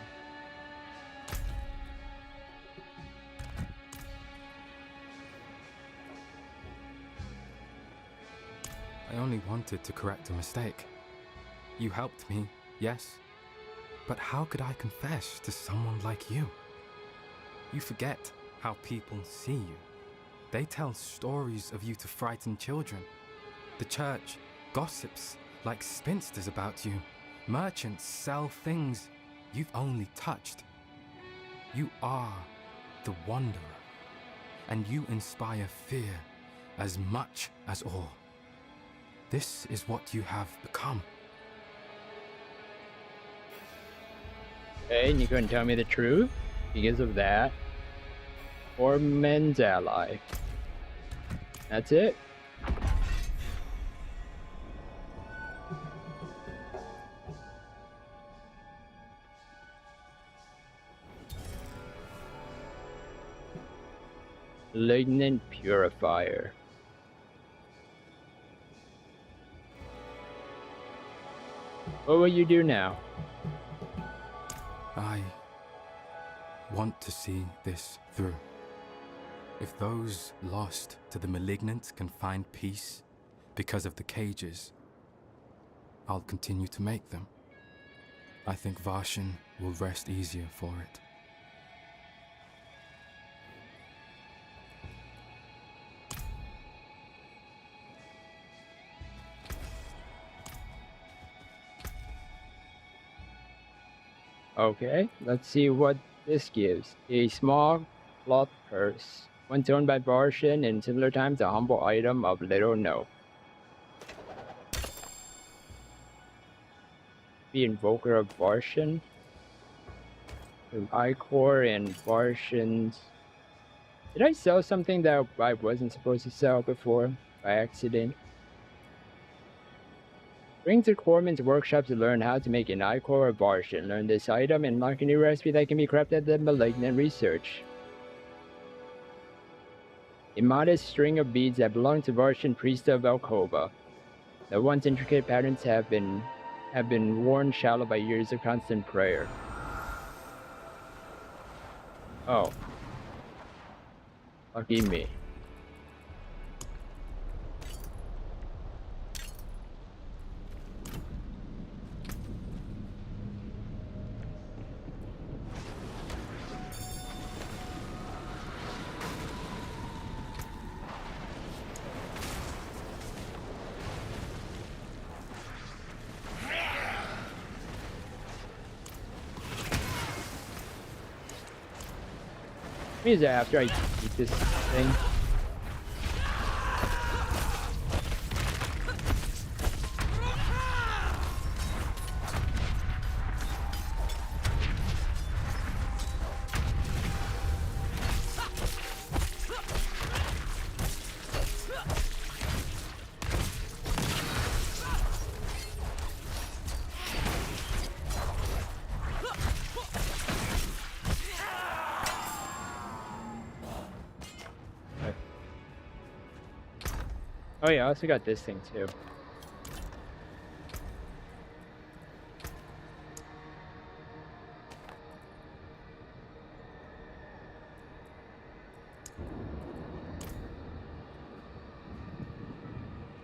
I only wanted to correct a mistake. You helped me, yes, but how could I confess to someone like you? You forget how people see you. They tell stories of you to frighten children. The church gossips like spinsters about you. Merchants sell things you've only touched. You are the wanderer, and you inspire fear as much as awe. This is what you have become. Okay, and you couldn't tell me the truth because of that. Or men's ally. That's it. Malignant Purifier. What will you do now? I want to see this through. If those lost to the Malignant can find peace because of the cages, I'll continue to make them. I think Varshan will rest easier for it. Okay, let's see what this gives. A small cloth purse. Once owned by Varshan, in similar times a humble item of little note. The Invoker of Varshan. Icor and Varshan's. Did I sell something that I wasn't supposed to sell before by accident? Bring to Corman's workshop to learn how to make an Icor of Varshan. Learn this item and unlock a new recipe that can be crafted at the Malignant Research. A modest string of beads that belong to Varshan, priest of Alcova. The once intricate patterns have been worn shallow by years of constant prayer. Oh. Lucky me. Is after I beat this thing. Oh yeah, I also got this thing too.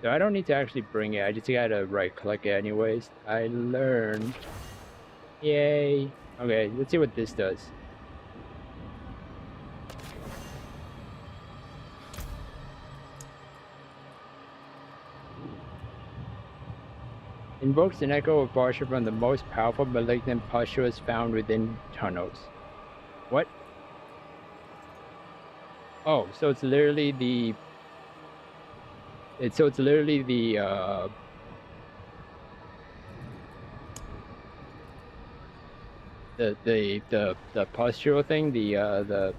So I don't need to actually bring it, I just gotta right click it anyways. I learned. Yay. Okay, let's see what this does. Invokes an echo of Varshan from the most powerful malignant pustules found within tunnels. What? Oh, so it's literally the... It's literally the, the pustule thing, the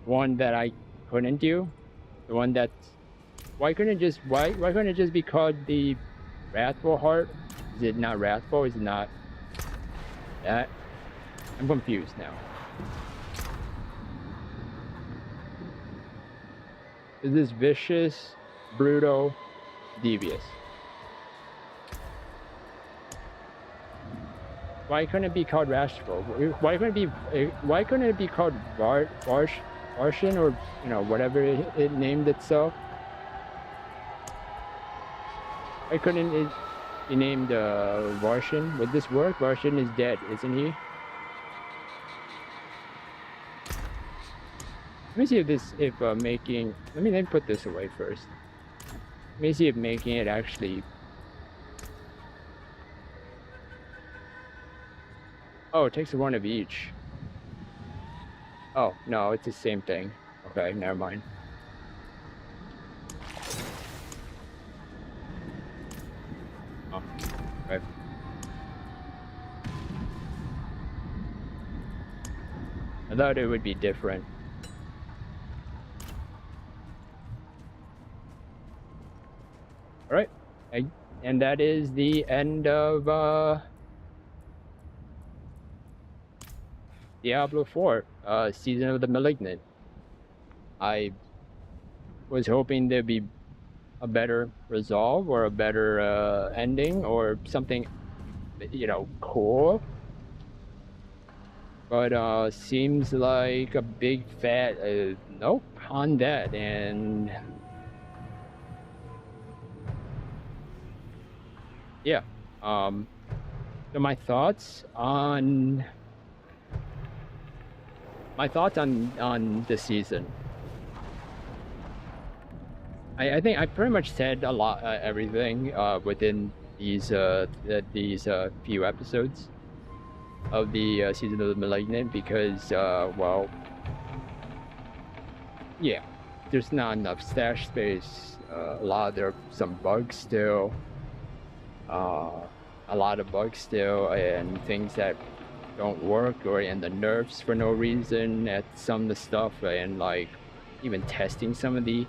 one that I couldn't do? The one that's... Why couldn't it just be called the Wrathful Heart? Is it not Wrathful? Is it not that? I'm confused now. Is this vicious, brutal, devious. Why couldn't it be called Rashful? Why couldn't it be called Varshan, or whatever it named itself? Why couldn't it be named Varshan? Would this work? Varshan is dead, isn't he? Let me see if making. Let me put this away first. Let me see if making it actually. Oh, it takes one of each. Oh, no, it's the same thing. Okay, never mind. Oh, okay. I thought it would be different. Alright, and that is the end of, Diablo IV, Season of the Malignant. I was hoping there'd be a better resolve or a better ending or something, cool. But seems like a big fat nope on that. And yeah, so my thoughts on this season. I think I pretty much said a lot, everything within these few episodes of the Season of the Malignant, because well, yeah, there's not enough stash space. There are some bugs still. A lot of bugs still, and things that don't work, and the nerfs for no reason at some of the stuff, and like even testing some of the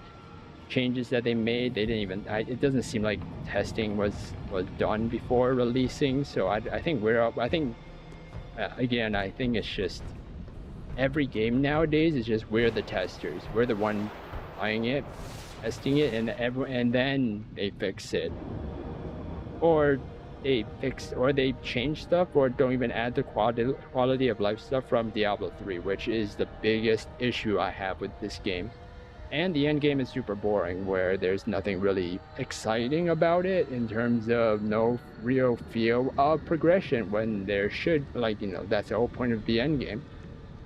changes that they made, they didn't even. It doesn't seem like testing was done before releasing. So I think again, I think it's just every game nowadays is just we're the testers, we're the one buying it, testing it, and then they fix it, or they change stuff, or don't even add the quality of life stuff from Diablo 3, which is the biggest issue I have with this game. And the end game is super boring, where there's nothing really exciting about it in terms of no real feel of progression, when there should, that's the whole point of the end game.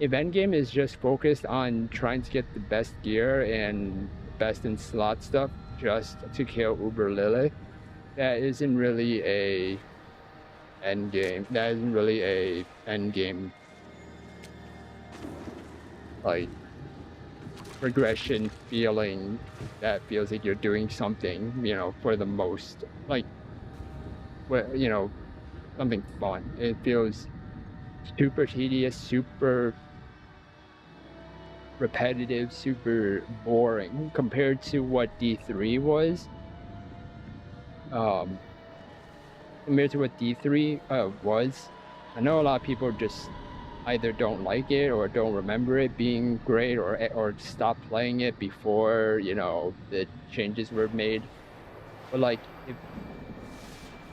If end game is just focused on trying to get the best gear and best in slot stuff just to kill Uber Lilith, that isn't really a end game. That isn't really a end game, like, progression feeling that feels like you're doing something, for the most, like, something fun. It feels super tedious, super repetitive, super boring compared to what D3 was. Compared to what D3 was. I know a lot of people just either don't like it or don't remember it being great, or stop playing it before the changes were made. But like, if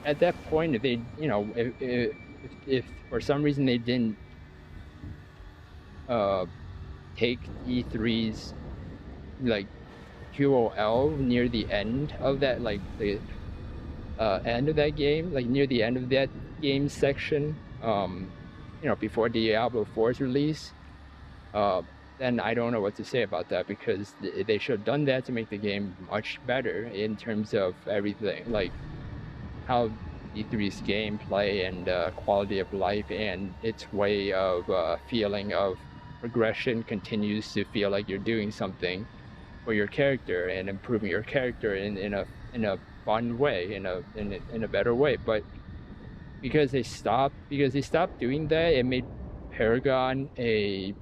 at that point, if they if for some reason they didn't take E3's like QOL near the end of that, like the end of that game, like near the end of that game section, before Diablo 4's release, then I don't know what to say about that, because they should have done that to make the game much better in terms of everything, like how D3's gameplay and quality of life and its way of feeling of progression continues to feel like you're doing something for your character and improving your character in a fun way, in a better way. But because they stopped doing that, it made Paragon a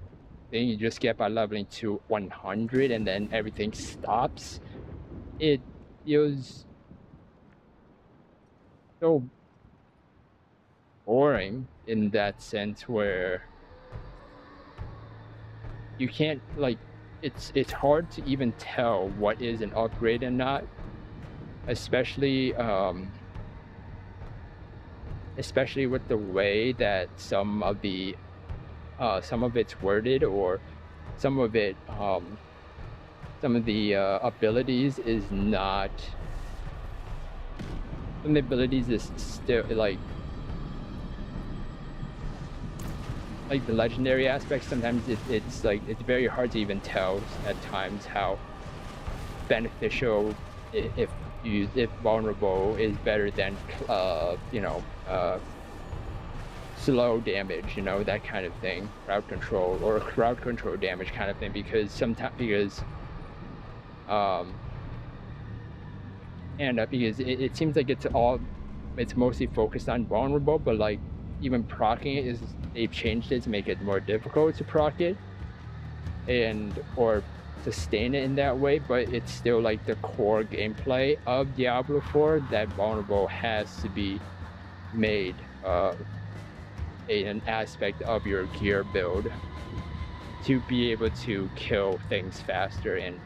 thing you just get by leveling to 100 and then everything stops. It feels so boring in that sense, where you can't, like, it's hard to even tell what is an upgrade and not. especially especially with the way that some of it's worded, or some of the abilities is not. Some of the abilities is still like the legendary aspects. Sometimes it's like it's very hard to even tell at times how beneficial if vulnerable is better than slow damage, you know, that kind of thing, crowd control damage kind of thing, because sometimes because it seems like it's mostly focused on vulnerable, but like even proccing it they've changed it to make it more difficult to proc it or sustain it in that way, but it's still like the core gameplay of Diablo 4 that vulnerable has to be made an aspect of your gear build to be able to kill things faster and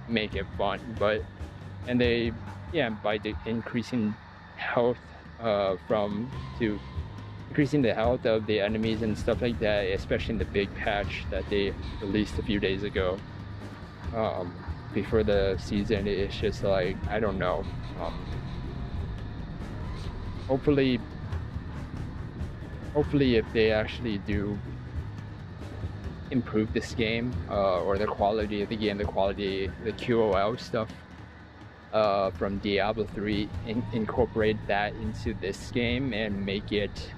make it fun. By increasing health increasing the health of the enemies and stuff like that, especially in the big patch that they released a few days ago before the season. It's just like, I don't know, hopefully if they actually do improve this game, or the quality of the game, the QOL stuff from Diablo 3, incorporate that into this game and make it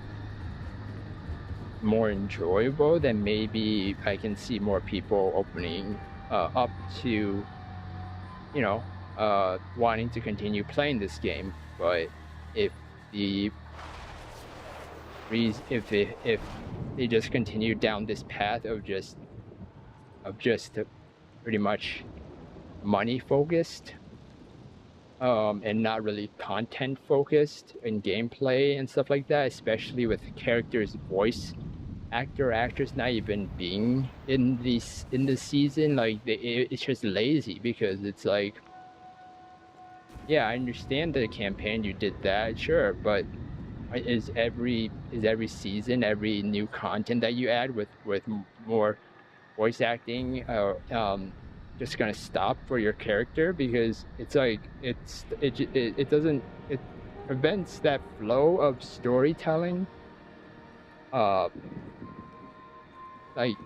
more enjoyable, then maybe I can see more people opening up to, you know, wanting to continue playing this game. But if they just continue down this path of just pretty much money focused, and not really content focused in gameplay and stuff like that, especially with characters' voice actors not even being in this season, like it's just lazy, because it's like, yeah, I understand the campaign, you did that, sure, but is every season, every new content that you add with more voice acting just gonna stop for your character? Because it's like it prevents that flow of storytelling. It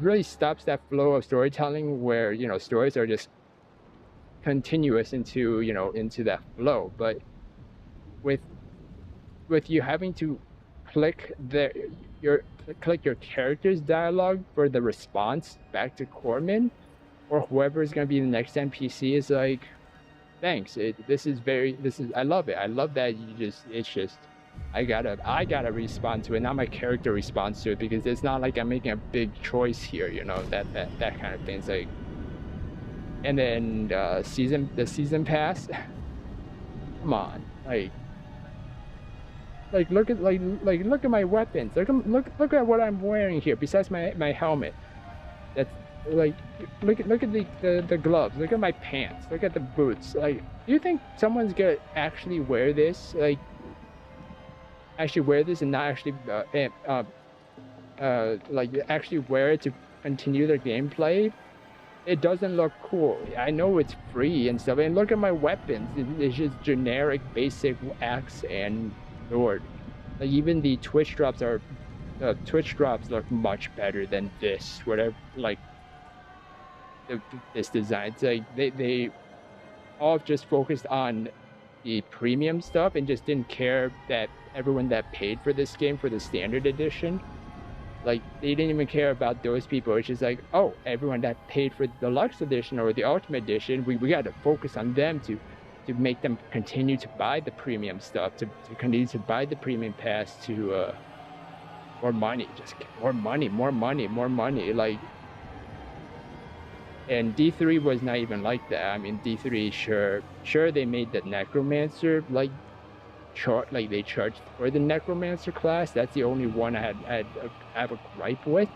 really stops that flow of storytelling where, you know, stories are just continuous into that flow. But with you having to click your character's dialogue for the response back to Corman or whoever is going to be the next NPC, is like, thanks. I love it. I love that I gotta respond to it, not my character responds to it, because it's not like I'm making a big choice here, you know, that kind of thing. It's like, and then the season pass, come on, look at my weapons. Look at what I'm wearing here besides my helmet. That's like, look at the gloves. Look at my pants. Look at the boots. Like, do you think someone's gonna actually wear this? Like, actually wear this and not actually actually wear it to continue their gameplay? It doesn't look cool. I know it's free and stuff, and look at my weapons. It's just generic basic axe and sword. Like, even the Twitch drops look much better than this, whatever, like this design. It's like they all just focused on the premium stuff and just didn't care that everyone that paid for this game for the standard edition, like, they didn't even care about those people. It's just like, oh, everyone that paid for the deluxe edition or the ultimate edition, we got to focus on them to make them continue to buy the premium stuff, to continue to buy the premium pass, to more money, just get more money. Like, and D3 was not even like that. I mean, D3, sure they made the necromancer they charged for the necromancer class. That's the only one I have a gripe with.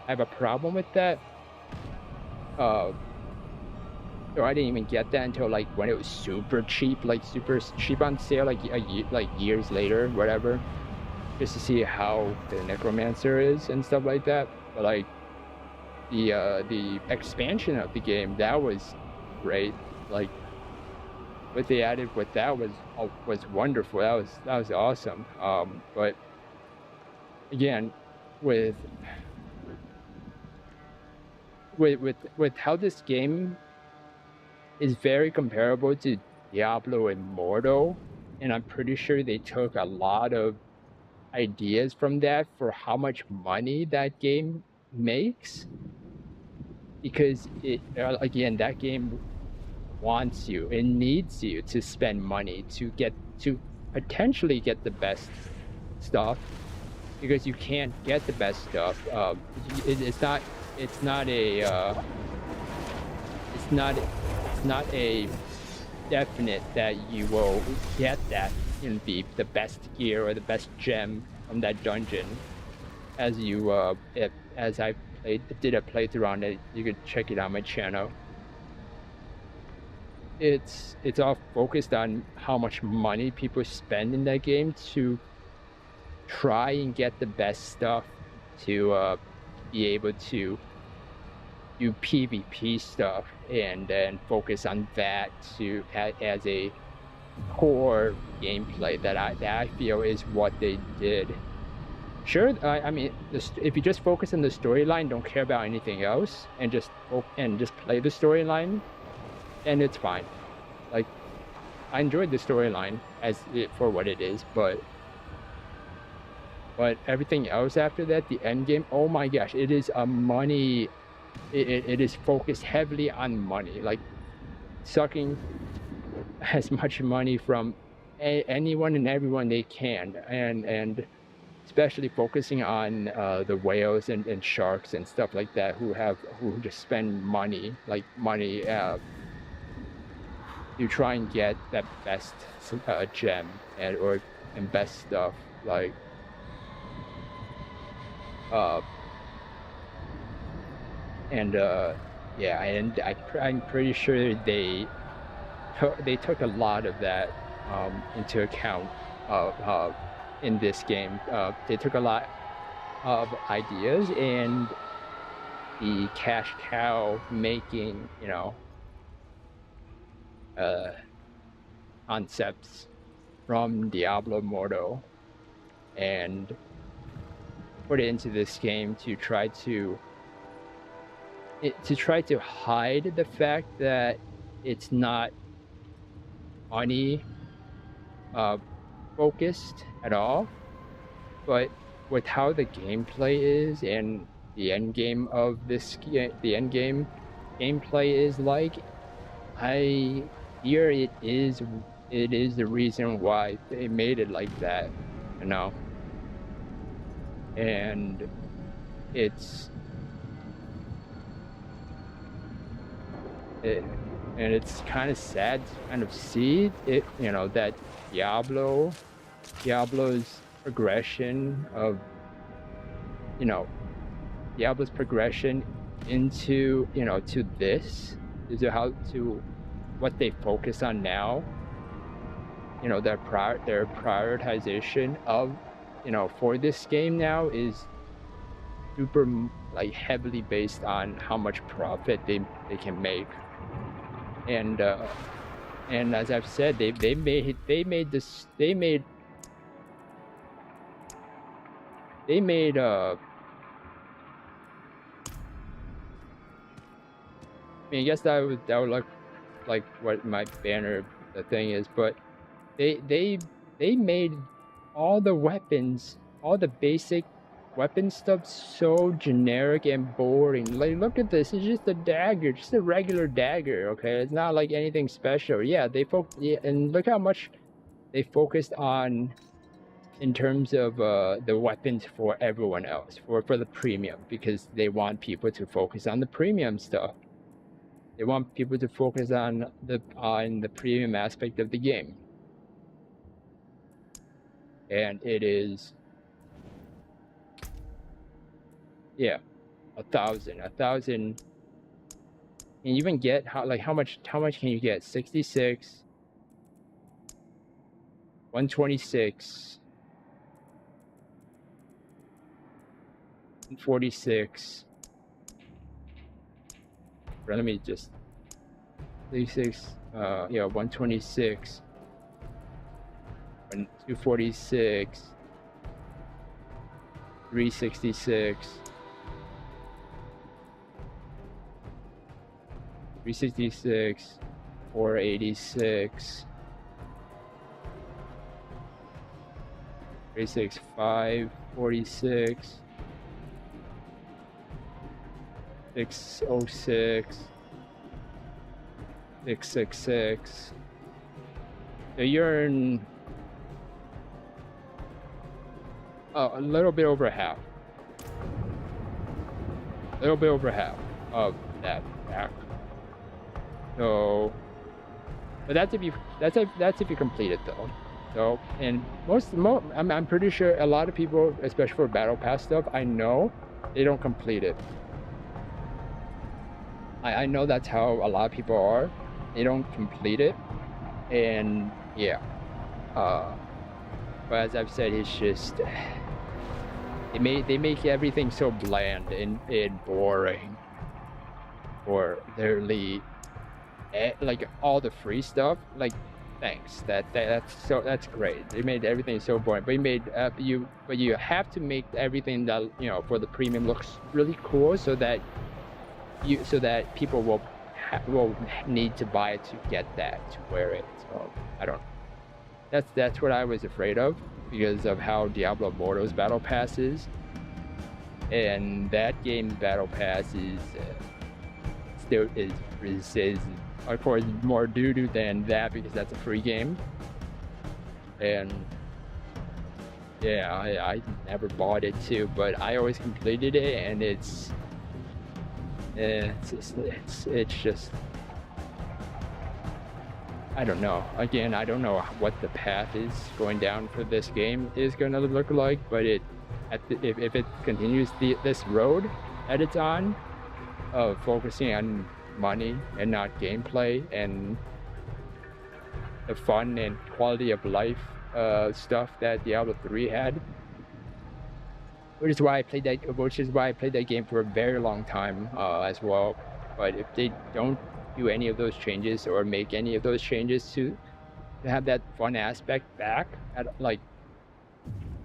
I have a problem with that. But So I didn't even get that until like when it was super cheap, like super cheap on sale, like years later, whatever, just to see how the necromancer is and stuff like that. But like the expansion of the game, that was great. Like what they added with that was wonderful. That was awesome. But again, with how this game is very comparable to Diablo Immortal, and I'm pretty sure they took a lot of ideas from that for how much money that game makes, because again, that game wants you, it needs you to spend money to potentially get the best stuff, because you can't get the best stuff. It's not a definite that you will get that in the best gear or the best gem from that dungeon. As I did a playthrough on it, you could check it on my channel. It's all focused on how much money people spend in that game to try and get the best stuff to be able to do PvP stuff, and then focus on that as a core gameplay that I feel is what they did. Sure, I mean, if you just focus on the storyline, don't care about anything else, and just play the storyline, then it's fine. Like, I enjoyed the storyline for what it is, but everything else after that, the end game, oh my gosh, it is a money. It is focused heavily on money, like sucking as much money from anyone and everyone they can, and especially focusing on the whales and sharks and stuff like that, who just spend money to try and get that best gem and best stuff, like yeah, and I'm pretty sure they took a lot of that into account in this game. They took a lot of ideas and the cash cow making, concepts from Diablo Immortal and put it into this game to try to hide the fact that it's not money focused at all, but with how the gameplay is and the end game of the end game gameplay is like, I hear it is the reason why they made it like that, and it's kind of sad to kind of see it, that Diablo's progression of, Diablo's progression into, to this, to what they focus on now, their prioritization of, for this game now is super, like, heavily based on how much profit they can make. And as I've said, they made I mean, I guess that would look like what my banner the thing is, but they made all the weapons, all the basic weapon stuff, so generic and boring. Like, look at this, it's just a dagger, just a regular dagger, okay? It's not like anything special. Yeah, and look how much they focused on in terms of the weapons for everyone else, for the premium, because they want people to focus on the premium stuff. They want people to focus on the premium aspect of the game. And it is, yeah, 1,000 Can you even get how much can you get? 66, 126, 46. Let me just 36, yeah, 126, 246, 366, 366, 486, 365, 46, 606, 666. So you're in a little bit over half. A little bit over half of that back. So, but that's if you complete it though. So, and I'm pretty sure a lot of people, especially for battle pass stuff, I know they don't complete it. I know that's how a lot of people are. They don't complete it, and yeah. But as I've said, it's just they make everything so bland and boring. Or literally, like all the free stuff. Like, thanks. That's great. They made everything so boring. But you have to make everything that for the premium looks really cool, so that people will need to buy it to get that, to wear it. So I don't. That's what I was afraid of, because of how Diablo Immortal's battle pass is, and that game's battle pass is still is of course more doo-doo than that, because that's a free game. And yeah, I never bought it too, but I always completed it, and it's just I don't know. Again, I don't know what the path is going down for this game is going to look like, but if it continues this road that it's on, of focusing on money and not gameplay and the fun and quality of life stuff that Diablo 3 had, which is why I played that game for a very long time as well. But if they don't do any of those changes or make any of those changes to have that fun aspect back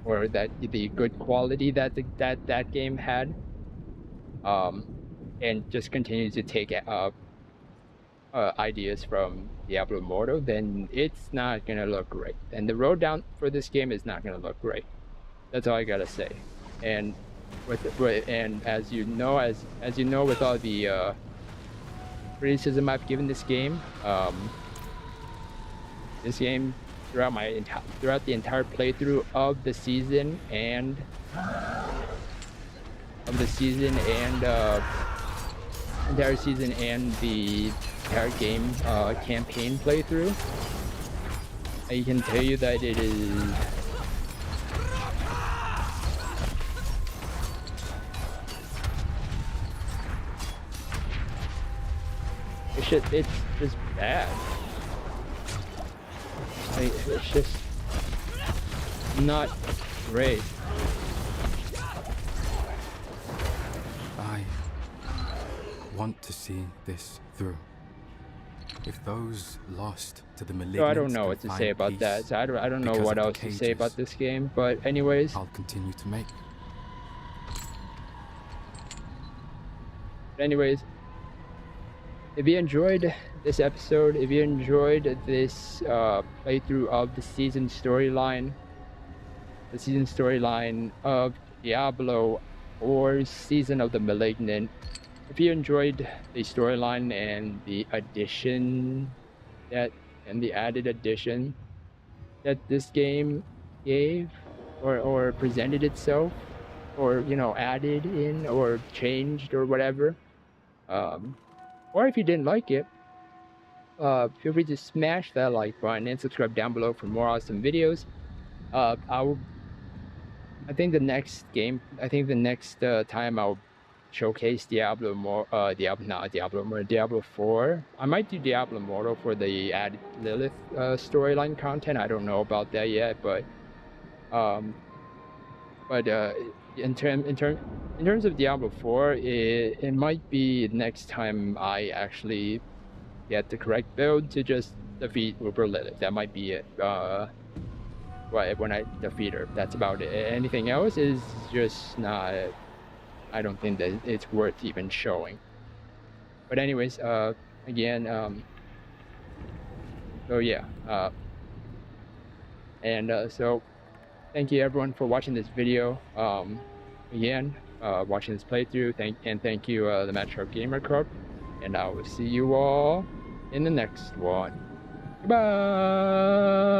or that the good quality that game had, and just continue to take ideas from Diablo Immortal, then it's not gonna look great. And the road down for this game is not gonna look great. That's all I gotta say. And as you know, with all the criticism I've given this game throughout the entire playthrough of the season and entire season and the entire game campaign playthrough, I can tell you that it is it's just bad. It's just not great. I want to see this through. If those lost to the Malignant, so I don't know what to say about that. So I don't know what else to say about this game. But anyways, I'll continue to make. Anyways, if you enjoyed this episode, if you enjoyed this playthrough of the season storyline of Diablo or Season of the Malignant, if you enjoyed the storyline and the added addition that this game gave or presented itself, or added in or changed or whatever, or if you didn't like it, feel free to smash that like button and subscribe down below for more awesome videos. I think the next time I'll showcase Diablo 4. I might do Diablo Immortal for the added Lilith storyline content. I don't know about that yet, but in terms of Diablo 4, it might be next time I actually get the correct build to just defeat Uber Lilith. That might be it. When I defeat her, that's about it. Anything else is just not. I don't think that it's worth even showing. But anyways, again, so yeah, so thank you everyone for watching this video. Again, watching this playthrough. Thank you, the Magikarp Gamer Karp, and I will see you all in the next one. Goodbye.